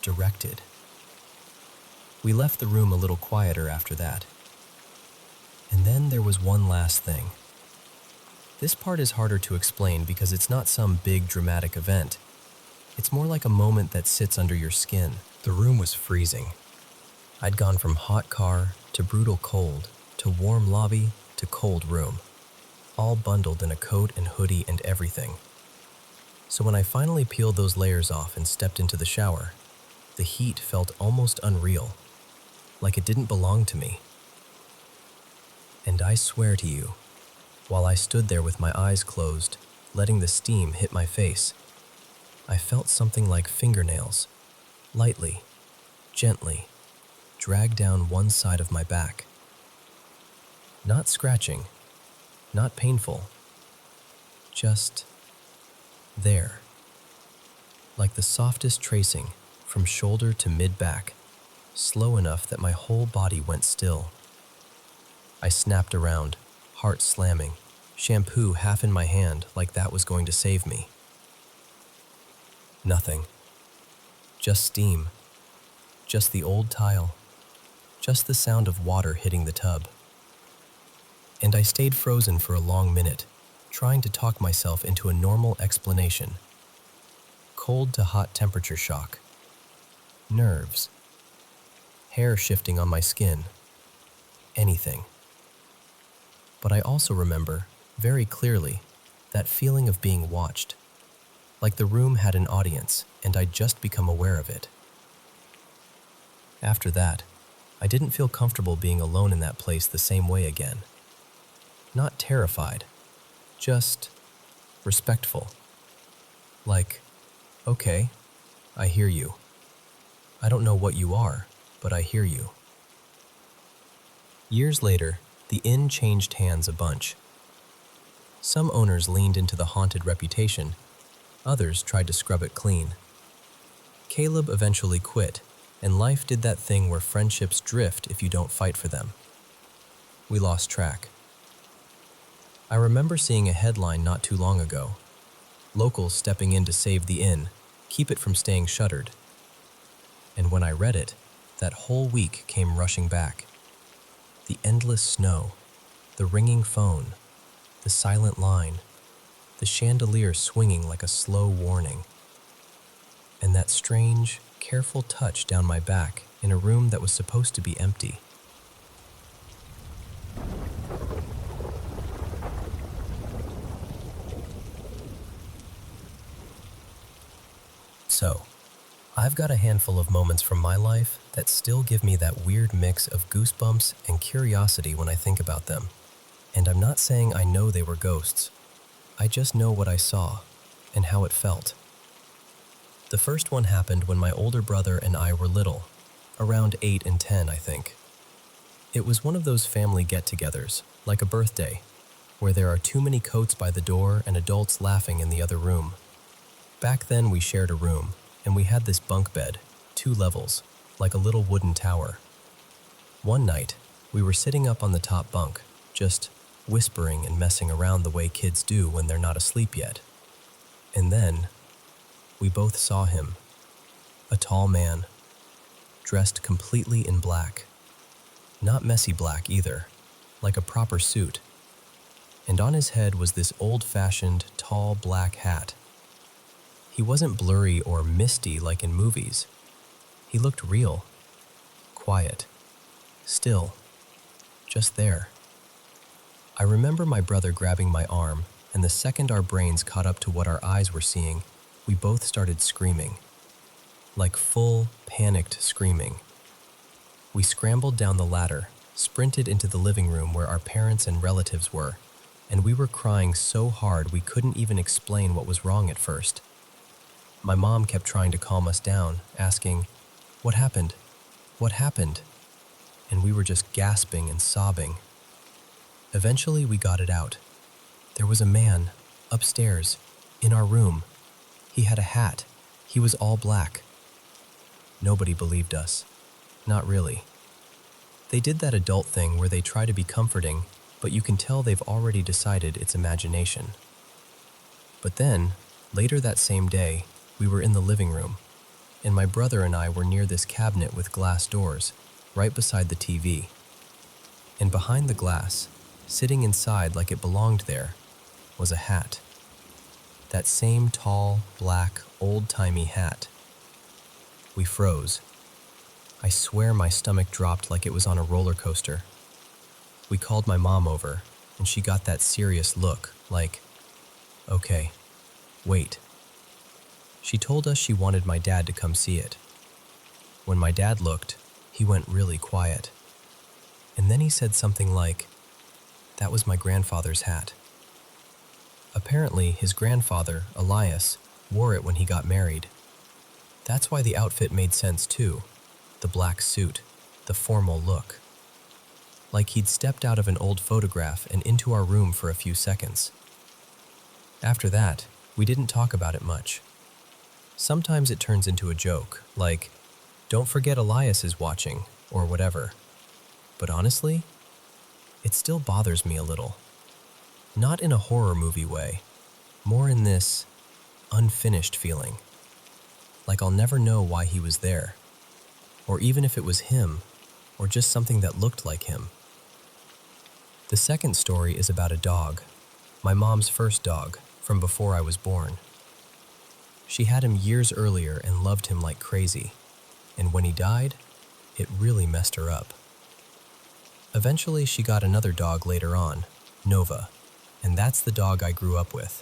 directed. We left the room a little quieter after that. And then there was one last thing. This part is harder to explain because it's not some big dramatic event. It's more like a moment that sits under your skin. The room was freezing. I'd gone from hot car to brutal cold to warm lobby to cold room, all bundled in a coat and hoodie and everything. So when I finally peeled those layers off and stepped into the shower, the heat felt almost unreal, like it didn't belong to me. And I swear to you, while I stood there with my eyes closed, letting the steam hit my face, I felt something like fingernails, lightly, gently, drag down one side of my back. Not scratching, not painful, just there, like the softest tracing from shoulder to mid-back, slow enough that my whole body went still. I snapped around, heart slamming, shampoo half in my hand like that was going to save me. Nothing. Just steam. Just the old tile. Just the sound of water hitting the tub. And I stayed frozen for a long minute, trying to talk myself into a normal explanation. Cold to hot temperature shock. Nerves. Hair shifting on my skin. Anything. But I also remember, very clearly, that feeling of being watched. Like the room had an audience, and I'd just become aware of it. After that, I didn't feel comfortable being alone in that place the same way again. Not terrified, just respectful. Like, Okay, I hear you. I don't know what you are, but I hear you. Years later, the inn changed hands a bunch. Some owners leaned into the haunted reputation, others tried to scrub it clean. Caleb eventually quit, and life did that thing where friendships drift if you don't fight for them. We lost track. I remember seeing a headline not too long ago. Locals stepping in to save the inn, keep it from staying shuttered. And when I read it, that whole week came rushing back. The endless snow, the ringing phone, the silent line, the chandelier swinging like a slow warning, and that strange, careful touch down my back in a room that was supposed to be empty. So, I've got a handful of moments from my life that still give me that weird mix of goosebumps and curiosity when I think about them. And I'm not saying I know they were ghosts. I just know what I saw and how it felt. The first one happened when my older brother and I were little, around 8 and 10, I think. It was one of those family get-togethers, like a birthday, where there are too many coats by the door and adults laughing in the other room. Back then we shared a room, and we had this bunk bed, 2 levels, like a little wooden tower. One night, we were sitting up on the top bunk, just whispering and messing around the way kids do when they're not asleep yet. And then, we both saw him, a tall man, dressed completely in black. Not messy black either, like a proper suit. And on his head was this old-fashioned, tall black hat. He wasn't blurry or misty like in movies. He looked real, quiet, still, just there. I remember my brother grabbing my arm, and the second our brains caught up to what our eyes were seeing, we both started screaming. Like full, panicked screaming. We scrambled down the ladder, sprinted into the living room where our parents and relatives were, and we were crying so hard we couldn't even explain what was wrong at first. My mom kept trying to calm us down, asking, "What happened? What happened?" And we were just gasping and sobbing. Eventually we got it out. There was a man, upstairs, in our room. He had a hat. He was all black. Nobody believed us. Not really. They did that adult thing where they try to be comforting, but you can tell they've already decided it's imagination. But then, later that same day, we were in the living room, and my brother and I were near this cabinet with glass doors, right beside the TV. And behind the glass, sitting inside like it belonged there, was a hat. That same tall, black, old-timey hat. We froze. I swear my stomach dropped like it was on a roller coaster. We called my mom over, and she got that serious look, like, "Okay, wait." She told us she wanted my dad to come see it. When my dad looked, he went really quiet. And then he said something like, "That was my grandfather's hat." Apparently, his grandfather, Elias, wore it when he got married. That's why the outfit made sense too. The black suit, the formal look. Like he'd stepped out of an old photograph and into our room for a few seconds. After that, we didn't talk about it much. Sometimes it turns into a joke, like, "Don't forget Elias is watching," or whatever. But honestly, it still bothers me a little. Not in a horror movie way, more in this unfinished feeling. Like I'll never know why he was there, or even if it was him, or just something that looked like him. The second story is about a dog, my mom's first dog, from before I was born. She had him years earlier and loved him like crazy, and when he died, it really messed her up. Eventually, she got another dog later on, Nova, and that's the dog I grew up with.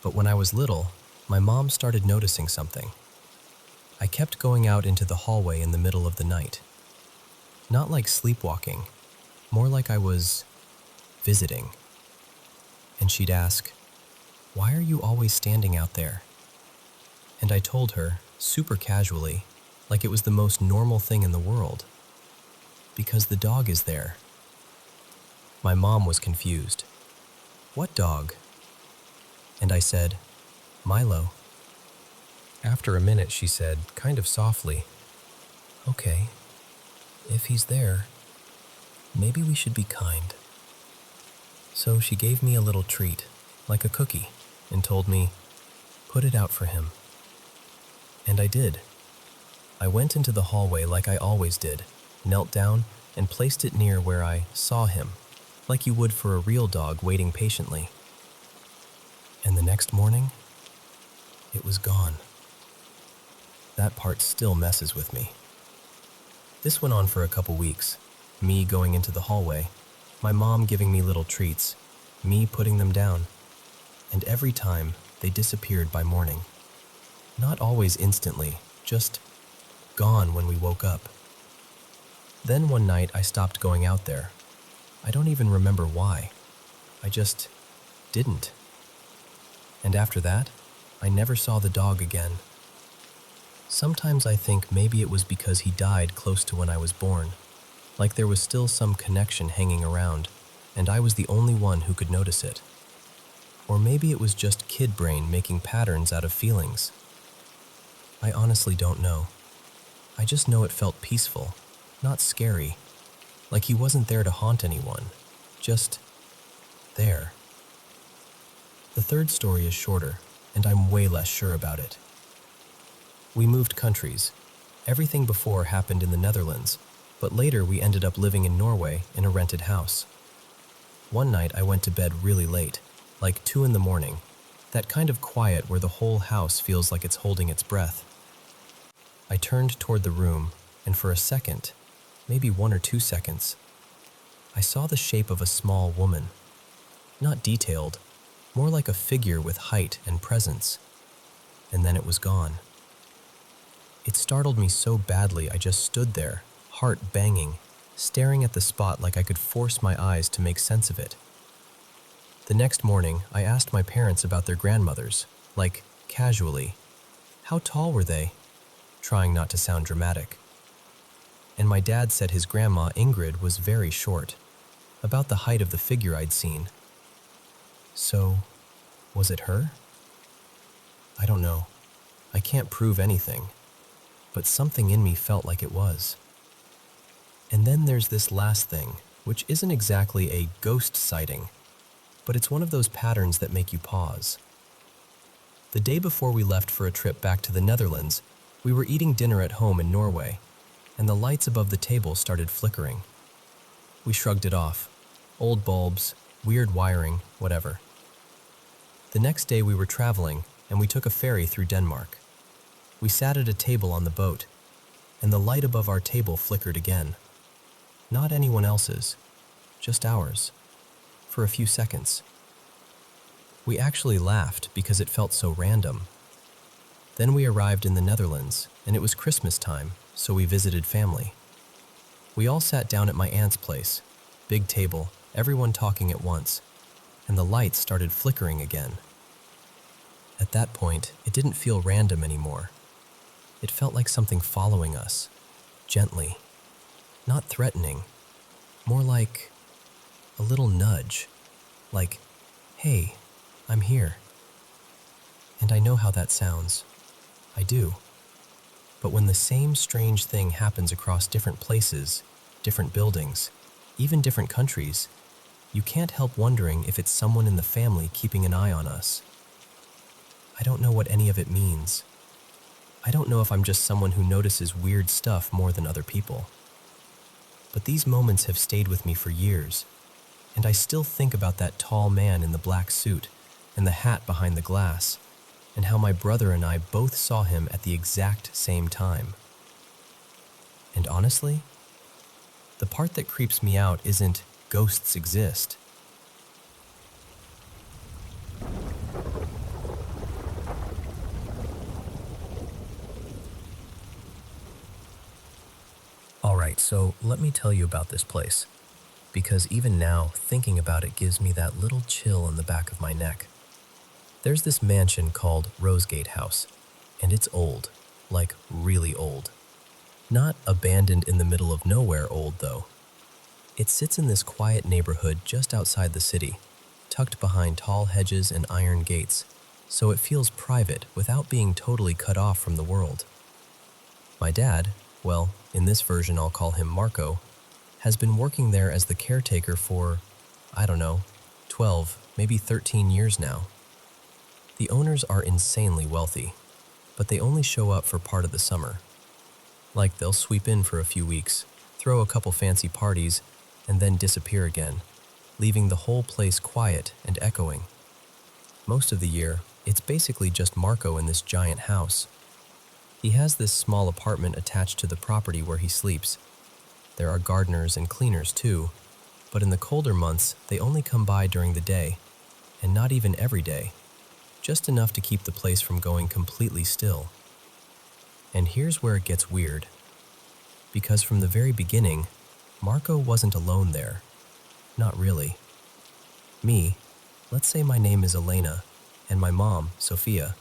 But when I was little, my mom started noticing something. I kept going out into the hallway in the middle of the night. Not like sleepwalking, more like I was visiting. And she'd ask, "Why are you always standing out there?" And I told her, super casually, like it was the most normal thing in the world. Because the dog is there. My mom was confused. What dog? And I said, Milo. After a minute, she said, kind of softly, okay, if he's there, maybe we should be kind. So she gave me a little treat, like a cookie, and told me, put it out for him. And I did. I went into the hallway like I always did, knelt down, and placed it near where I saw him, like you would for a real dog waiting patiently. And the next morning, it was gone. That part still messes with me. This went on for a couple weeks, me going into the hallway, my mom giving me little treats, me putting them down, and every time they disappeared by morning. Not always instantly, just gone when we woke up. Then one night I stopped going out there. I don't even remember why. I just didn't. And after that, I never saw the dog again. Sometimes I think maybe it was because he died close to when I was born, like there was still some connection hanging around, and I was the only one who could notice it. Or maybe it was just kid brain making patterns out of feelings. I honestly don't know. I just know it felt peaceful, not scary, like he wasn't there to haunt anyone, just there. The third story is shorter, and I'm way less sure about it. We moved countries. Everything before happened in the Netherlands, but later we ended up living in Norway in a rented house. One night I went to bed really late, like 2 in the morning, that kind of quiet where the whole house feels like it's holding its breath. I turned toward the room, and for a second, maybe 1 or 2 seconds, I saw the shape of a small woman. Not detailed, more like a figure with height and presence. And then it was gone. It startled me so badly I just stood there, heart banging, staring at the spot like I could force my eyes to make sense of it. The next morning, I asked my parents about their grandmothers, like, casually. How tall were they? Trying not to sound dramatic. And my dad said his grandma, Ingrid, was very short, about the height of the figure I'd seen. So, was it her? I don't know. I can't prove anything, but something in me felt like it was. And then there's this last thing, which isn't exactly a ghost sighting, but it's one of those patterns that make you pause. The day before we left for a trip back to the Netherlands, we were eating dinner at home in Norway, and the lights above the table started flickering. We shrugged it off. Old bulbs, weird wiring, whatever. The next day we were traveling, and we took a ferry through Denmark. We sat at a table on the boat, and the light above our table flickered again. Not anyone else's, just ours, for a few seconds. We actually laughed because it felt so random. Then we arrived in the Netherlands, and it was Christmas time, so we visited family. We all sat down at my aunt's place, big table, everyone talking at once, and the lights started flickering again. At that point, it didn't feel random anymore. It felt like something following us, gently, not threatening, more like a little nudge, like, hey, I'm here. And I know how that sounds. I do. But when the same strange thing happens across different places, different buildings, even different countries, you can't help wondering if it's someone in the family keeping an eye on us. I don't know what any of it means. I don't know if I'm just someone who notices weird stuff more than other people. But these moments have stayed with me for years, and I still think about that tall man in the black suit and the hat behind the glass, and how my brother and I both saw him at the exact same time. And honestly, the part that creeps me out isn't ghosts exist. Alright, so let me tell you about this place, because even now, thinking about it gives me that little chill in the back of my neck. There's this mansion called Rosegate House, And it's old, like really old. Not abandoned in the middle of nowhere old, though. It sits in this quiet neighborhood just outside the city, tucked behind tall hedges and iron gates, so it feels private without being totally cut off from the world. My dad, well, in this version I'll call him Marco, has been working there as the caretaker for, I don't know, 12, maybe 13 years now. The owners are insanely wealthy, but they only show up for part of the summer. Like they'll sweep in for a few weeks, throw a couple fancy parties, and then disappear again, leaving the whole place quiet and echoing. Most of the year, it's basically just Marco in this giant house. He has this small apartment attached to the property where he sleeps. There are gardeners and cleaners too, but in the colder months, they only come by during the day, and not even every day, just enough to keep the place from going completely still. And here's where it gets weird. Because from the very beginning, Marco wasn't alone there. Not really. Me, let's say my name is Elena, and my mom, Sophia.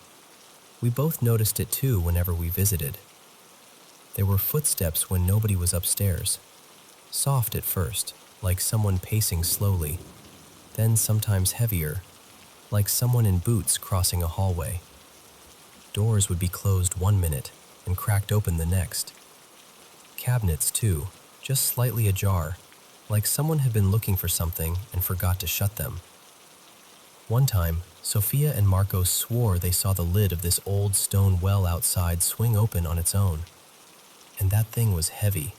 We both noticed it too whenever we visited. There were footsteps when nobody was upstairs. Soft at first, like someone pacing slowly, then sometimes heavier, like someone in boots crossing a hallway. Doors would be closed 1 minute and cracked open the next. Cabinets too, just slightly ajar, like someone had been looking for something and forgot to shut them. One time, Sophia and Marco swore they saw the lid of this old stone well outside swing open on its own. And that thing was heavy,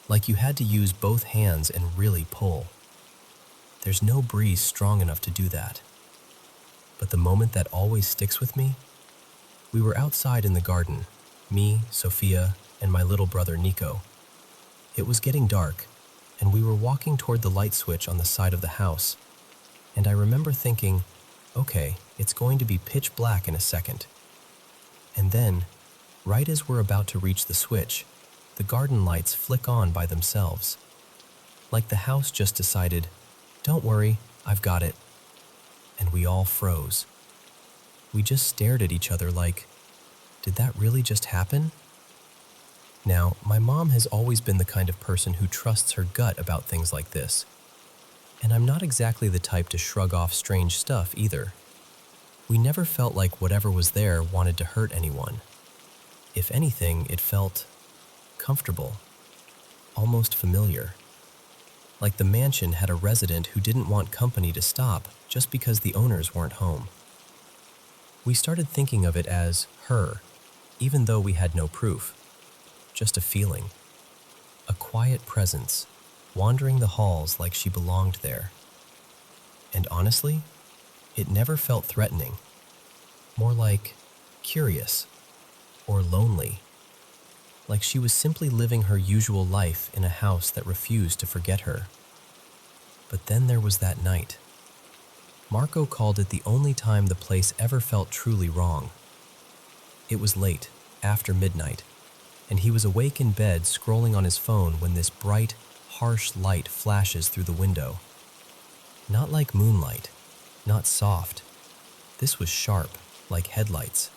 like you had to use both hands and really pull. There's no breeze strong enough to do that. But the moment that always sticks with me, we were outside in the garden, me, Sophia, and my little brother Nico. It was getting dark, and we were walking toward the light switch on the side of the house, and I remember thinking, okay, it's going to be pitch black in a second. And then, right as we're about to reach the switch, the garden lights flick on by themselves. Like the house just decided, don't worry, I've got it. And we all froze. We just stared at each other like, did that really just happen? Now, my mom has always been the kind of person who trusts her gut about things like this. And I'm not exactly the type to shrug off strange stuff either. We never felt like whatever was there wanted to hurt anyone. If anything, it felt comfortable, almost familiar. Like the mansion had a resident who didn't want company to stop just because the owners weren't home. We started thinking of it as her, even though we had no proof. Just a feeling. A quiet presence, wandering the halls like she belonged there. And honestly, it never felt threatening. More like curious or lonely. Like she was simply living her usual life in a house that refused to forget her. But then there was that night. Marco called it the only time the place ever felt truly wrong. It was late, after midnight, and he was awake in bed scrolling on his phone when this bright, harsh light flashes through the window. Not like moonlight, not soft. This was sharp, like headlights.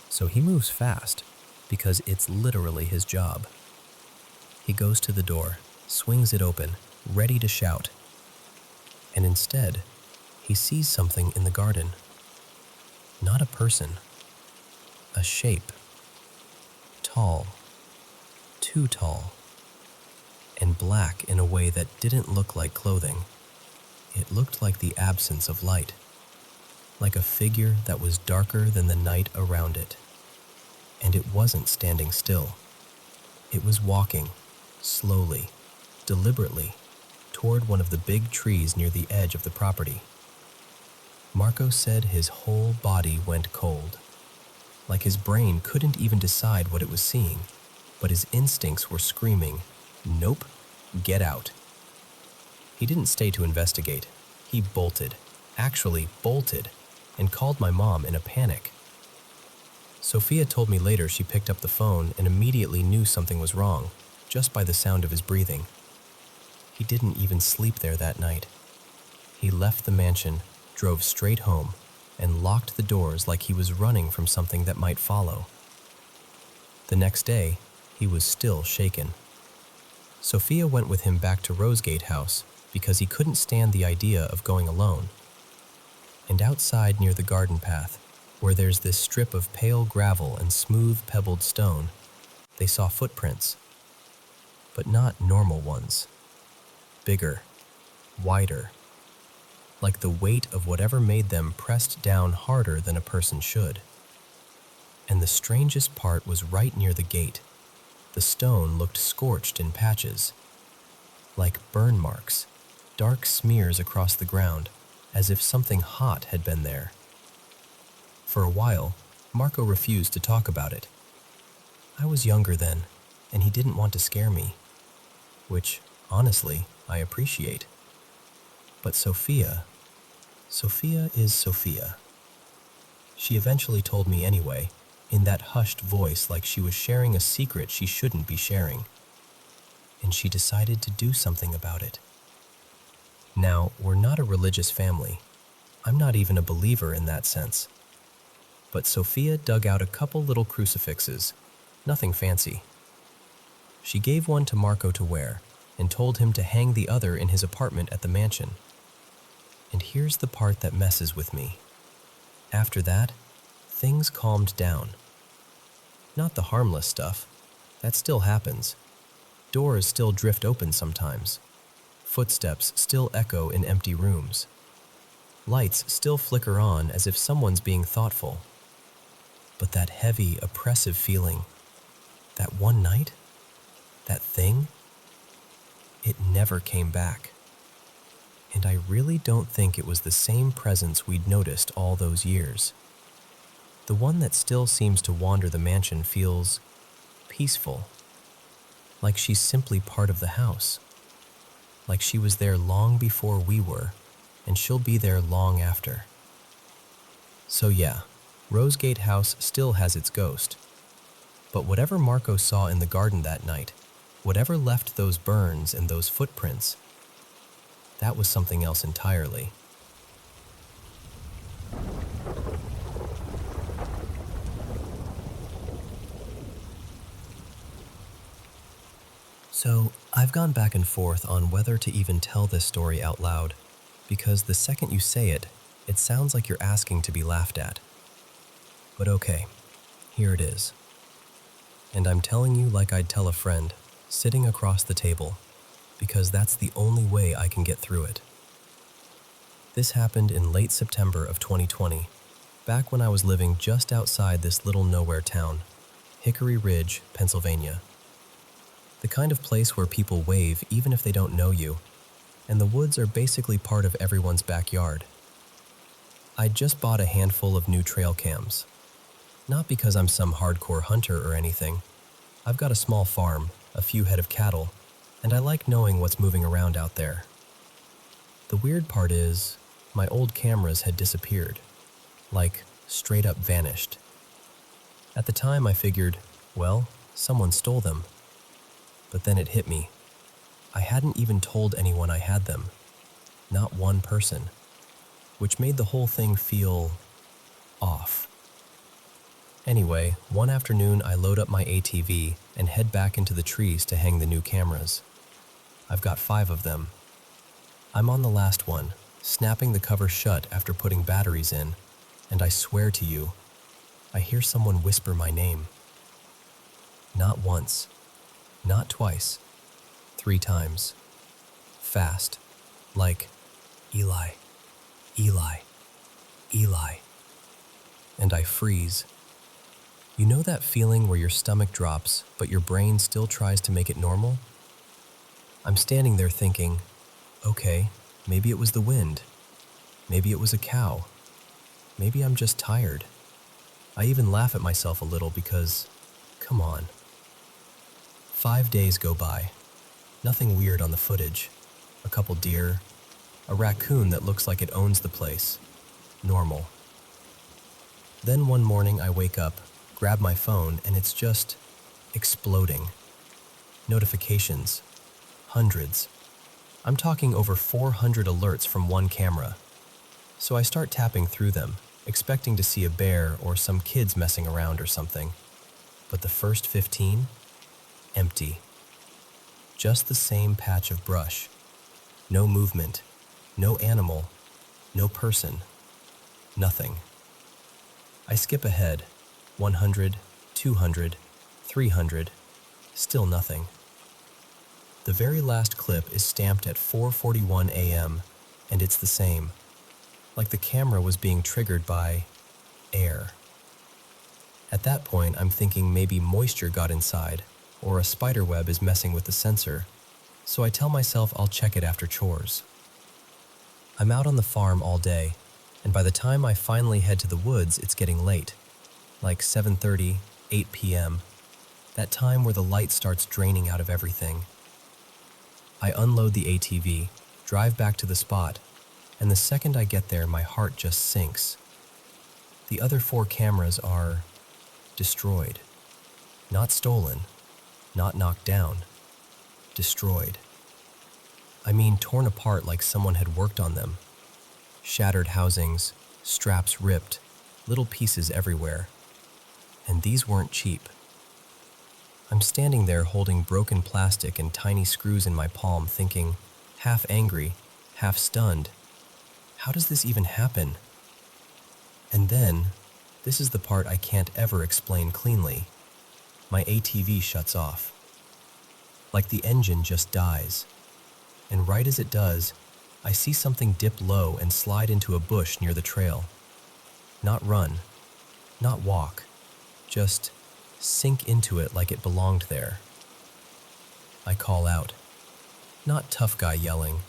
So he moves fast, because it's literally his job. He goes to the door, swings it open, ready to shout. And instead, he sees something in the garden. Not a person. A shape. Tall. Too tall. And black in a way that didn't look like clothing. It looked like the absence of light. Like a figure that was darker than the night around it. And it wasn't standing still. It was walking, slowly, deliberately, toward one of the big trees near the edge of the property. Marco said his whole body went cold. Like his brain couldn't even decide what it was seeing, but his instincts were screaming, "Nope, get out." He didn't stay to investigate. He bolted, actually bolted, and called my mom in a panic. Sophia told me later she picked up the phone and immediately knew something was wrong, just by the sound of his breathing. He didn't even sleep there that night. He left the mansion, drove straight home, and locked the doors like he was running from something that might follow. The next day, he was still shaken. Sophia went with him back to Rosegate House because he couldn't stand the idea of going alone. And outside near the garden path, where there's this strip of pale gravel and smooth pebbled stone, they saw footprints, but not normal ones. Bigger, wider, like the weight of whatever made them pressed down harder than a person should. And the strangest part was right near the gate. The stone looked scorched in patches, like burn marks, dark smears across the ground, as if something hot had been there. For a while, Marco refused to talk about it. I was younger then, and he didn't want to scare me, which, honestly, I appreciate. But Sophia is Sophia. She eventually told me anyway, in that hushed voice like she was sharing a secret she shouldn't be sharing. And she decided to do something about it. Now, we're not a religious family. I'm not even a believer in that sense. But Sophia dug out a couple little crucifixes, nothing fancy. She gave one to Marco to wear and told him to hang the other in his apartment at the mansion. And here's the part that messes with me. After that, things calmed down. Not the harmless stuff. That still happens. Doors still drift open sometimes. Footsteps still echo in empty rooms. Lights still flicker on as if someone's being thoughtful. But that heavy, oppressive feeling, that one night, that thing, it never came back. And I really don't think it was the same presence we'd noticed all those years. The one that still seems to wander the mansion feels peaceful, like she's simply part of the house, like she was there long before we were, and she'll be there long after. So yeah, Rosegate House still has its ghost. But whatever Marco saw in the garden that night, whatever left those burns and those footprints, that was something else entirely. So, I've gone back and forth on whether to even tell this story out loud, because the second you say it, it sounds like you're asking to be laughed at. But okay, here it is. And I'm telling you like I'd tell a friend, sitting across the table, because that's the only way I can get through it. This happened in late September of 2020, back when I was living just outside this little nowhere town, Hickory Ridge, Pennsylvania. The kind of place where people wave even if they don't know you, and the woods are basically part of everyone's backyard. I'd just bought a handful of new trail cams. Not because I'm some hardcore hunter or anything. I've got a small farm, a few head of cattle, and I like knowing what's moving around out there. The weird part is, my old cameras had disappeared. Like, straight up vanished. At the time I figured, well, someone stole them. But then it hit me. I hadn't even told anyone I had them. Not one person. Which made the whole thing feel off. Anyway, one afternoon I load up my ATV and head back into the trees to hang the new cameras. I've got 5 of them. I'm on the last one, snapping the cover shut after putting batteries in, and I swear to you, I hear someone whisper my name. Not once, not twice, 3 times. Fast, like, Eli, Eli, Eli. And I freeze. You know that feeling where your stomach drops, but your brain still tries to make it normal? I'm standing there thinking, okay, maybe it was the wind. Maybe it was a cow. Maybe I'm just tired. I even laugh at myself a little because, come on. 5 days go by. Nothing weird on the footage. A couple deer. A raccoon that looks like it owns the place. Normal. Then one morning I wake up, grab my phone, and it's just exploding. Notifications. Hundreds. I'm talking over 400 alerts from one camera. So I start tapping through them, expecting to see a bear or some kids messing around or something. But the first 15? Empty. Just the same patch of brush. No movement, no animal, no person, nothing. I skip ahead, 100, 200, 300, still nothing. The very last clip is stamped at 4:41 a.m., and it's the same, like the camera was being triggered by air. At that point, I'm thinking maybe moisture got inside, or a spider web is messing with the sensor, so I tell myself I'll check it after chores. I'm out on the farm all day, and by the time I finally head to the woods, it's getting late, like 7:30, 8 p.m., that time where the light starts draining out of everything. I unload the ATV, drive back to the spot, and the second I get there, my heart just sinks. The other 4 cameras are destroyed. Not stolen, not knocked down, destroyed. I mean torn apart like someone had worked on them. Shattered housings, straps ripped, little pieces everywhere. And these weren't cheap. I'm standing there holding broken plastic and tiny screws in my palm, thinking, half angry, half stunned, how does this even happen? And then, this is the part I can't ever explain cleanly. My ATV shuts off. Like the engine just dies. And right as it does, I see something dip low and slide into a bush near the trail. Not run, not walk, just sink into it like it belonged there. I call out. Not tough guy yelling,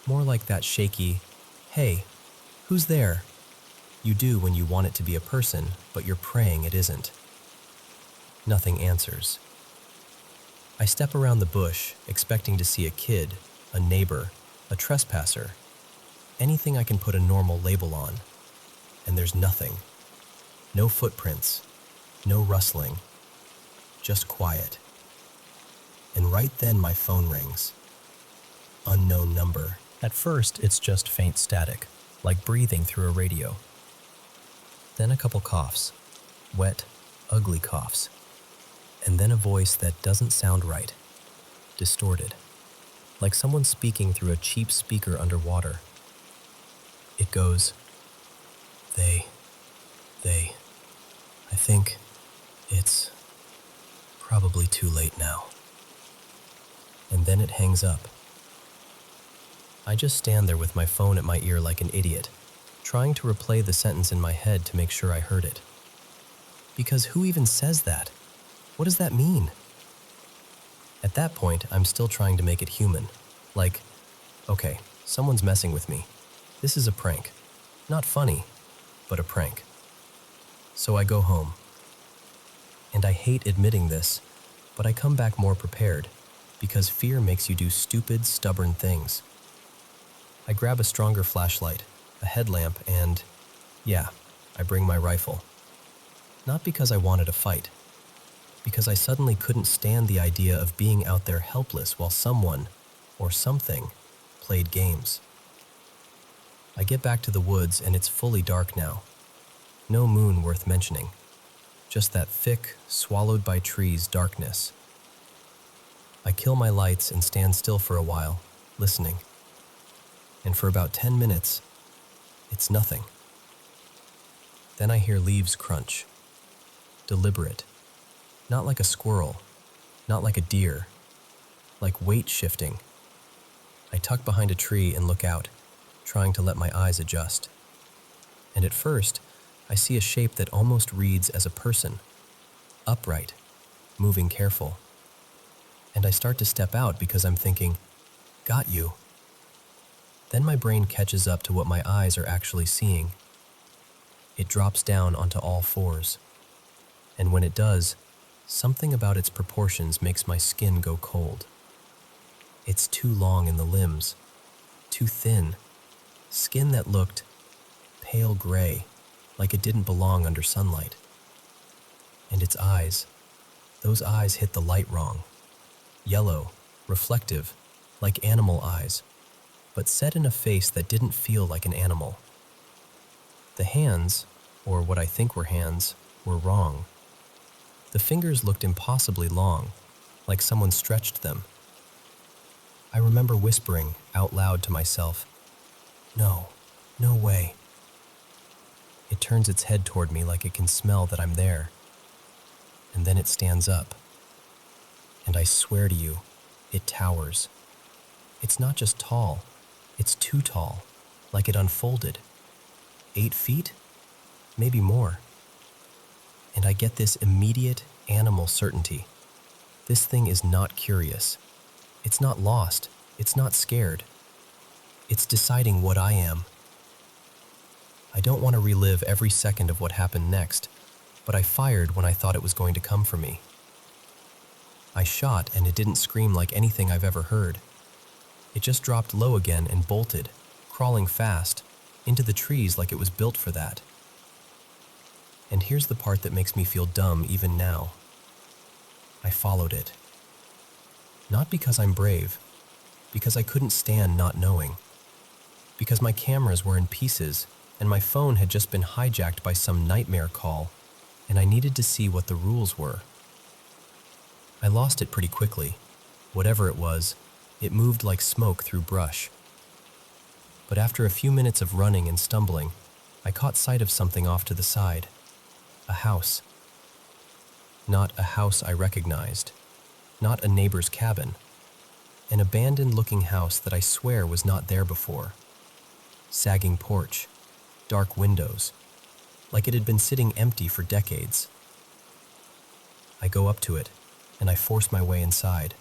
more like that shaky, "Hey, who's there?" you do when you want it to be a person, but you're praying it isn't. Nothing answers. I step around the bush, expecting to see a kid, a neighbor, a trespasser, anything I can put a normal label on. And there's nothing. No footprints, no rustling, just quiet. And right then my phone rings. Unknown number. At first, it's just faint static, like breathing through a radio. Then a couple coughs, wet, ugly coughs. And then a voice that doesn't sound right, distorted, like someone speaking through a cheap speaker underwater. It goes, they, I think it's probably too late now. And then it hangs up. I just stand there with my phone at my ear like an idiot, trying to replay the sentence in my head to make sure I heard it. Because who even says that? What does that mean? At that point, I'm still trying to make it human. Like, okay, someone's messing with me. This is a prank. Not funny, but a prank. So I go home. And I hate admitting this, but I come back more prepared, because fear makes you do stupid, stubborn things. I grab a stronger flashlight, a headlamp, and, yeah, I bring my rifle. Not because I wanted a fight, because I suddenly couldn't stand the idea of being out there helpless while someone, or something, played games. I get back to the woods and it's fully dark now. No moon worth mentioning, just that thick, swallowed by trees darkness. I kill my lights and stand still for a while, listening. And for about 10 minutes, it's nothing. Then I hear leaves crunch. Deliberate. Not like a squirrel, not like a deer, like weight shifting. I tuck behind a tree and look out, trying to let my eyes adjust. And at first, I see a shape that almost reads as a person, upright, moving careful. And I start to step out because I'm thinking, got you. Then my brain catches up to what my eyes are actually seeing. It drops down onto all fours. And when it does, something about its proportions makes my skin go cold. It's too long in the limbs, too thin, skin that looked pale gray, like it didn't belong under sunlight. And its eyes, those eyes hit the light wrong. Yellow, reflective, like animal eyes, but set in a face that didn't feel like an animal. The hands, or what I think were hands, were wrong. The fingers looked impossibly long, like someone stretched them. I remember whispering out loud to myself, "No, no way." It turns its head toward me like it can smell that I'm there. And then it stands up. And I swear to you, it towers. It's not just tall, it's too tall, like it unfolded. 8 feet? Maybe more. And I get this immediate animal certainty. This thing is not curious. It's not lost. It's not scared. It's deciding what I am. I don't want to relive every second of what happened next, but I fired when I thought it was going to come for me. I shot and it didn't scream like anything I've ever heard. It just dropped low again and bolted, crawling fast, into the trees like it was built for that. And here's the part that makes me feel dumb even now. I followed it. Not because I'm brave, because I couldn't stand not knowing. Because my cameras were in pieces and my phone had just been hijacked by some nightmare call, and I needed to see what the rules were. I lost it pretty quickly. Whatever it was, it moved like smoke through brush. But after a few minutes of running and stumbling, I caught sight of something off to the side. A house. Not a house I recognized. Not a neighbor's cabin. An abandoned-looking house that I swear was not there before. Sagging porch. Dark windows. Like it had been sitting empty for decades. I go up to it, and I force my way inside,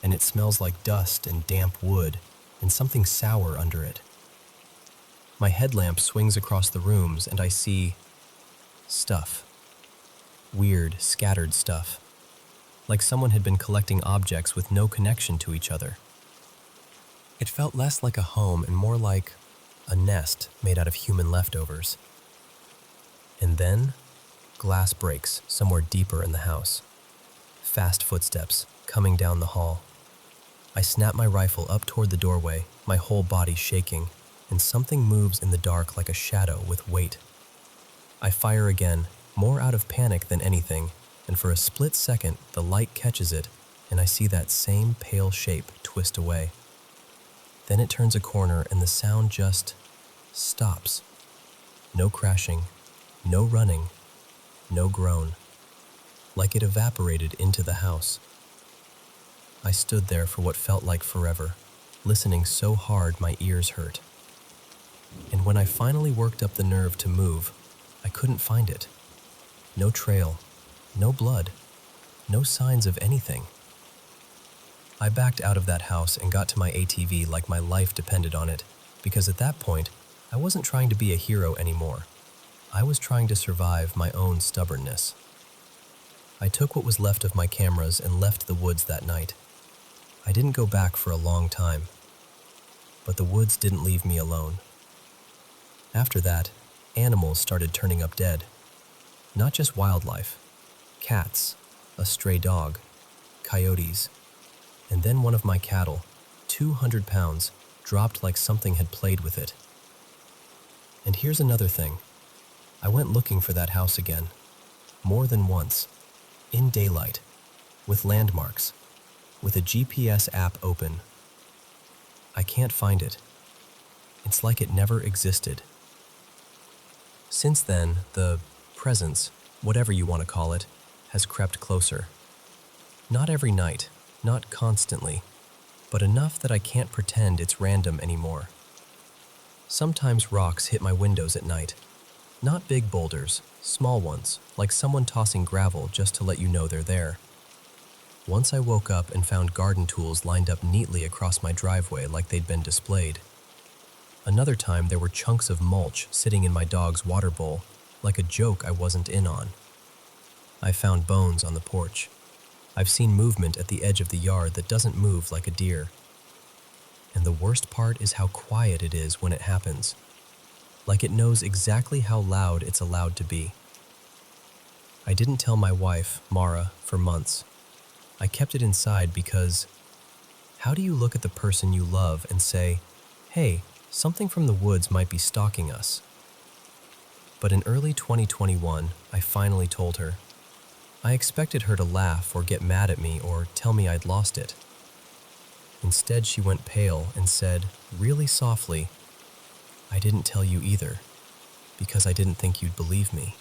and it smells like dust and damp wood and something sour under it. My headlamp swings across the rooms and I see stuff. Weird, scattered stuff. Like someone had been collecting objects with no connection to each other. It felt less like a home and more like a nest made out of human leftovers. And then, glass breaks somewhere deeper in the house. Fast footsteps coming down the hall. I snap my rifle up toward the doorway, my whole body shaking, and something moves in the dark like a shadow with weight. I fire again, more out of panic than anything, and for a split second the light catches it, and I see that same pale shape twist away. Then it turns a corner and the sound just stops. No crashing, no running, no groan. Like it evaporated into the house. I stood there for what felt like forever, listening so hard my ears hurt. And when I finally worked up the nerve to move, I couldn't find it. No trail, no blood, no signs of anything. I backed out of that house and got to my ATV like my life depended on it, because at that point, I wasn't trying to be a hero anymore. I was trying to survive my own stubbornness. I took what was left of my cameras and left the woods that night. I didn't go back for a long time, but the woods didn't leave me alone. After that, animals started turning up dead. Not just wildlife, cats, a stray dog, coyotes, and then one of my cattle, 200 pounds, dropped like something had played with it. And here's another thing. I went looking for that house again, more than once, in daylight, with landmarks, with a GPS app open. I can't find it. It's like it never existed. Since then, the presence, whatever you want to call it, has crept closer. Not every night, not constantly, but enough that I can't pretend it's random anymore. Sometimes rocks hit my windows at night. Not big boulders, small ones, like someone tossing gravel just to let you know they're there. Once I woke up and found garden tools lined up neatly across my driveway like they'd been displayed. Another time there were chunks of mulch sitting in my dog's water bowl, like a joke I wasn't in on. I found bones on the porch. I've seen movement at the edge of the yard that doesn't move like a deer. And the worst part is how quiet it is when it happens. Like it knows exactly how loud it's allowed to be. I didn't tell my wife, Mara, for months. I kept it inside because how do you look at the person you love and say, "Hey, something from the woods might be stalking us"? But in early 2021, I finally told her. I expected her to laugh or get mad at me or tell me I'd lost it. Instead, she went pale and said, really softly, "I didn't tell you either, because I didn't think you'd believe me."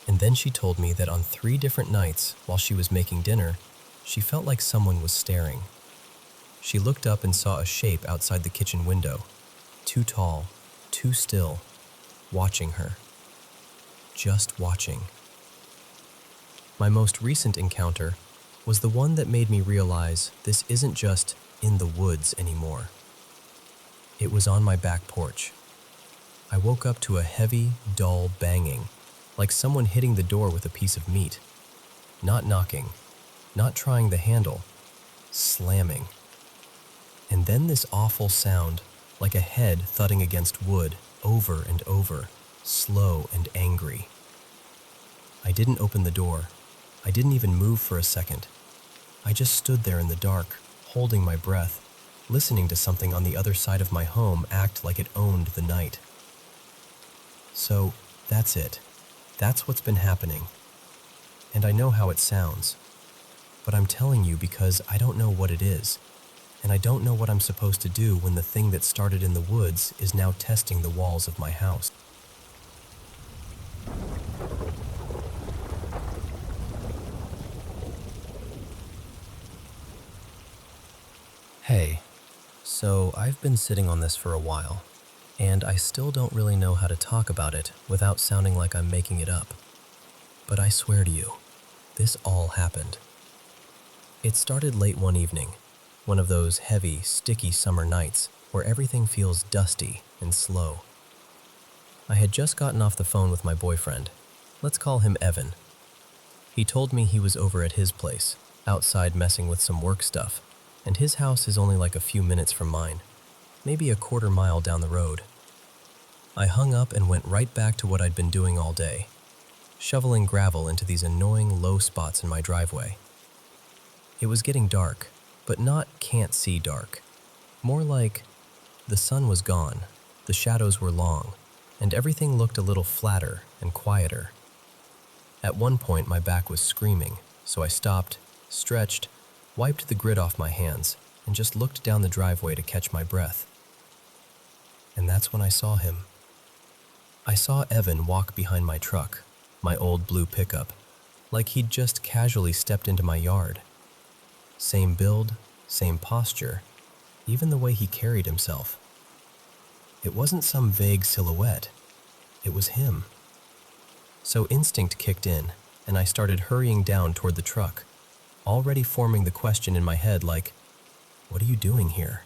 And then she told me that on 3 different nights, while she was making dinner, she felt like someone was staring. She looked up and saw a shape outside the kitchen window, too tall, too still, watching her. Just watching. My most recent encounter was the one that made me realize this isn't just in the woods anymore. It was on my back porch. I woke up to a heavy, dull banging, like someone hitting the door with a piece of meat. Not knocking, not trying the handle, slamming. And then this awful sound, like a head thudding against wood, over and over, slow and angry. I didn't open the door. I didn't even move for a second. I just stood there in the dark, holding my breath, listening to something on the other side of my home act like it owned the night. So, that's it. That's what's been happening. And I know how it sounds. But I'm telling you because I don't know what it is. And I don't know what I'm supposed to do when the thing that started in the woods is now testing the walls of my house. Hey, so I've been sitting on this for a while, and I still don't really know how to talk about it without sounding like I'm making it up. But I swear to you, this all happened. It started late one evening, one of those heavy, sticky summer nights where everything feels dusty and slow. I had just gotten off the phone with my boyfriend. Let's call him Evan. He told me he was over at his place, outside messing with some work stuff, and his house is only like a few minutes from mine, maybe a quarter mile down the road. I hung up and went right back to what I'd been doing all day, shoveling gravel into these annoying low spots in my driveway. It was getting dark, but not can't see dark. More like the sun was gone, the shadows were long, and everything looked a little flatter and quieter. At one point my back was screaming, so I stopped, stretched, wiped the grit off my hands, and just looked down the driveway to catch my breath. And that's when I saw him. I saw Evan walk behind my truck, my old blue pickup, like he'd just casually stepped into my yard. Same build, same posture, even the way he carried himself. It wasn't some vague silhouette. It was him. So instinct kicked in, and I started hurrying down toward the truck, already forming the question in my head like, what are you doing here?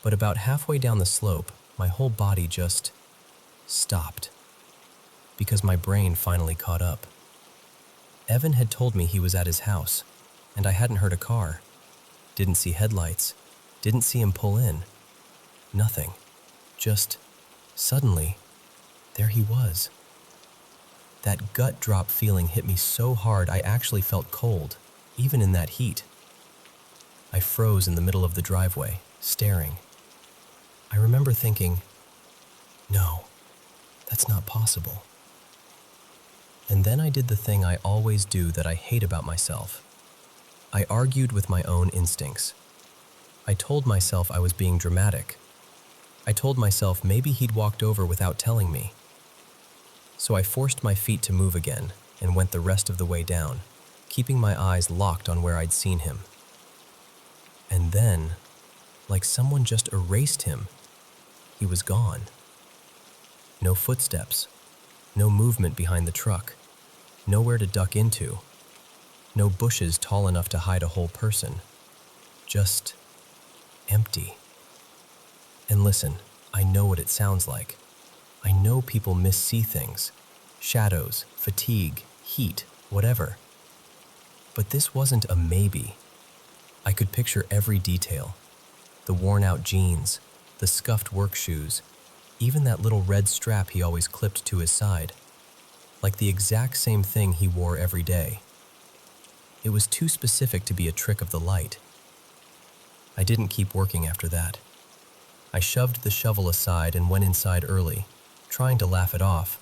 But about halfway down the slope, my whole body just stopped, because my brain finally caught up. Evan had told me he was at his house, and I hadn't heard a car, didn't see headlights, didn't see him pull in, nothing. Just, suddenly, there he was. That gut drop feeling hit me so hard I actually felt cold, even in that heat. I froze in the middle of the driveway, staring. I remember thinking, no, that's not possible. And then I did the thing I always do that I hate about myself. I argued with my own instincts. I told myself I was being dramatic. I told myself maybe he'd walked over without telling me. So I forced my feet to move again and went the rest of the way down, keeping my eyes locked on where I'd seen him. And then, like someone just erased him, he was gone. No footsteps, no movement behind the truck, nowhere to duck into, no bushes tall enough to hide a whole person, just empty. And listen, I know what it sounds like. I know people missee things, shadows, fatigue, heat, whatever. But this wasn't a maybe. I could picture every detail. The worn-out jeans, the scuffed work shoes, even that little red strap he always clipped to his side, like the exact same thing he wore every day. It was too specific to be a trick of the light. I didn't keep working after that. I shoved the shovel aside and went inside early, trying to laugh it off,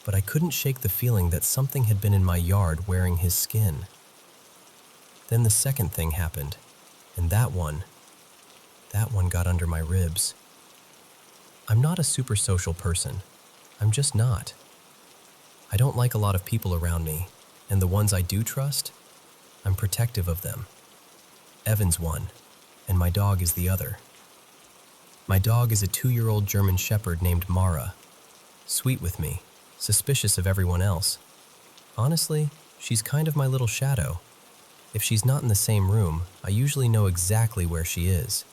but I couldn't shake the feeling that something had been in my yard wearing his skin. Then the second thing happened, and that one got under my ribs. I'm not a super social person. I'm just not. I don't like a lot of people around me, and the ones I do trust, I'm protective of them. Evan's one, and my dog is the other. My dog is a 2-year-old German Shepherd named Mara. Sweet with me, suspicious of everyone else. Honestly, she's kind of my little shadow. If she's not in the same room, I usually know exactly where she is.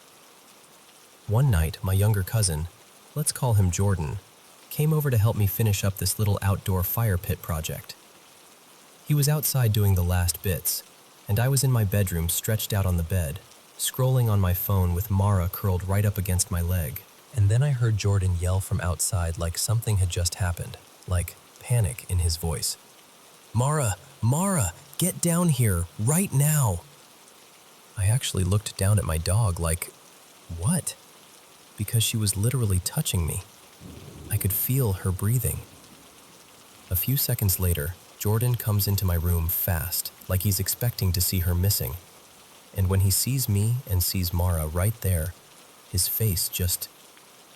One night, my younger cousin, let's call him Jordan, came over to help me finish up this little outdoor fire pit project. He was outside doing the last bits, and I was in my bedroom stretched out on the bed, scrolling on my phone with Mara curled right up against my leg. And then I heard Jordan yell from outside like something had just happened, like panic in his voice. "Mara, Mara, get down here, right now!" I actually looked down at my dog like, what? Because she was literally touching me. I could feel her breathing. A few seconds later, Jordan comes into my room fast, like he's expecting to see her missing. And when he sees me and sees Mara right there, his face just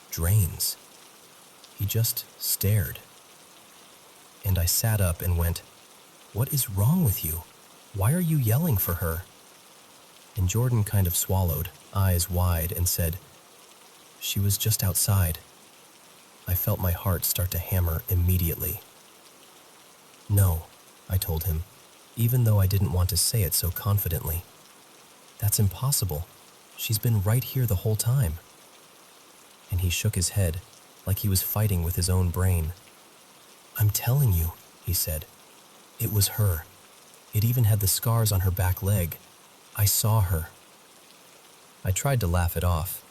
drains. He just stared. And I sat up and went, "What is wrong with you? Why are you yelling for her?" And Jordan kind of swallowed, eyes wide, and said, "She was just outside." I felt my heart start to hammer immediately. "No," I told him, even though I didn't want to say it so confidently. "That's impossible. She's been right here the whole time." And he shook his head, like he was fighting with his own brain. "I'm telling you," he said. "It was her. It even had the scars on her back leg. I saw her." I tried to laugh it off,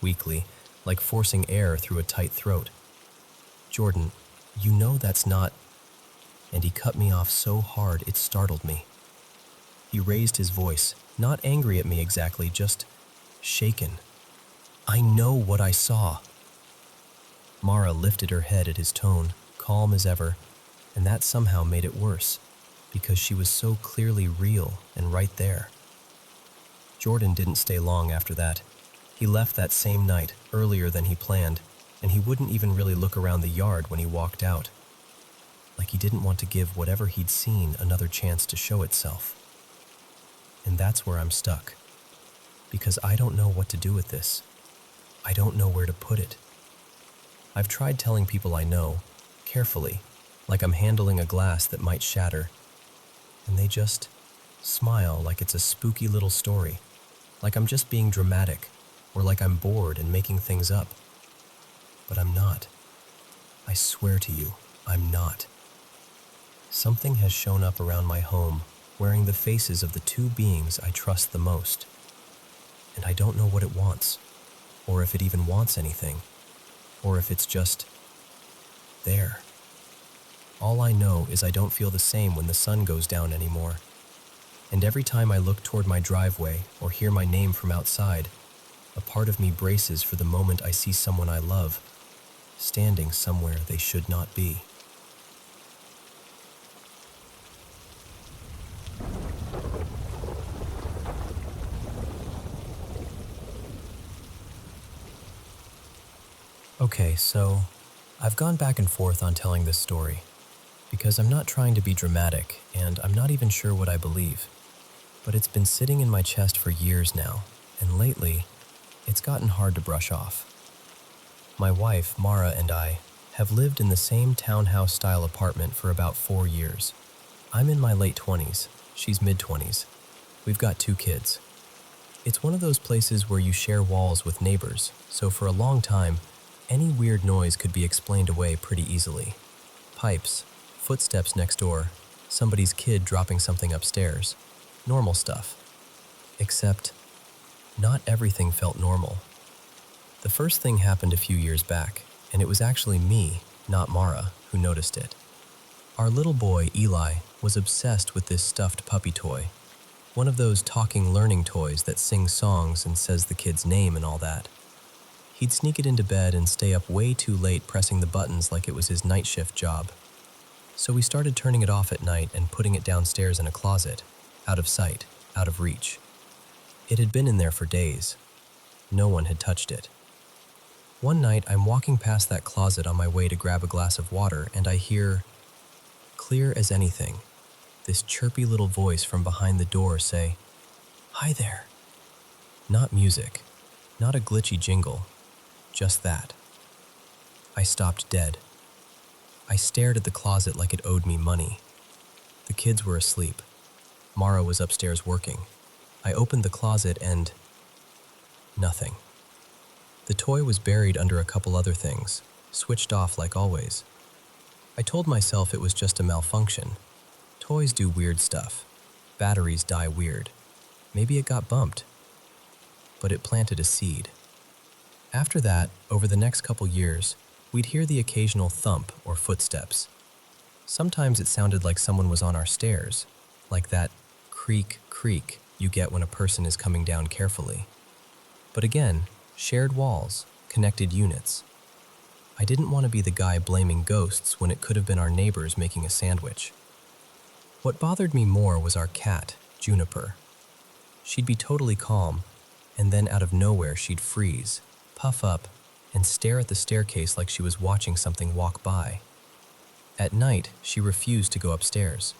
weakly, like forcing air through a tight throat. "Jordan, you know that's not..." And he cut me off so hard it startled me. He raised his voice, not angry at me exactly, just shaken. "I know what I saw." Mara lifted her head at his tone, calm as ever, and that somehow made it worse, because she was so clearly real and right there. Jordan didn't stay long after that. He left that same night, earlier than he planned, and he wouldn't even really look around the yard when he walked out. Like he didn't want to give whatever he'd seen another chance to show itself. And that's where I'm stuck. Because I don't know what to do with this. I don't know where to put it. I've tried telling people I know, carefully, like I'm handling a glass that might shatter, and they just smile like it's a spooky little story, like I'm just being dramatic, or like I'm bored and making things up. But I'm not. I swear to you, I'm not. Something has shown up around my home, wearing the faces of the two beings I trust the most. And I don't know what it wants, or if it even wants anything, or if it's just there. All I know is I don't feel the same when the sun goes down anymore. And every time I look toward my driveway or hear my name from outside, a part of me braces for the moment I see someone I love, standing somewhere they should not be. Okay, so I've gone back and forth on telling this story because I'm not trying to be dramatic and I'm not even sure what I believe, but it's been sitting in my chest for years now, and lately it's gotten hard to brush off. My wife, Mara, and I have lived in the same townhouse-style apartment for about 4 years. I'm in my late 20s, she's mid-20s. We've got 2 kids. It's one of those places where you share walls with neighbors, so for a long time, any weird noise could be explained away pretty easily. Pipes, footsteps next door, somebody's kid dropping something upstairs. Normal stuff. Except, not everything felt normal. The first thing happened a few years back, and it was actually me, not Mara, who noticed it. Our little boy, Eli, was obsessed with this stuffed puppy toy. One of those talking learning toys that sings songs and says the kid's name and all that. He'd sneak it into bed and stay up way too late pressing the buttons like it was his night shift job. So we started turning it off at night and putting it downstairs in a closet, out of sight, out of reach. It had been in there for days. No one had touched it. One night, I'm walking past that closet on my way to grab a glass of water, and I hear, clear as anything, this chirpy little voice from behind the door say, "Hi there." Not music, not a glitchy jingle, just that. I stopped dead. I stared at the closet like it owed me money. The kids were asleep. Mara was upstairs working. I opened the closet and nothing. The toy was buried under a couple other things, switched off like always. I told myself it was just a malfunction. Toys do weird stuff. Batteries die weird. Maybe it got bumped. But it planted a seed. After that, over the next couple years, we'd hear the occasional thump or footsteps. Sometimes it sounded like someone was on our stairs, like that creak, creak you get when a person is coming down carefully. But again, shared walls, connected units. I didn't want to be the guy blaming ghosts when it could have been our neighbors making a sandwich. What bothered me more was our cat, Juniper. She'd be totally calm, and then out of nowhere she'd freeze, puff up, and stare at the staircase like she was watching something walk by. At night, she refused to go upstairs.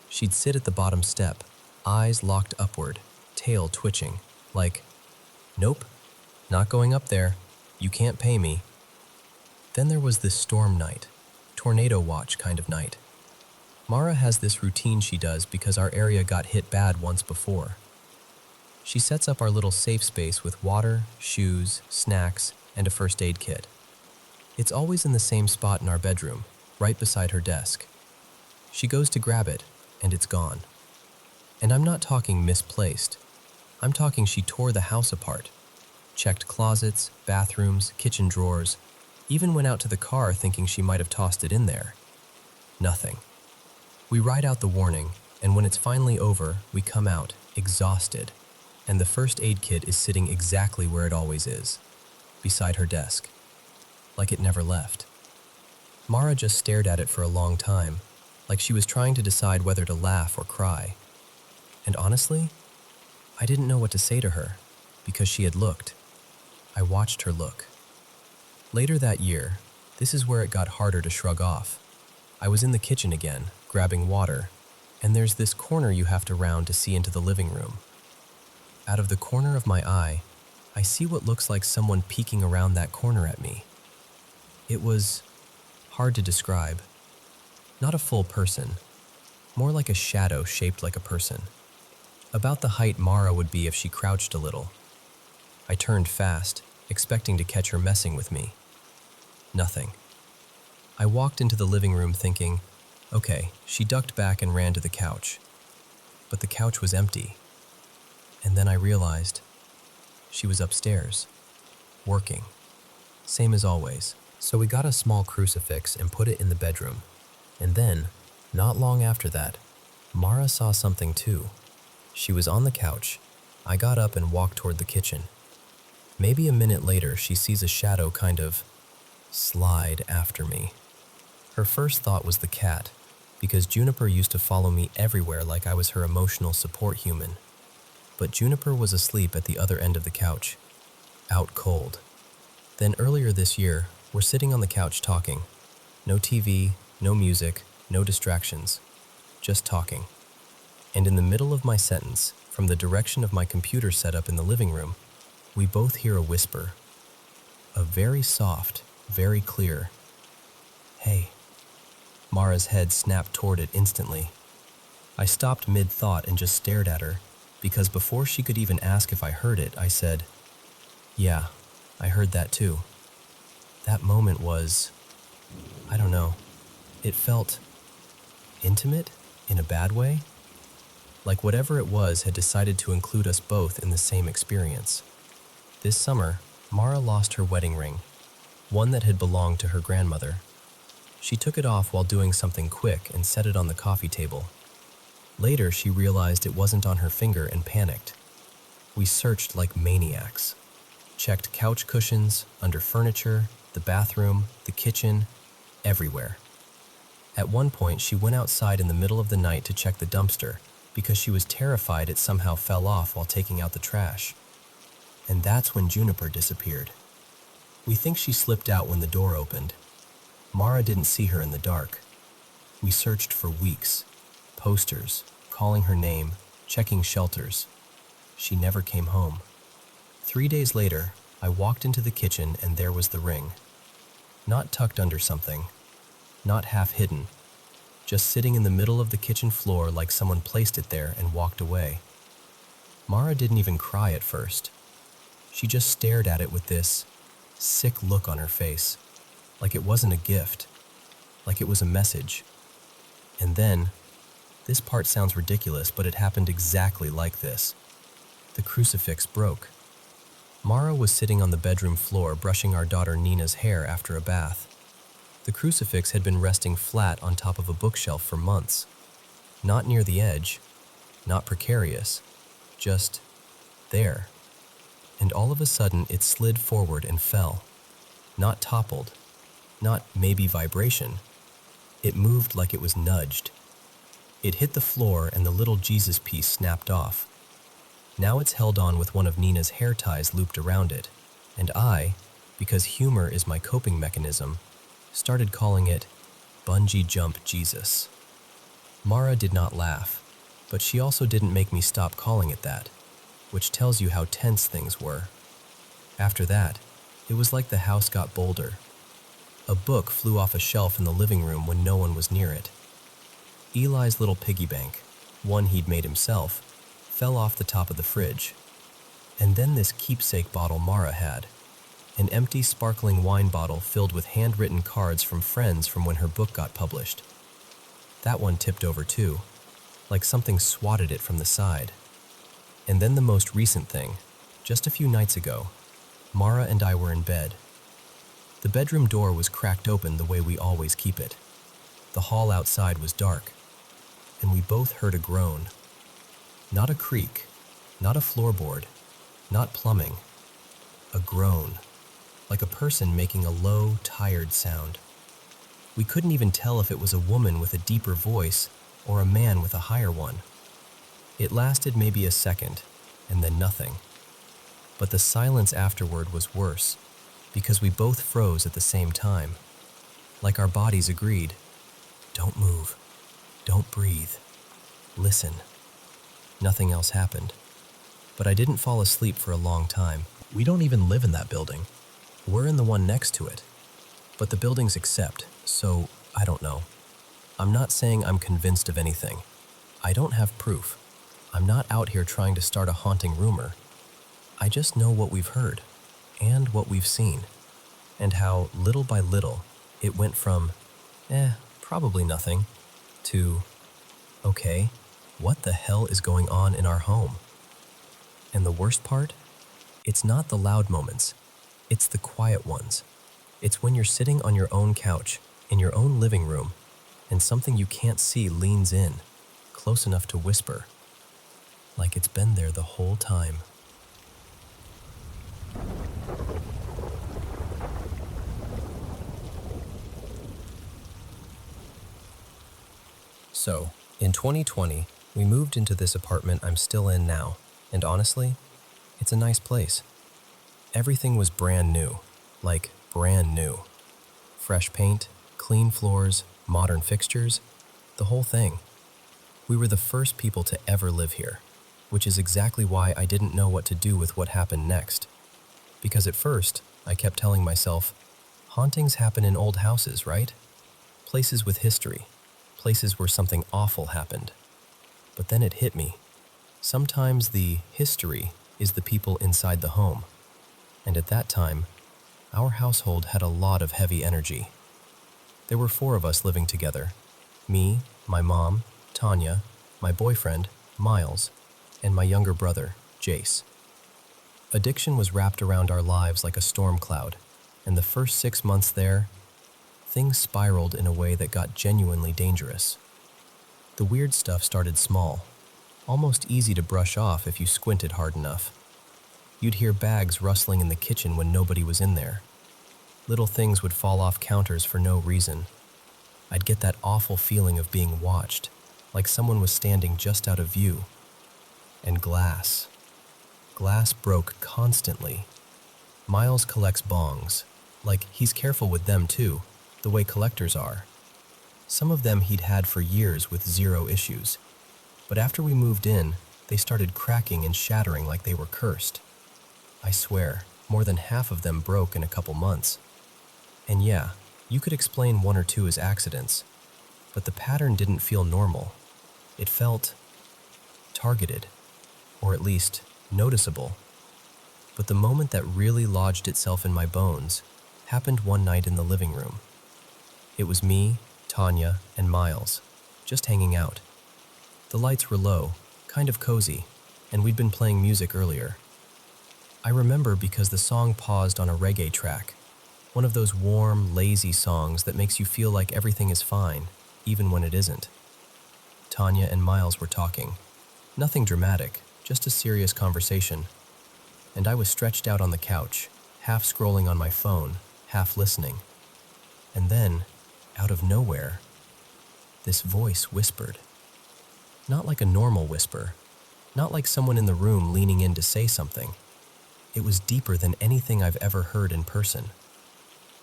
She'd sit at the bottom step, eyes locked upward, tail twitching, like, "Nope, not going up there. You can't pay me." Then there was this storm night, tornado watch kind of night. Mara has this routine she does because our area got hit bad once before. She sets up our little safe space with water, shoes, snacks, and a first aid kit. It's always in the same spot in our bedroom, right beside her desk. She goes to grab it, and it's gone. And I'm not talking misplaced. I'm talking she tore the house apart, checked closets, bathrooms, kitchen drawers, even went out to the car thinking she might have tossed it in there. Nothing. We write out the warning, and when it's finally over, we come out, exhausted, and the first aid kit is sitting exactly where it always is, beside her desk, like it never left. Mara just stared at it for a long time, like she was trying to decide whether to laugh or cry. And honestly, I didn't know what to say to her, because she had looked. I watched her look. Later that year, this is where it got harder to shrug off. I was in the kitchen again, grabbing water, and there's this corner you have to round to see into the living room. Out of the corner of my eye, I see what looks like someone peeking around that corner at me. It was hard to describe. Not a full person, more like a shadow shaped like a person. About the height Mara would be if she crouched a little. I turned fast, expecting to catch her messing with me. Nothing. I walked into the living room thinking, okay, she ducked back and ran to the couch. But the couch was empty. And then I realized she was upstairs, working. Same as always. So we got a small crucifix and put it in the bedroom. And then, not long after that, Mara saw something too. She was on the couch. I got up and walked toward the kitchen. Maybe a minute later, she sees a shadow kind of slide after me. Her first thought was the cat, because Juniper used to follow me everywhere like I was her emotional support human. But Juniper was asleep at the other end of the couch, out cold. Then earlier this year, we're sitting on the couch talking. No TV, no music, no distractions, just talking. And in the middle of my sentence, from the direction of my computer setup in the living room, we both hear a whisper. A very soft, very clear, "Hey." Mara's head snapped toward it instantly. I stopped mid-thought and just stared at her, because before she could even ask if I heard it, I said, "Yeah, I heard that too." That moment was, I don't know, it felt intimate in a bad way. Like whatever it was had decided to include us both in the same experience. This summer, Mara lost her wedding ring, one that had belonged to her grandmother. She took it off while doing something quick and set it on the coffee table. Later, she realized it wasn't on her finger and panicked. We searched like maniacs. checked couch cushions, under furniture, the bathroom, the kitchen, everywhere. At one point, she went outside in the middle of the night to check the dumpster because she was terrified it somehow fell off while taking out the trash. And that's when Juniper disappeared. We think she slipped out when the door opened. Mara didn't see her in the dark. We searched for weeks. Posters, calling her name, checking shelters. She never came home. 3 days later, I walked into the kitchen and there was the ring. Not tucked under something, not half hidden, just sitting in the middle of the kitchen floor like someone placed it there and walked away. Mara didn't even cry at first. She just stared at it with this sick look on her face, like it wasn't a gift, like it was a message. And then, this part sounds ridiculous, but it happened exactly like this. The crucifix broke. Mara was sitting on the bedroom floor brushing our daughter Nina's hair after a bath. The crucifix had been resting flat on top of a bookshelf for months. Not near the edge, not precarious, just there. And all of a sudden it slid forward and fell. Not toppled, not maybe vibration. It moved like it was nudged. It hit the floor and the little Jesus piece snapped off. Now it's held on with one of Nina's hair ties looped around it, and I, because humor is my coping mechanism, started calling it Bungee Jump Jesus. Mara did not laugh, but she also didn't make me stop calling it that, which tells you how tense things were. After that, it was like the house got bolder. A book flew off a shelf in the living room when no one was near it. Eli's little piggy bank, one he'd made himself, fell off the top of the fridge. And then this keepsake bottle Mara had, an empty sparkling wine bottle filled with handwritten cards from friends from when her book got published. That one tipped over too, like something swatted it from the side. And then the most recent thing, just a few nights ago, Mara and I were in bed. The bedroom door was cracked open the way we always keep it. The hall outside was dark, and we both heard a groan. Not a creak, not a floorboard, not plumbing. A groan, like a person making a low, tired sound. We couldn't even tell if it was a woman with a deeper voice or a man with a higher one. It lasted maybe a second, and then nothing. But the silence afterward was worse, because we both froze at the same time. Like our bodies agreed, don't move, don't breathe, listen. Nothing else happened. But I didn't fall asleep for a long time. We don't even live in that building. We're in the one next to it. But the buildings accept, so I don't know. I'm not saying I'm convinced of anything. I don't have proof. I'm not out here trying to start a haunting rumor. I just know what we've heard, and what we've seen, and how, little by little, it went from, probably nothing, to, okay, what the hell is going on in our home? And the worst part? It's not the loud moments. It's the quiet ones. It's when you're sitting on your own couch, in your own living room, and something you can't see leans in, close enough to whisper, like it's been there the whole time. So, in 2020, we moved into this apartment I'm still in now, and honestly, it's a nice place. Everything was brand new, like brand new. Fresh paint, clean floors, modern fixtures, the whole thing. We were the first people to ever live here, which is exactly why I didn't know what to do with what happened next. Because at first, I kept telling myself, hauntings happen in old houses, right? Places with history, places where something awful happened. But then it hit me. Sometimes the history is the people inside the home. And at that time, our household had a lot of heavy energy. There were 4 of us living together. Me, my mom, Tanya, my boyfriend, Miles, and my younger brother, Jace. Addiction was wrapped around our lives like a storm cloud, and the first 6 months there, things spiraled in a way that got genuinely dangerous. The weird stuff started small, almost easy to brush off if you squinted hard enough. You'd hear bags rustling in the kitchen when nobody was in there. Little things would fall off counters for no reason. I'd get that awful feeling of being watched, like someone was standing just out of view. And glass. Glass broke constantly. Miles collects bongs. Like, he's careful with them too, the way collectors are. Some of them he'd had for years with zero issues. But after we moved in, they started cracking and shattering like they were cursed. I swear, more than half of them broke in a couple months. And yeah, you could explain one or two as accidents, but the pattern didn't feel normal. It felt targeted, or at least noticeable. But the moment that really lodged itself in my bones happened one night in the living room. It was me, Tanya, and Miles, just hanging out. The lights were low, kind of cozy, and we'd been playing music earlier. I remember because the song paused on a reggae track, one of those warm, lazy songs that makes you feel like everything is fine, even when it isn't. Tanya and Miles were talking. Nothing dramatic, just a serious conversation. And I was stretched out on the couch, half scrolling on my phone, half listening. And then, out of nowhere, this voice whispered. Not like a normal whisper, not like someone in the room leaning in to say something. It was deeper than anything I've ever heard in person.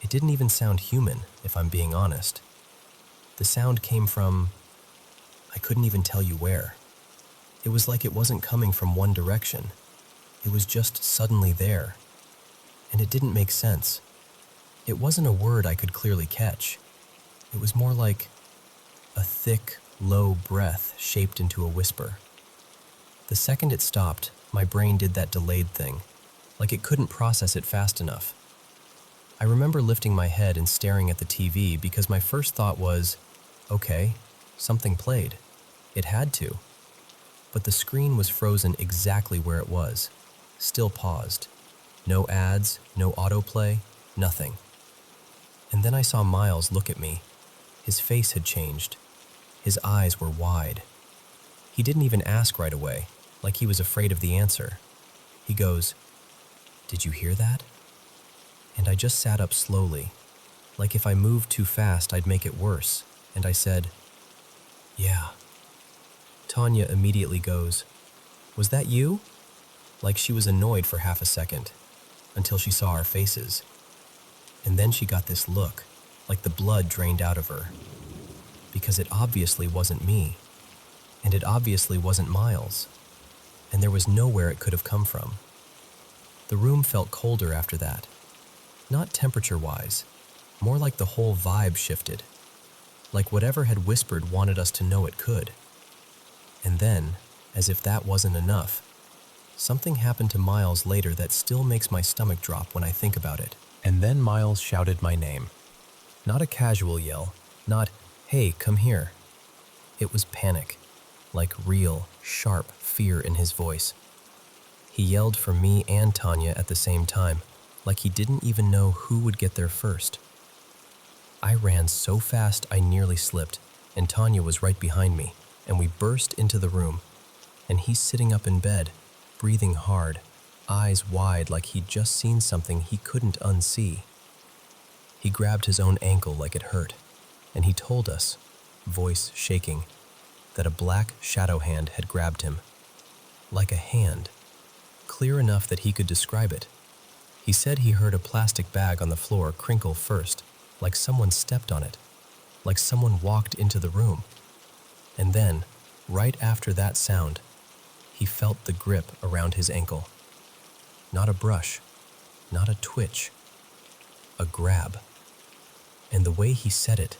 It didn't even sound human, if I'm being honest. The sound came from, I couldn't even tell you where. It was like it wasn't coming from one direction. It was just suddenly there. And it didn't make sense. It wasn't a word I could clearly catch. It was more like a thick, low breath shaped into a whisper. The second it stopped, my brain did that delayed thing, like it couldn't process it fast enough. I remember lifting my head and staring at the TV because my first thought was, okay, something played. It had to. But the screen was frozen exactly where it was, still paused. No ads, no autoplay, nothing. And then I saw Miles look at me. His face had changed. His eyes were wide. He didn't even ask right away, like he was afraid of the answer. He goes, "Did you hear that?" And I just sat up slowly, like if I moved too fast I'd make it worse, and I said, "Yeah." Tanya immediately goes, "Was that you?" Like she was annoyed for half a second, until she saw our faces. And then she got this look, like the blood drained out of her. Because it obviously wasn't me, and it obviously wasn't Miles, and there was nowhere it could have come from. The room felt colder after that. Not temperature-wise, more like the whole vibe shifted. Like whatever had whispered wanted us to know it could. And then, as if that wasn't enough, something happened to Miles later that still makes my stomach drop when I think about it. And then Miles shouted my name. Not a casual yell, not, "Hey, come here." It was panic, like real, sharp fear in his voice. He yelled for me and Tanya at the same time, like he didn't even know who would get there first. I ran so fast I nearly slipped, and Tanya was right behind me, and we burst into the room. And he's sitting up in bed, breathing hard, eyes wide like he'd just seen something he couldn't unsee. He grabbed his own ankle like it hurt, and he told us, voice shaking, that a black shadow hand had grabbed him. Like a hand, clear enough that he could describe it. He said he heard a plastic bag on the floor crinkle first, like someone stepped on it, like someone walked into the room. And then, right after that sound, he felt the grip around his ankle. Not a brush, not a twitch, a grab. And the way he said it,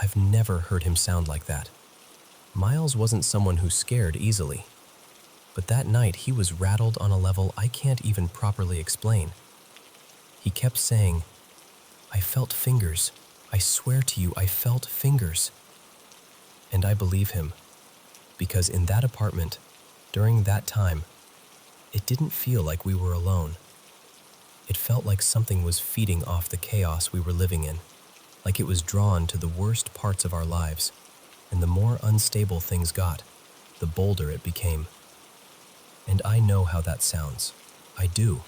I've never heard him sound like that. Miles wasn't someone who scared easily. But that night he was rattled on a level I can't even properly explain. He kept saying, "I felt fingers. I swear to you, I felt fingers." And I believe him, because in that apartment, during that time, it didn't feel like we were alone. It felt like something was feeding off the chaos we were living in, like it was drawn to the worst parts of our lives, and the more unstable things got, the bolder it became. And I know how that sounds. I do.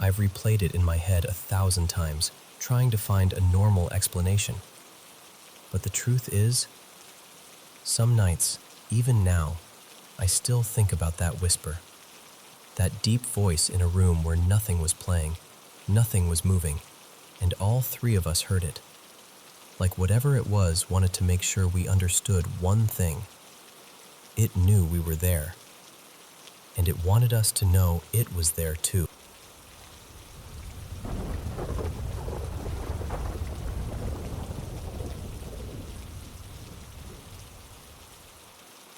I've replayed it in my head 1,000 times, trying to find a normal explanation. But the truth is, some nights, even now, I still think about that whisper. That deep voice in a room where nothing was playing, nothing was moving, and all three of us heard it. Like whatever it was wanted to make sure we understood one thing. It knew we were there, and it wanted us to know it was there too.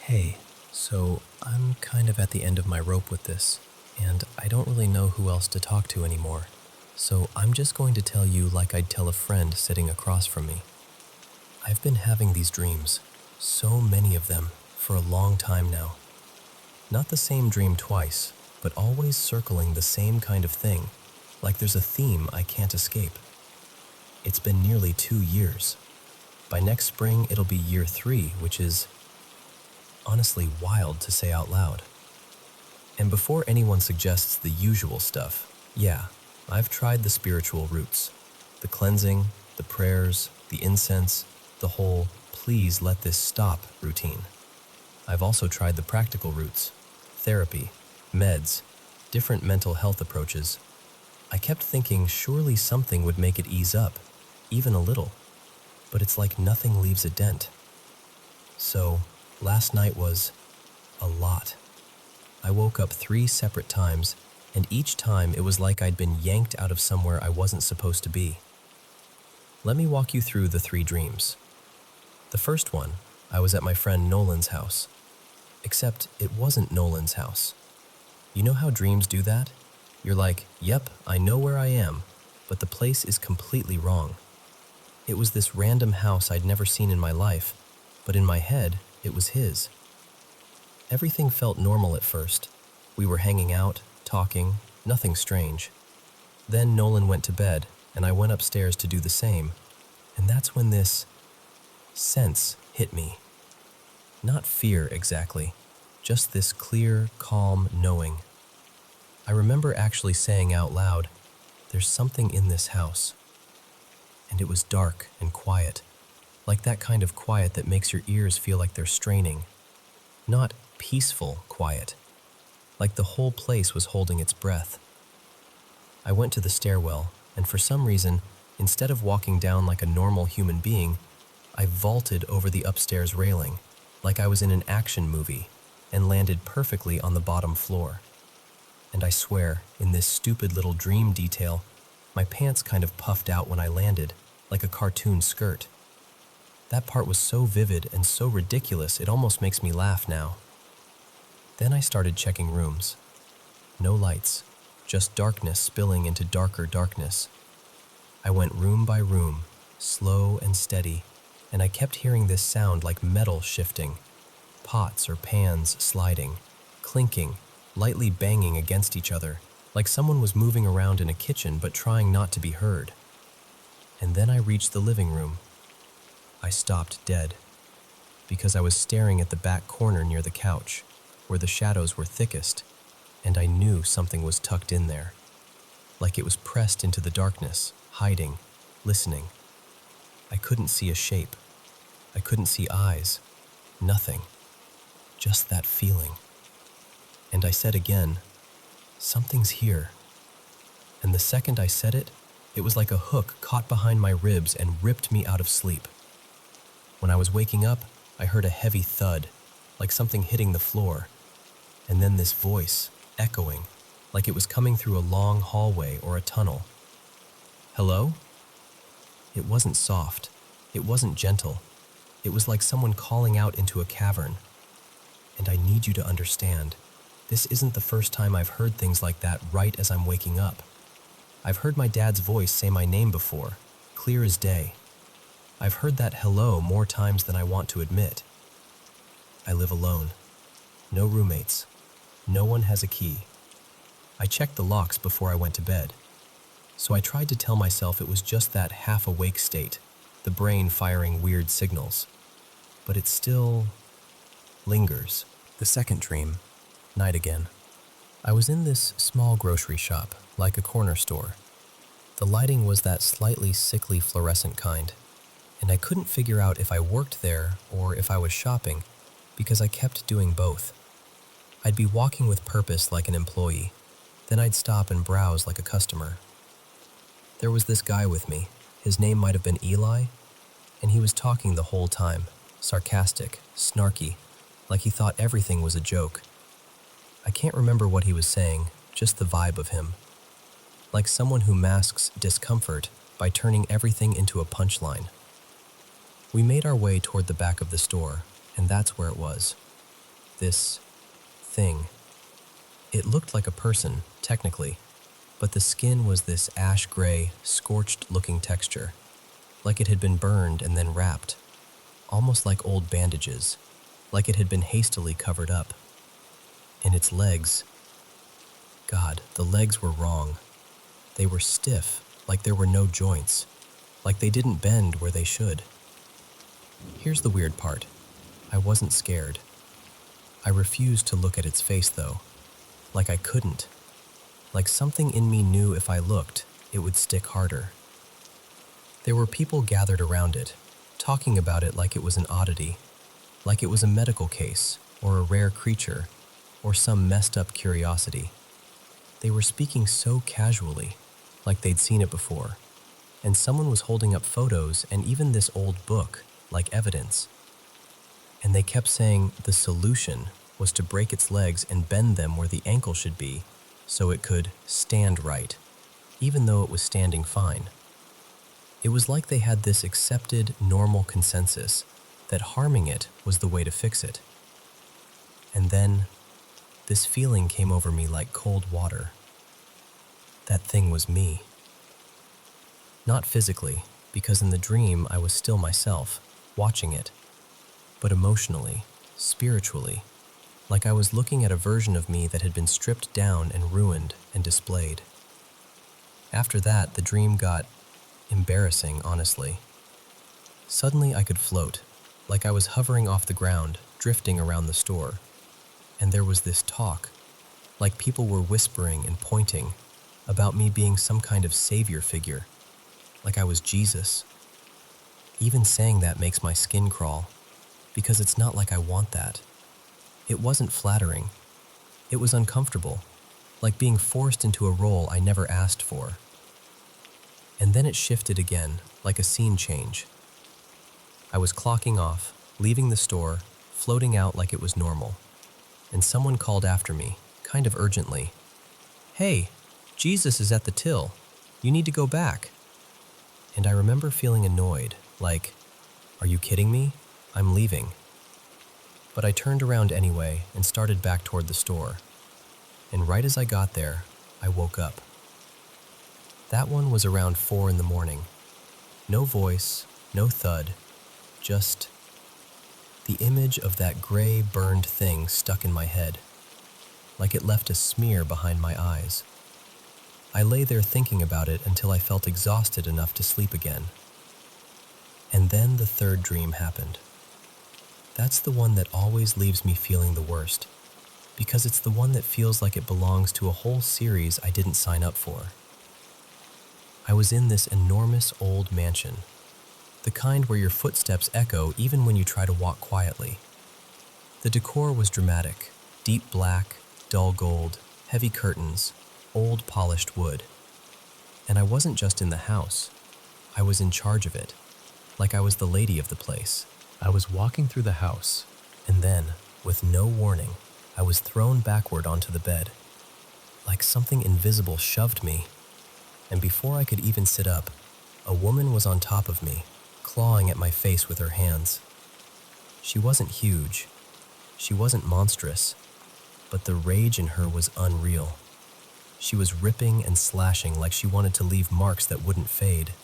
Hey, so I'm kind of at the end of my rope with this, and I don't really know who else to talk to anymore. So I'm just going to tell you like I'd tell a friend sitting across from me. I've been having these dreams, so many of them, for a long time now. Not the same dream twice, but always circling the same kind of thing, like there's a theme I can't escape. It's been nearly 2 years. By next spring, it'll be year 3, which is honestly wild to say out loud. And before anyone suggests the usual stuff, yeah, I've tried the spiritual routes. The cleansing, the prayers, the incense, the whole please let this stop routine. I've also tried the practical routes, therapy, meds, different mental health approaches. I kept thinking surely something would make it ease up, even a little, but it's like nothing leaves a dent. So, last night was a lot. I woke up 3 separate times, and each time it was like I'd been yanked out of somewhere I wasn't supposed to be. Let me walk you through the 3 dreams. The first one, I was at my friend Nolan's house. Except it wasn't Nolan's house. You know how dreams do that? You're like, yep, I know where I am, but the place is completely wrong. It was this random house I'd never seen in my life, but in my head, it was his. Everything felt normal at first. We were hanging out, talking, nothing strange. Then Nolan went to bed, and I went upstairs to do the same, and that's when this sense hit me. Not fear exactly, just this clear, calm knowing. I remember actually saying out loud, "There's something in this house." And it was dark and quiet, like that kind of quiet that makes your ears feel like they're straining. Not peaceful quiet, like the whole place was holding its breath. I went to the stairwell, and for some reason, instead of walking down like a normal human being, I vaulted over the upstairs railing, like I was in an action movie, and landed perfectly on the bottom floor. And I swear, in this stupid little dream detail, my pants kind of puffed out when I landed, like a cartoon skirt. That part was so vivid and so ridiculous it almost makes me laugh now. Then I started checking rooms. No lights, just darkness spilling into darker darkness. I went room by room, slow and steady, and I kept hearing this sound like metal shifting, pots or pans sliding, clinking, lightly banging against each other, like someone was moving around in a kitchen but trying not to be heard. And then I reached the living room. I stopped dead, because I was staring at the back corner near the couch, where the shadows were thickest, and I knew something was tucked in there, like it was pressed into the darkness, hiding, listening. I couldn't see a shape. I couldn't see eyes. Nothing. Just that feeling. And I said again, "Something's here." And the second I said it, it was like a hook caught behind my ribs and ripped me out of sleep. When I was waking up, I heard a heavy thud, like something hitting the floor, and then this voice, echoing, like it was coming through a long hallway or a tunnel. "Hello?" It wasn't soft. It wasn't gentle. It was like someone calling out into a cavern. And I need you to understand, this isn't the first time I've heard things like that right as I'm waking up. I've heard my dad's voice say my name before, clear as day. I've heard that hello more times than I want to admit. I live alone. No roommates. No one has a key. I checked the locks before I went to bed. So I tried to tell myself it was just that half-awake state, the brain firing weird signals. But it still lingers. The second dream, night again. I was in this small grocery shop, like a corner store. The lighting was that slightly sickly fluorescent kind, and I couldn't figure out if I worked there or if I was shopping because I kept doing both. I'd be walking with purpose like an employee, then I'd stop and browse like a customer. There was this guy with me. His name might have been Eli, and he was talking the whole time, sarcastic, snarky, like he thought everything was a joke. I can't remember what he was saying, just the vibe of him. Like someone who masks discomfort by turning everything into a punchline. We made our way toward the back of the store, and that's where it was. This thing. It looked like a person, technically, but the skin was this ash-gray, scorched-looking texture, like it had been burned and then wrapped, almost like old bandages, like it had been hastily covered up. And its legs, God, the legs were wrong. They were stiff, like there were no joints, like they didn't bend where they should. Here's the weird part. I wasn't scared. I refused to look at its face, though, like I couldn't. Like something in me knew if I looked, it would stick harder. There were people gathered around it, talking about it like it was an oddity, like it was a medical case, or a rare creature, or some messed up curiosity. They were speaking so casually, like they'd seen it before, and someone was holding up photos and even this old book, like evidence. And they kept saying the solution was to break its legs and bend them where the ankle should be, so it could stand right, even though it was standing fine. It was like they had this accepted, normal consensus that harming it was the way to fix it. And then, this feeling came over me like cold water. That thing was me. Not physically, because in the dream I was still myself, watching it, but emotionally, spiritually, like I was looking at a version of me that had been stripped down and ruined and displayed. After that, the dream got embarrassing, honestly. Suddenly I could float, like I was hovering off the ground, drifting around the store. And there was this talk, like people were whispering and pointing about me being some kind of savior figure, like I was Jesus. Even saying that makes my skin crawl, because it's not like I want that. It wasn't flattering. It was uncomfortable, like being forced into a role I never asked for. And then it shifted again, like a scene change. I was clocking off, leaving the store, floating out like it was normal. And someone called after me, kind of urgently. "Hey, Jesus is at the till. You need to go back." And I remember feeling annoyed, like, "Are you kidding me? I'm leaving." But I turned around anyway and started back toward the store. And right as I got there, I woke up. That one was around 4 in the morning. No voice, no thud, just the image of that gray, burned thing stuck in my head, like it left a smear behind my eyes. I lay there thinking about it until I felt exhausted enough to sleep again. And then the third dream happened. That's the one that always leaves me feeling the worst, because it's the one that feels like it belongs to a whole series I didn't sign up for. I was in this enormous old mansion, the kind where your footsteps echo even when you try to walk quietly. The decor was dramatic, deep black, dull gold, heavy curtains, old polished wood. And I wasn't just in the house, I was in charge of it, like I was the lady of the place. I was walking through the house, and then, with no warning, I was thrown backward onto the bed, like something invisible shoved me. And before I could even sit up, a woman was on top of me, clawing at my face with her hands. She wasn't huge, she wasn't monstrous, but the rage in her was unreal. She was ripping and slashing like she wanted to leave marks that wouldn't fade.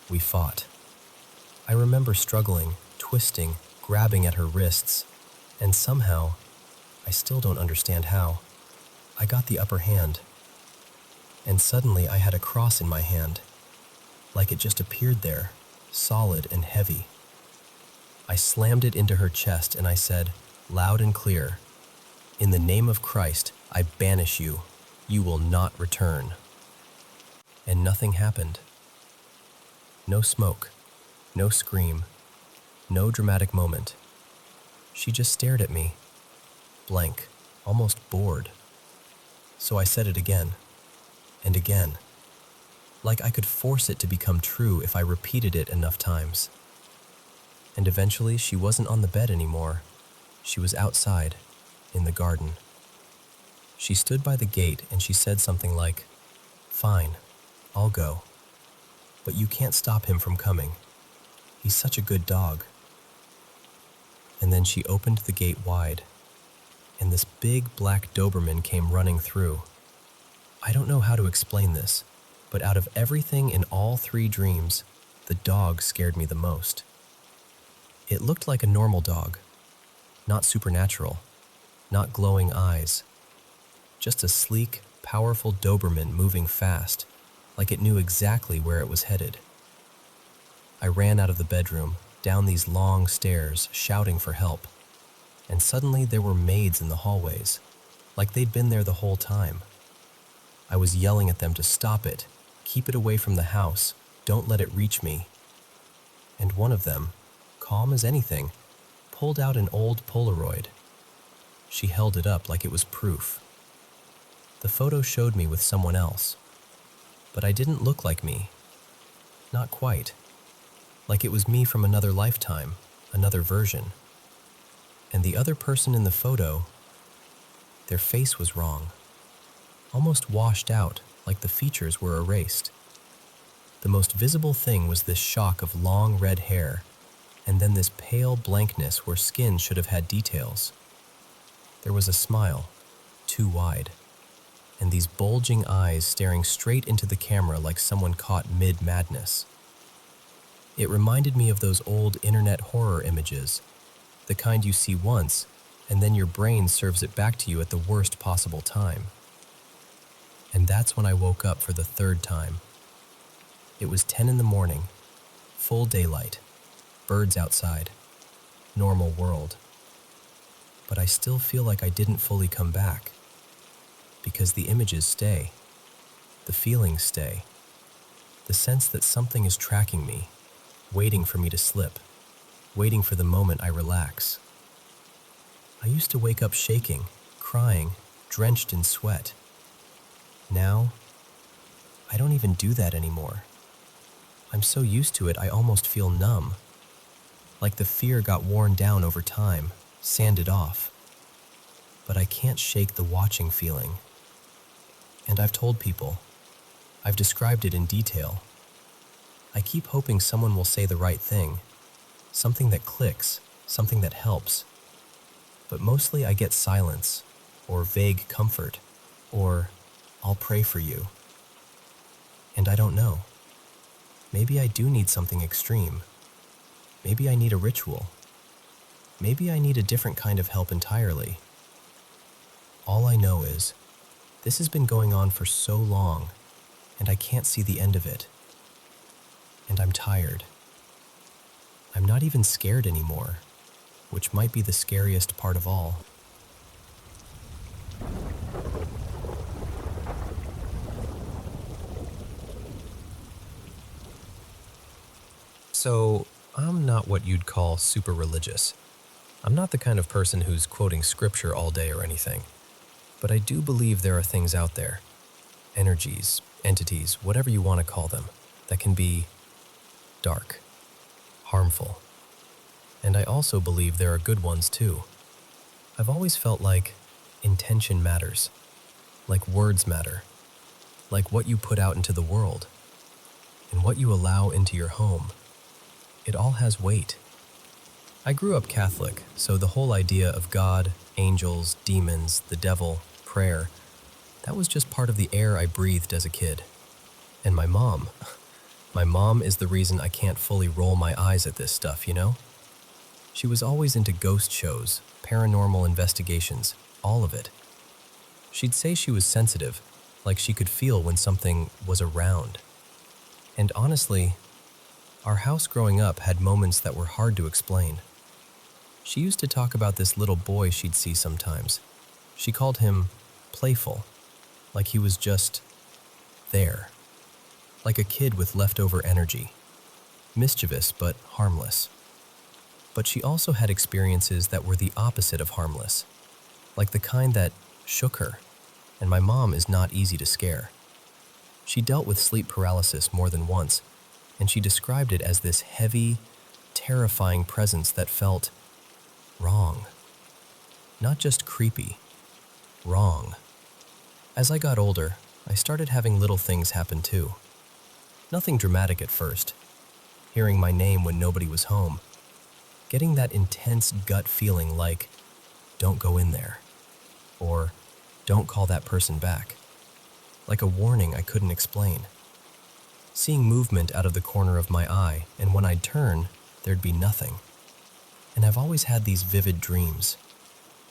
We fought. I remember struggling, twisting, grabbing at her wrists, and somehow, I still don't understand how, I got the upper hand. And suddenly I had a cross in my hand, like it just appeared there, solid and heavy. I slammed it into her chest and I said, loud and clear, In the name of Christ, I banish you. You will not return." And nothing happened. No smoke, no scream, no dramatic moment. She just stared at me, blank, almost bored. So I said it again, and again, like I could force it to become true if I repeated it enough times. And eventually she wasn't on the bed anymore. She was outside, in the garden. She stood by the gate and she said something like, "Fine, I'll go. But you can't stop him from coming. He's such a good dog." And then she opened the gate wide, and this big black Doberman came running through. I don't know how to explain this, but out of everything in all 3 dreams, the dog scared me the most. It looked like a normal dog, not supernatural, not glowing eyes, just a sleek, powerful Doberman moving fast, like it knew exactly where it was headed. I ran out of the bedroom, down these long stairs, shouting for help, and suddenly there were maids in the hallways, like they'd been there the whole time. I was yelling at them to stop it, keep it away from the house, don't let it reach me. And one of them, calm as anything, pulled out an old Polaroid. She held it up like it was proof. The photo showed me with someone else, but I didn't look like me. Not quite. Like it was me from another lifetime, another version. And the other person in the photo, their face was wrong. Almost washed out, like the features were erased. The most visible thing was this shock of long red hair, and then this pale blankness where skin should have had details. There was a smile, too wide, and these bulging eyes staring straight into the camera like someone caught mid-madness. It reminded me of those old internet horror images, the kind you see once, and then your brain serves it back to you at the worst possible time. And that's when I woke up for the 3rd time. It was 10 in the morning, full daylight, birds outside, normal world. But I still feel like I didn't fully come back, because the images stay, the feelings stay, the sense that something is tracking me, waiting for me to slip, waiting for the moment I relax. I used to wake up shaking, crying, drenched in sweat. Now, I don't even do that anymore. I'm so used to it I almost feel numb, like the fear got worn down over time, sanded off. But I can't shake the watching feeling. And I've told people, I've described it in detail. I keep hoping someone will say the right thing, something that clicks, something that helps. But mostly I get silence, or vague comfort, or "I'll pray for you." And I don't know. Maybe I do need something extreme. Maybe I need a ritual. Maybe I need a different kind of help entirely. All I know is, this has been going on for so long, and I can't see the end of it. And I'm tired. I'm not even scared anymore, which might be the scariest part of all. So, I'm not what you'd call super religious. I'm not the kind of person who's quoting scripture all day or anything. But I do believe there are things out there, energies, entities, whatever you want to call them, that can be dark, harmful. And I also believe there are good ones too. I've always felt like intention matters, like words matter, like what you put out into the world, and what you allow into your home. It all has weight. I grew up Catholic, so the whole idea of God, angels, demons, the devil, prayer, that was just part of the air I breathed as a kid. And my mom is the reason I can't fully roll my eyes at this stuff, you know? She was always into ghost shows, paranormal investigations, all of it. She'd say she was sensitive, like she could feel when something was around. And honestly, our house growing up had moments that were hard to explain. She used to talk about this little boy she'd see sometimes, She called him playful, like he was just there, like a kid with leftover energy, mischievous but harmless. But she also had experiences that were the opposite of harmless, like the kind that shook her, and my mom is not easy to scare. She dealt with sleep paralysis more than once, and she described it as this heavy, terrifying presence that felt wrong. Not just creepy, wrong. As I got older, I started having little things happen too. Nothing dramatic at first. Hearing my name when nobody was home. Getting that intense gut feeling like, don't go in there. Or, don't call that person back. Like a warning I couldn't explain. Seeing movement out of the corner of my eye, and when I'd turn, there'd be nothing. And I've always had these vivid dreams.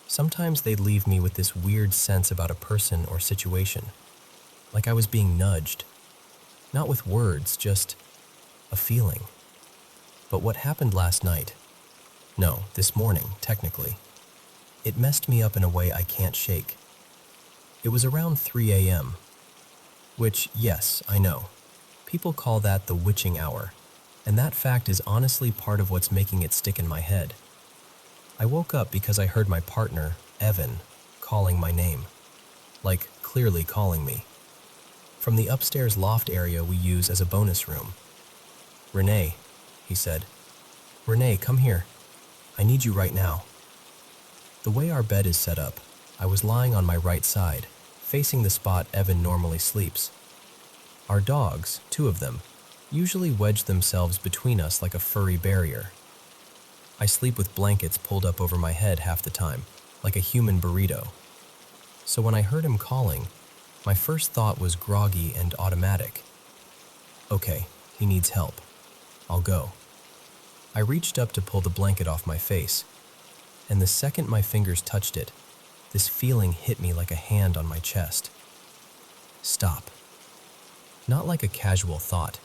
Sometimes they'd leave me with this weird sense about a person or situation. Like I was being nudged. Not with words, just a feeling. But what happened last night? No, this morning, technically. It messed me up in a way I can't shake. It was around 3 a.m., which, yes, I know. People call that the witching hour, and that fact is honestly part of what's making it stick in my head. I woke up because I heard my partner, Evan, calling my name. Like, clearly calling me. From the upstairs loft area we use as a bonus room. "Renee," he said. "Renee, come here. I need you right now." The way our bed is set up, I was lying on my right side, facing the spot Evan normally sleeps. Our dogs, 2 of them, usually wedge themselves between us like a furry barrier. I sleep with blankets pulled up over my head half the time, like a human burrito. So when I heard him calling, my first thought was groggy and automatic. Okay, he needs help. I'll go. I reached up to pull the blanket off my face, and the second my fingers touched it, this feeling hit me like a hand on my chest. Stop. Not like a casual thought,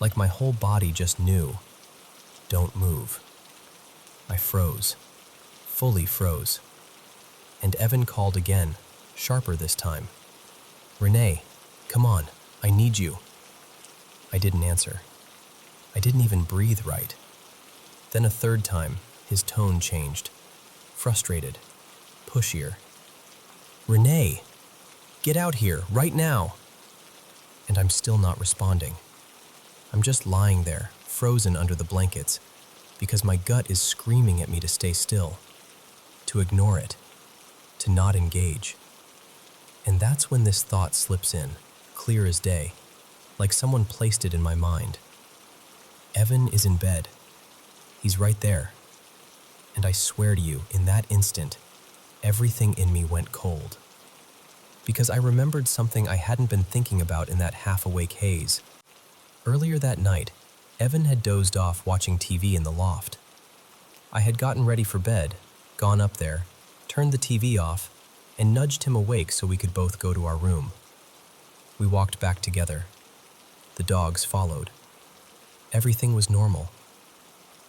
like my whole body just knew, don't move. I froze, fully froze. And Evan called again, sharper this time. "Renee, come on, I need you." I didn't answer. I didn't even breathe right. Then a third time, his tone changed. Frustrated, pushier. "Renee, get out here, right now." And I'm still not responding. I'm just lying there, frozen under the blankets, because my gut is screaming at me to stay still, to ignore it, to not engage. And that's when this thought slips in, clear as day, like someone placed it in my mind. Evan is in bed. He's right there. And I swear to you, in that instant, everything in me went cold. Because I remembered something I hadn't been thinking about in that half-awake haze. Earlier that night, Evan had dozed off watching TV in the loft. I had gotten ready for bed, gone up there, turned the TV off, and nudged him awake so we could both go to our room. We walked back together. The dogs followed. Everything was normal.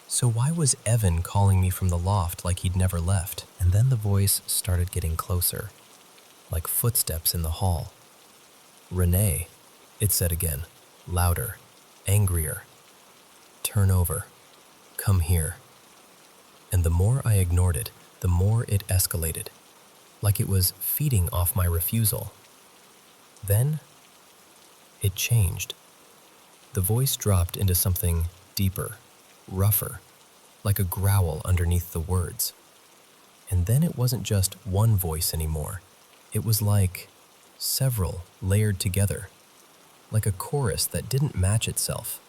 So why was Evan calling me from the loft like he'd never left? And then the voice started getting closer, like footsteps in the hall. "Renee," it said again, louder, angrier. "Turn over. Come here." And the more I ignored it, the more it escalated, like it was feeding off my refusal. Then, it changed. The voice dropped into something deeper, rougher, like a growl underneath the words. And then it wasn't just one voice anymore. It was like several layered together, like a chorus that didn't match itself,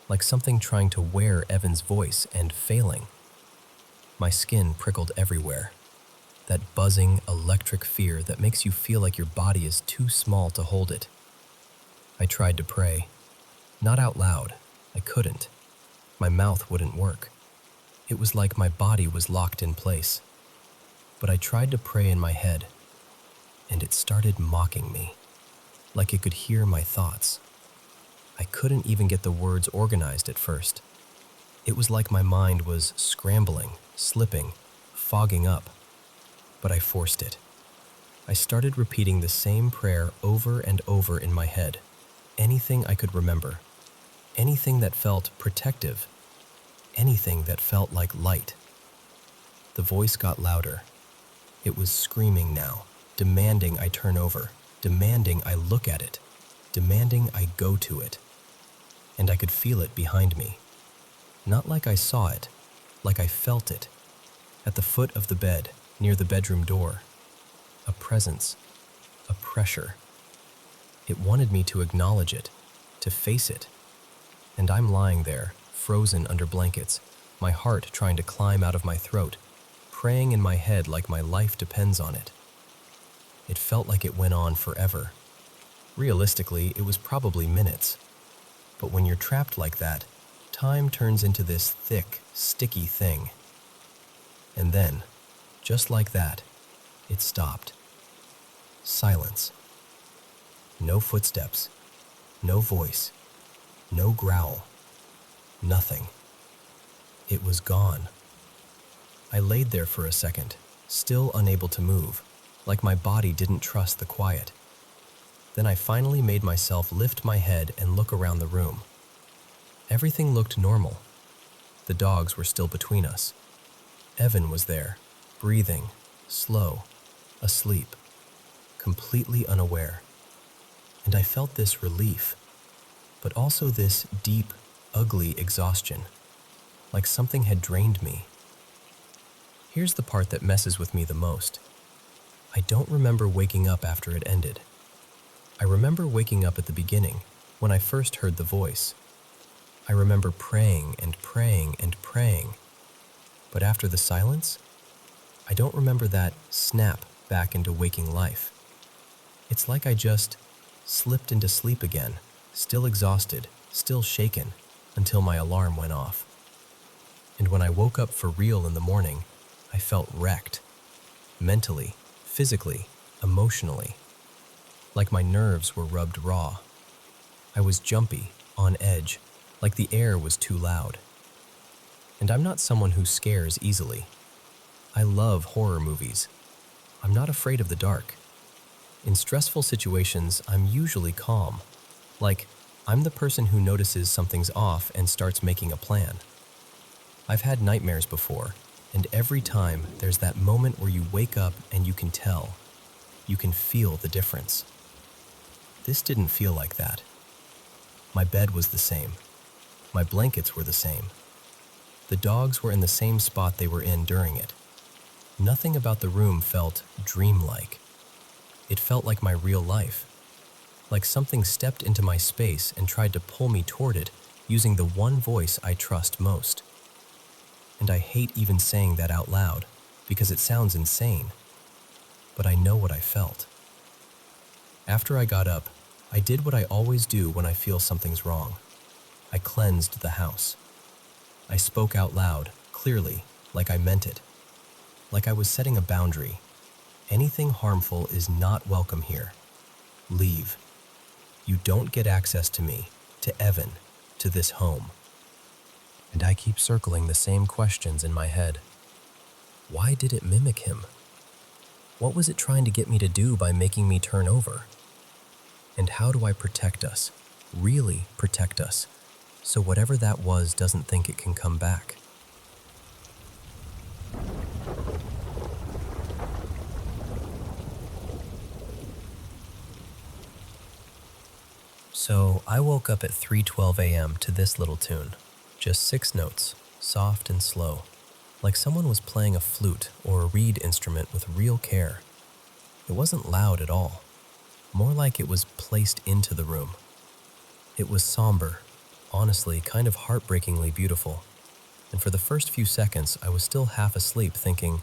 like something trying to wear Evan's voice and failing. My skin prickled everywhere, that buzzing, electric fear that makes you feel like your body is too small to hold it. I tried to pray, not out loud. I couldn't. My mouth wouldn't work. It was like my body was locked in place. But I tried to pray in my head, and it started mocking me, like it could hear my thoughts. I couldn't even get the words organized at first. It was like my mind was scrambling, slipping, fogging up. But I forced it. I started repeating the same prayer over and over in my head. Anything I could remember. Anything that felt protective. Anything that felt like light. The voice got louder. It was screaming now, demanding I turn over, demanding I look at it, demanding I go to it. And I could feel it behind me. Not like I saw it, like I felt it. At the foot of the bed, near the bedroom door. A presence, a pressure. It wanted me to acknowledge it, to face it. And I'm lying there, frozen under blankets, my heart trying to climb out of my throat, praying in my head like my life depends on it. It felt like it went on forever. Realistically, it was probably minutes. But when you're trapped like that, time turns into this thick, sticky thing. And then, just like that, it stopped. Silence. No footsteps. No voice. No growl. Nothing. It was gone. I laid there for a second, still unable to move, like my body didn't trust the quiet. Then I finally made myself lift my head and look around the room. Everything looked normal. The dogs were still between us. Evan was there, breathing, slow, asleep, completely unaware. And I felt this relief, but also this deep, ugly exhaustion, like something had drained me. Here's the part that messes with me the most. I don't remember waking up after it ended. I remember waking up at the beginning, when I first heard the voice. I remember praying and praying and praying. But after the silence, I don't remember that snap back into waking life. It's like I just slipped into sleep again, still exhausted, still shaken, until my alarm went off. And when I woke up for real in the morning, I felt wrecked. Mentally, physically, emotionally. Like my nerves were rubbed raw. I was jumpy, on edge, like the air was too loud. And I'm not someone who scares easily. I love horror movies. I'm not afraid of the dark. In stressful situations, I'm usually calm. Like, I'm the person who notices something's off and starts making a plan. I've had nightmares before, and every time there's that moment where you wake up and you can tell. You can feel the difference. This didn't feel like that. My bed was the same. My blankets were the same. The dogs were in the same spot they were in during it. Nothing about the room felt dreamlike. It felt like my real life. Like something stepped into my space and tried to pull me toward it using the one voice I trust most. And I hate even saying that out loud because it sounds insane. But I know what I felt. After I got up, I did what I always do when I feel something's wrong. I cleansed the house. I spoke out loud, clearly, like I meant it. Like I was setting a boundary. Anything harmful is not welcome here. Leave. You don't get access to me, to Evan, to this home. And I keep circling the same questions in my head. Why did it mimic him? What was it trying to get me to do by making me turn over? And how do I protect us, really protect us, so whatever that was doesn't think it can come back? So I woke up at 3:12 a.m. to this little tune. Just 6 notes, soft and slow, like someone was playing a flute or a reed instrument with real care. It wasn't loud at all, more like it was placed into the room. It was somber, honestly kind of heartbreakingly beautiful, and for the first few seconds I was still half asleep thinking,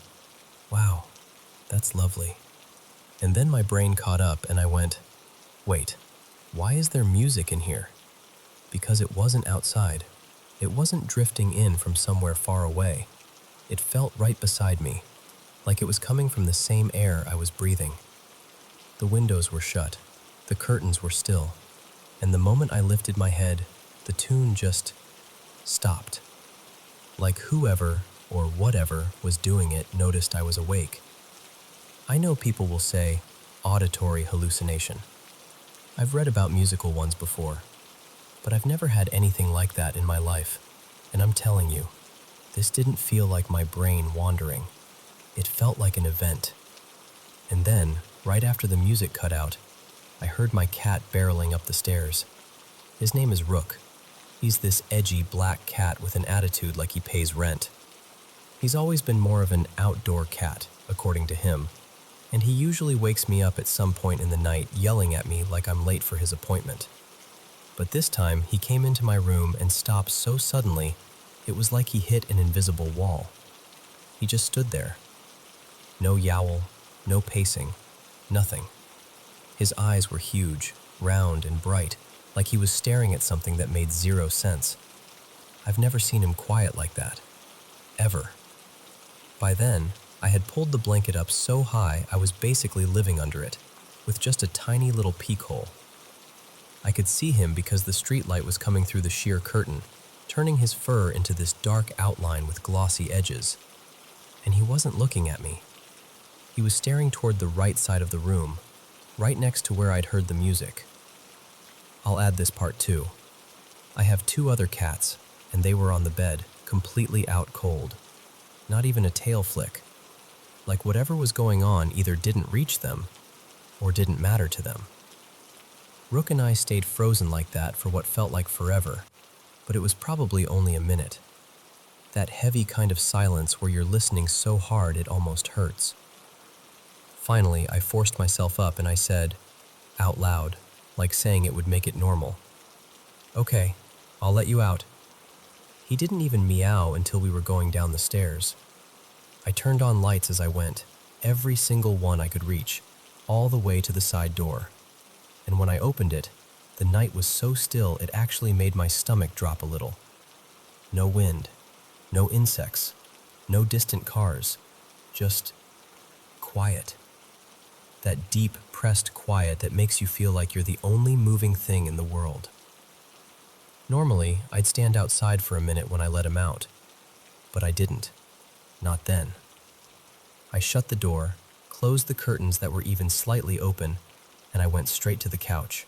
wow, that's lovely. And then my brain caught up and I went, wait, why is there music in here? Because it wasn't outside. It wasn't drifting in from somewhere far away. It felt right beside me, like it was coming from the same air I was breathing. The windows were shut, the curtains were still, and the moment I lifted my head, the tune just stopped. Like whoever or whatever was doing it noticed I was awake. I know people will say, auditory hallucination. I've read about musical ones before, but I've never had anything like that in my life. And I'm telling you, this didn't feel like my brain wandering. It felt like an event. And then, right after the music cut out, I heard my cat barreling up the stairs. His name is Rook. He's this edgy black cat with an attitude like he pays rent. He's always been more of an outdoor cat, according to him, and he usually wakes me up at some point in the night yelling at me like I'm late for his appointment. But this time, he came into my room and stopped so suddenly, it was like he hit an invisible wall. He just stood there. No yowl, no pacing, nothing. His eyes were huge, round and bright, like he was staring at something that made zero sense. I've never seen him quiet like that. Ever. By then, I had pulled the blanket up so high I was basically living under it, with just a tiny little peek hole. I could see him because the streetlight was coming through the sheer curtain, turning his fur into this dark outline with glossy edges. And he wasn't looking at me. He was staring toward the right side of the room, right next to where I'd heard the music. I'll add this part too. I have 2 other cats, and they were on the bed, completely out cold. Not even a tail flick. Like whatever was going on either didn't reach them, or didn't matter to them. Rook and I stayed frozen like that for what felt like forever, but it was probably only a minute. That heavy kind of silence where you're listening so hard it almost hurts. Finally, I forced myself up and I said, out loud, like saying it would make it normal, "Okay, I'll let you out." He didn't even meow until we were going down the stairs. I turned on lights as I went, every single one I could reach, all the way to the side door. And when I opened it, the night was so still it actually made my stomach drop a little. No wind, no insects, no distant cars, just quiet. That deep, pressed quiet that makes you feel like you're the only moving thing in the world. Normally, I'd stand outside for a minute when I let him out, but I didn't. Not then. I shut the door, closed the curtains that were even slightly open, and I went straight to the couch.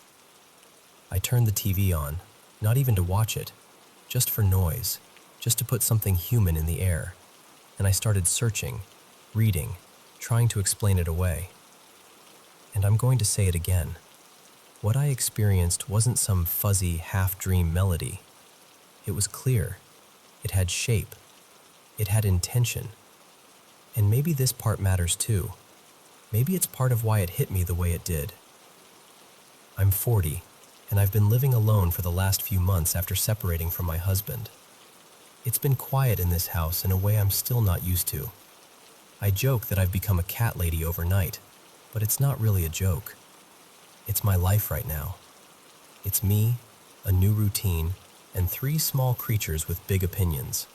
I turned the TV on, not even to watch it, just for noise, just to put something human in the air, and I started searching, reading, trying to explain it away. And I'm going to say it again. What I experienced wasn't some fuzzy, half-dream melody. It was clear. It had shape. It had intention. And maybe this part matters too. Maybe it's part of why it hit me the way it did. I'm 40, and I've been living alone for the last few months after separating from my husband. It's been quiet in this house in a way I'm still not used to. I joke that I've become a cat lady overnight, but it's not really a joke. It's my life right now. It's me, a new routine, and 3 small creatures with big opinions.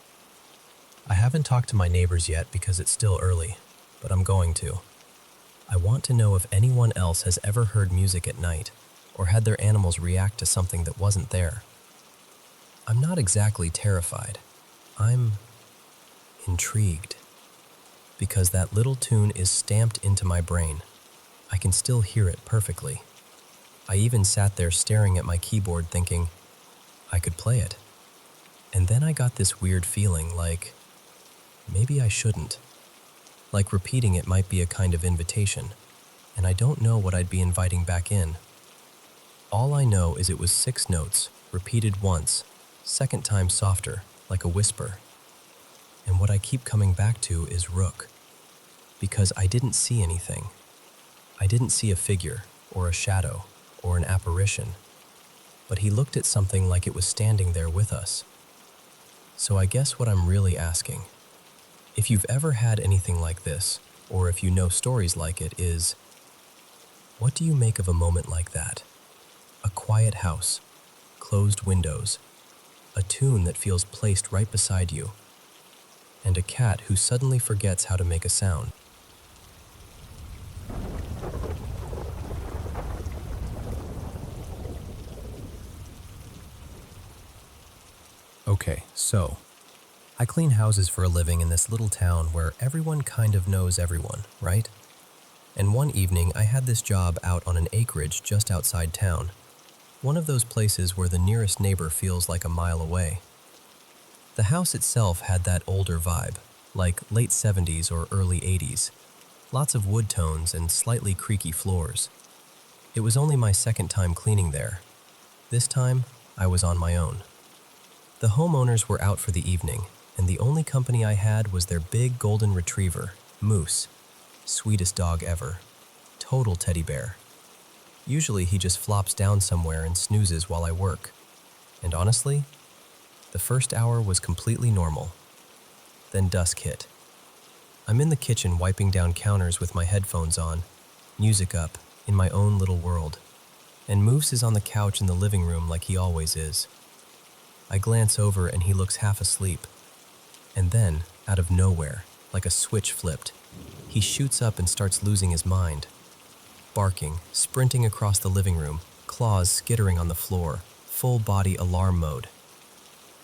I haven't talked to my neighbors yet because it's still early, but I'm going to. I want to know if anyone else has ever heard music at night or had their animals react to something that wasn't there. I'm not exactly terrified. I'm intrigued. Because that little tune is stamped into my brain. I can still hear it perfectly. I even sat there staring at my keyboard thinking, I could play it. And then I got this weird feeling like, maybe I shouldn't. Like repeating it might be a kind of invitation, and I don't know what I'd be inviting back in. All I know is it was 6 notes, repeated once, second time softer, like a whisper. And what I keep coming back to is Rook. Because I didn't see anything. I didn't see a figure, or a shadow, or an apparition. But he looked at something like it was standing there with us. So I guess what I'm really asking, if you've ever had anything like this, or if you know stories like it, is, what do you make of a moment like that? A quiet house, closed windows, a tune that feels placed right beside you, and a cat who suddenly forgets how to make a sound. Okay, so, I clean houses for a living in this little town where everyone kind of knows everyone, right? And one evening, I had this job out on an acreage just outside town. One of those places where the nearest neighbor feels like a mile away. The house itself had that older vibe, like late 70s or early 80s. Lots of wood tones and slightly creaky floors. It was only my second time cleaning there. This time, I was on my own. The homeowners were out for the evening, and the only company I had was their big golden retriever, Moose. Sweetest dog ever. Total teddy bear. Usually he just flops down somewhere and snoozes while I work. And honestly, the first hour was completely normal. Then dusk hit. I'm in the kitchen wiping down counters with my headphones on, music up, in my own little world. And Moose is on the couch in the living room like he always is. I glance over and he looks half asleep. And then, out of nowhere, like a switch flipped, he shoots up and starts losing his mind. Barking, sprinting across the living room, claws skittering on the floor, full body alarm mode.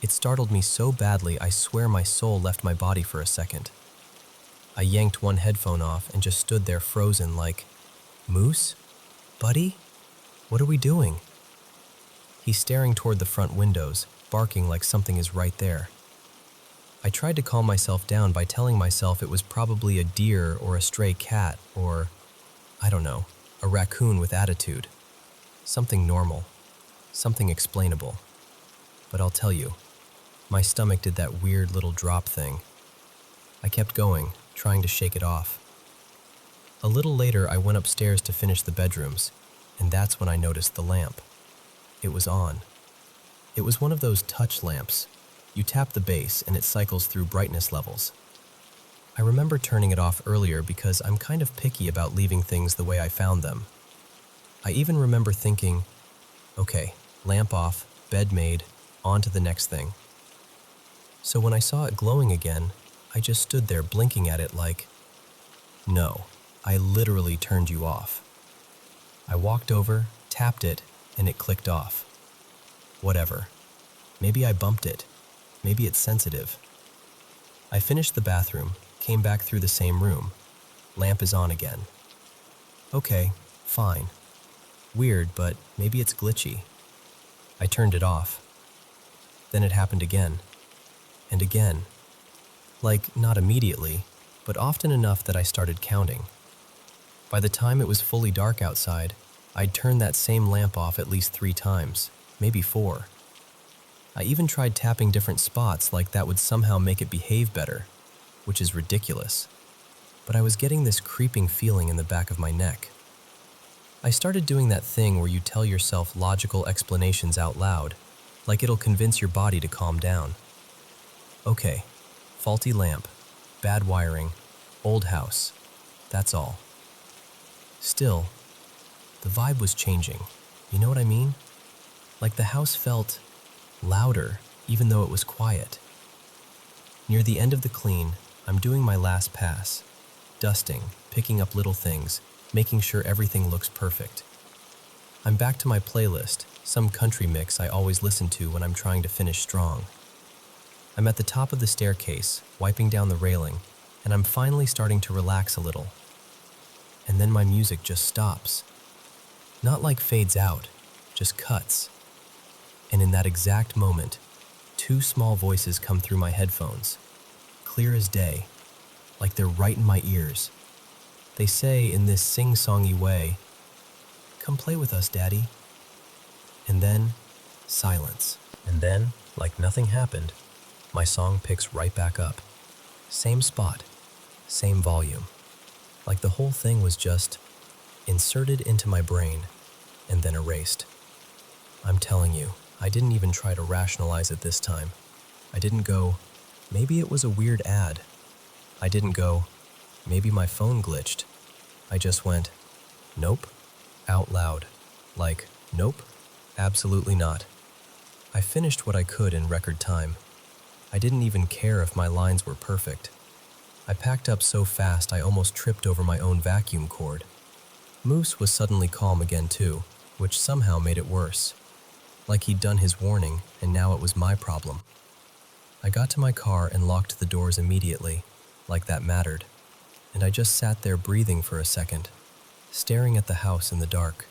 It startled me so badly I swear my soul left my body for a second. I yanked one headphone off and just stood there frozen like, "Moose? Buddy? What are we doing?" He's staring toward the front windows, barking like something is right there. I tried to calm myself down by telling myself it was probably a deer or a stray cat or, I don't know, a raccoon with attitude. Something normal. Something explainable. But I'll tell you, my stomach did that weird little drop thing. I kept going, trying to shake it off. A little later, I went upstairs to finish the bedrooms, and that's when I noticed the lamp. It was on. It was one of those touch lamps. You tap the base and it cycles through brightness levels. I remember turning it off earlier because I'm kind of picky about leaving things the way I found them. I even remember thinking, okay, lamp off, bed made, on to the next thing. So when I saw it glowing again, I just stood there blinking at it like, no, I literally turned you off. I walked over, tapped it, and it clicked off. Whatever. Maybe I bumped it. Maybe it's sensitive. I finished the bathroom, came back through the same room. Lamp is on again. Okay, fine. Weird, but maybe it's glitchy. I turned it off. Then it happened again. And again. Like, not immediately, but often enough that I started counting. By the time it was fully dark outside, I'd turned that same lamp off at least 3 times, maybe 4. I even tried tapping different spots like that would somehow make it behave better, which is ridiculous. But I was getting this creeping feeling in the back of my neck. I started doing that thing where you tell yourself logical explanations out loud, like it'll convince your body to calm down. Okay, faulty lamp, bad wiring, old house, that's all. Still, the vibe was changing, you know what I mean? Like the house felt louder, even though it was quiet. Near the end of the clean, I'm doing my last pass, dusting, picking up little things, making sure everything looks perfect. I'm back to my playlist, some country mix I always listen to when I'm trying to finish strong. I'm at the top of the staircase, wiping down the railing, and I'm finally starting to relax a little. And then my music just stops. Not like fades out, just cuts. And in that exact moment, 2 small voices come through my headphones, clear as day, like they're right in my ears. They say in this sing-songy way, "Come play with us, Daddy." And then, silence. And then, like nothing happened, my song picks right back up. Same spot, same volume. Like the whole thing was just inserted into my brain and then erased. I'm telling you, I didn't even try to rationalize it this time. I didn't go, maybe it was a weird ad. I didn't go, maybe my phone glitched. I just went, nope, out loud. Like, nope, absolutely not. I finished what I could in record time. I didn't even care if my lines were perfect. I packed up so fast I almost tripped over my own vacuum cord. Moose was suddenly calm again too, which somehow made it worse. Like he'd done his warning, and now it was my problem. I got to my car and locked the doors immediately, like that mattered. And I just sat there breathing for a second, staring at the house in the dark.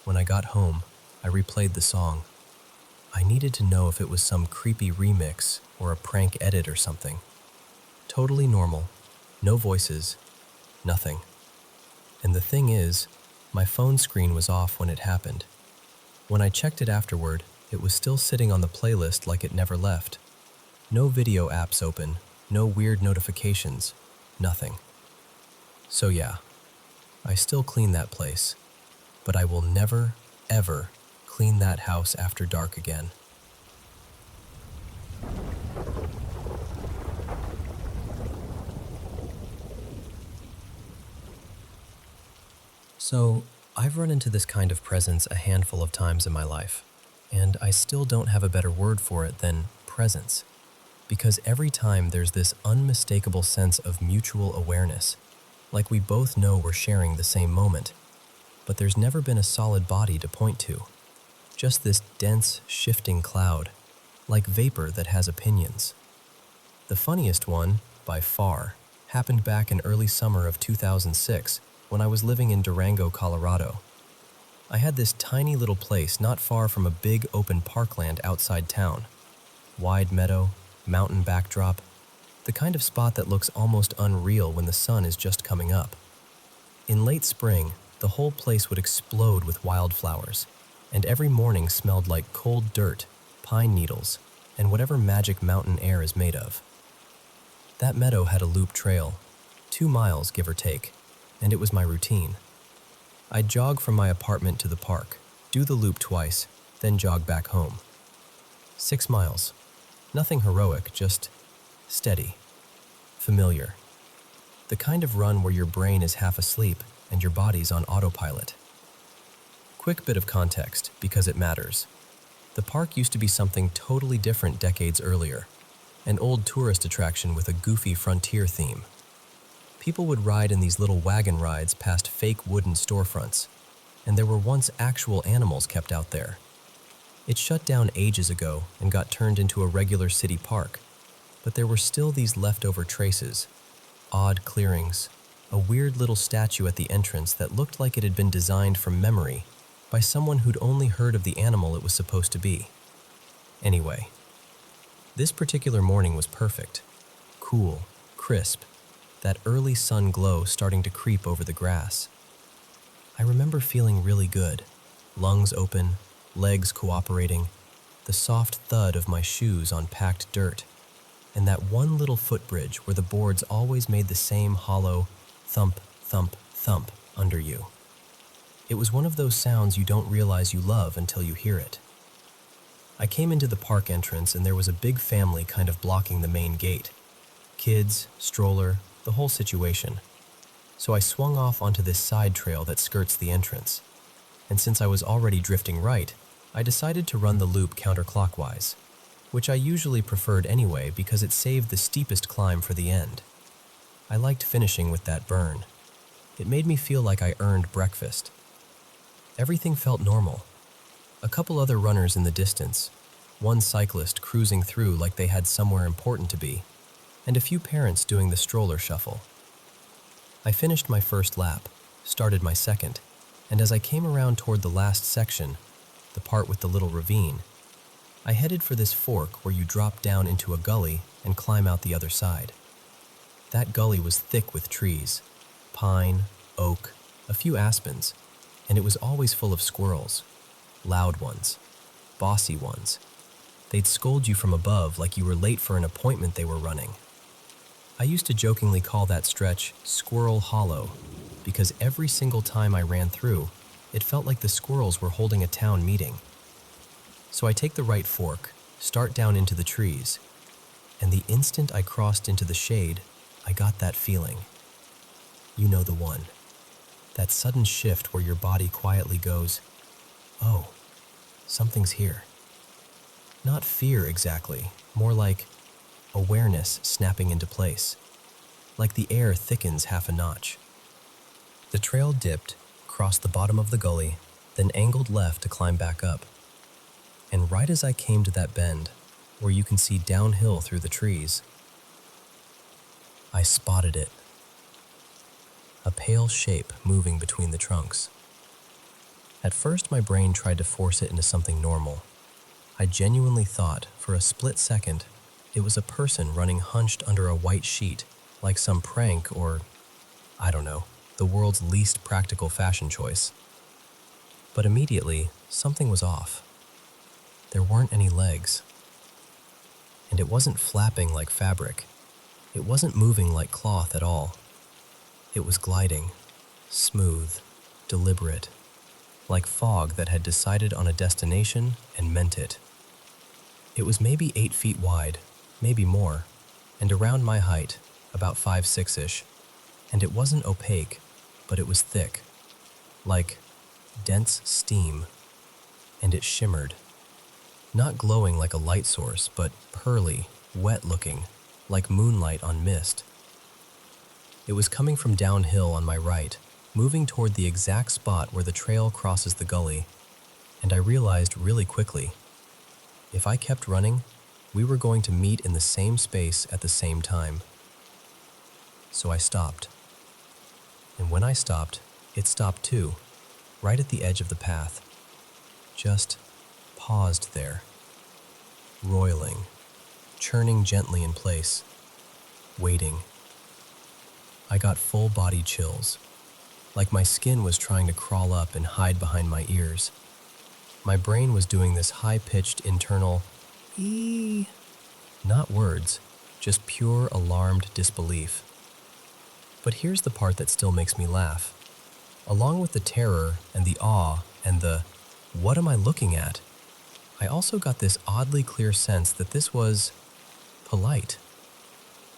When I got home, I replayed the song. I needed to know if it was some creepy remix or a prank edit or something. Totally normal, no voices, nothing. And the thing is, my phone screen was off when it happened. When I checked it afterward, it was still sitting on the playlist like it never left. No video apps open, no weird notifications, nothing. So yeah, I still clean that place, but I will never, ever clean that house after dark again. So, I've run into this kind of presence a handful of times in my life, and I still don't have a better word for it than presence, because every time there's this unmistakable sense of mutual awareness, like we both know we're sharing the same moment, but there's never been a solid body to point to, just this dense, shifting cloud, like vapor that has opinions. The funniest one, by far, happened back in early summer of 2006, when I was living in Durango, Colorado. I had this tiny little place not far from a big open parkland outside town. Wide meadow, mountain backdrop, the kind of spot that looks almost unreal when the sun is just coming up. In late spring, the whole place would explode with wildflowers, and every morning smelled like cold dirt, pine needles, and whatever magic mountain air is made of. That meadow had a loop trail, 2 miles give or take, and it was my routine. I'd jog from my apartment to the park, do the loop twice, then jog back home. 6 miles. Nothing heroic, just steady, familiar. The kind of run where your brain is half asleep and your body's on autopilot. Quick bit of context, because it matters. The park used to be something totally different decades earlier, an old tourist attraction with a goofy frontier theme. People would ride in these little wagon rides past fake wooden storefronts, and there were once actual animals kept out there. It shut down ages ago and got turned into a regular city park, but there were still these leftover traces, odd clearings, a weird little statue at the entrance that looked like it had been designed from memory by someone who'd only heard of the animal it was supposed to be. Anyway, this particular morning was perfect. Cool, crisp, that early sun glow starting to creep over the grass. I remember feeling really good, lungs open, legs cooperating, the soft thud of my shoes on packed dirt, and that one little footbridge where the boards always made the same hollow thump, thump, thump under you. It was one of those sounds you don't realize you love until you hear it. I came into the park entrance and there was a big family kind of blocking the main gate. Kids, stroller, the whole situation. So I swung off onto this side trail that skirts the entrance. And since I was already drifting right, I decided to run the loop counterclockwise, which I usually preferred anyway because it saved the steepest climb for the end. I liked finishing with that burn. It made me feel like I earned breakfast. Everything felt normal. A couple other runners in the distance, one cyclist cruising through like they had somewhere important to be, and a few parents doing the stroller shuffle. I finished my first lap, started my second, and as I came around toward the last section, the part with the little ravine, I headed for this fork where you drop down into a gully and climb out the other side. That gully was thick with trees, pine, oak, a few aspens, and it was always full of squirrels, loud ones, bossy ones. They'd scold you from above like you were late for an appointment they were running. I used to jokingly call that stretch Squirrel Hollow because every single time I ran through, it felt like the squirrels were holding a town meeting. So I take the right fork, start down into the trees, and the instant I crossed into the shade, I got that feeling. You know the one. That sudden shift where your body quietly goes, oh, something's here. Not fear exactly, more like awareness snapping into place, like the air thickens half a notch. The trail dipped, crossed the bottom of the gully, then angled left to climb back up. And right as I came to that bend, where you can see downhill through the trees, I spotted it. a pale shape moving between the trunks. At first, my brain tried to force it into something normal. I genuinely thought, for a split second, it was a person running hunched under a white sheet, like some prank or, I don't know, the world's least practical fashion choice. But immediately, something was off. There weren't any legs. And it wasn't flapping like fabric. It wasn't moving like cloth at all. It was gliding, smooth, deliberate, like fog that had decided on a destination and meant it. It was maybe 8 feet wide, maybe more, and around my height, about 5'6"-ish, and it wasn't opaque, but it was thick, like dense steam, and it shimmered. Not glowing like a light source, but pearly, wet-looking, like moonlight on mist. It was coming from downhill on my right, moving toward the exact spot where the trail crosses the gully, and I realized really quickly, if I kept running, we were going to meet in the same space at the same time. So I stopped. And when I stopped, it stopped too, right at the edge of the path. Just paused there, roiling, churning gently in place, waiting. I got full-body chills, like my skin was trying to crawl up and hide behind my ears. My brain was doing this high-pitched internal "ee." Not words, just pure alarmed disbelief. But here's the part that still makes me laugh. Along with the terror and the awe and the "what am I looking at?" I also got this oddly clear sense that this was polite.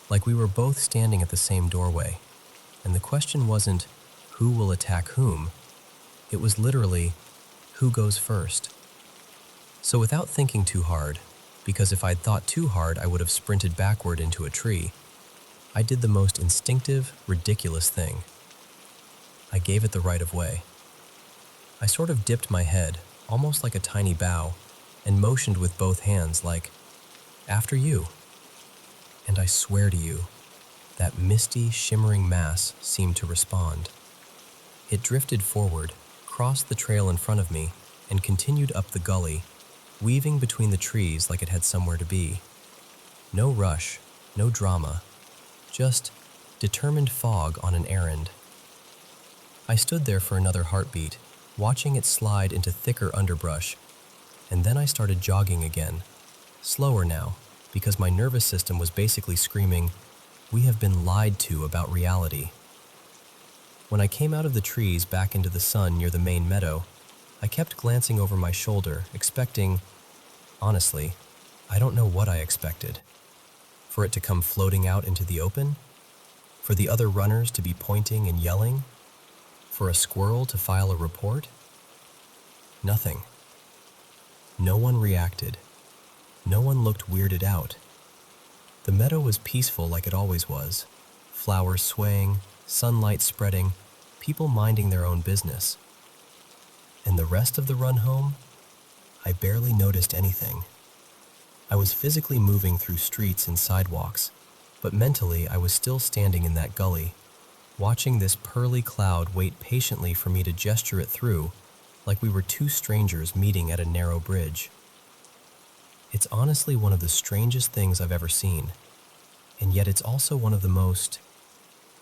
Like we were both standing at the same doorway, and the question wasn't who will attack whom. It was literally who goes first. So without thinking too hard, because if I'd thought too hard I would have sprinted backward into a tree, I did the most instinctive, ridiculous thing. I gave it the right of way. I sort of dipped my head, almost like a tiny bow, and motioned with both hands like, "After you." And I swear to you, that misty, shimmering mass seemed to respond. It drifted forward, crossed the trail in front of me, and continued up the gully, weaving between the trees like it had somewhere to be. No rush, no drama, just determined fog on an errand. I stood there for another heartbeat, watching it slide into thicker underbrush, and then I started jogging again, slower now, because my nervous system was basically screaming, "We have been lied to about reality." When I came out of the trees back into the sun near the main meadow, I kept glancing over my shoulder, expecting, honestly, I don't know what I expected. For it to come floating out into the open? For the other runners to be pointing and yelling? For a squirrel to file a report? Nothing. No one reacted. No one looked weirded out. The meadow was peaceful like it always was. Flowers swaying, sunlight spreading, people minding their own business. And the rest of the run home? I barely noticed anything. I was physically moving through streets and sidewalks, but mentally I was still standing in that gully, watching this pearly cloud wait patiently for me to gesture it through, like we were two strangers meeting at a narrow bridge. It's honestly one of the strangest things I've ever seen, and yet it's also one of the most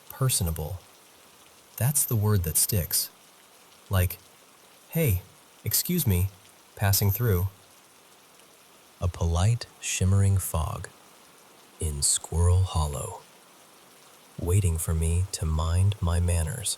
personable. That's the word that sticks. Like, "Hey, excuse me, passing through." A polite, shimmering fog in Squirrel Hollow, waiting for me to mind my manners.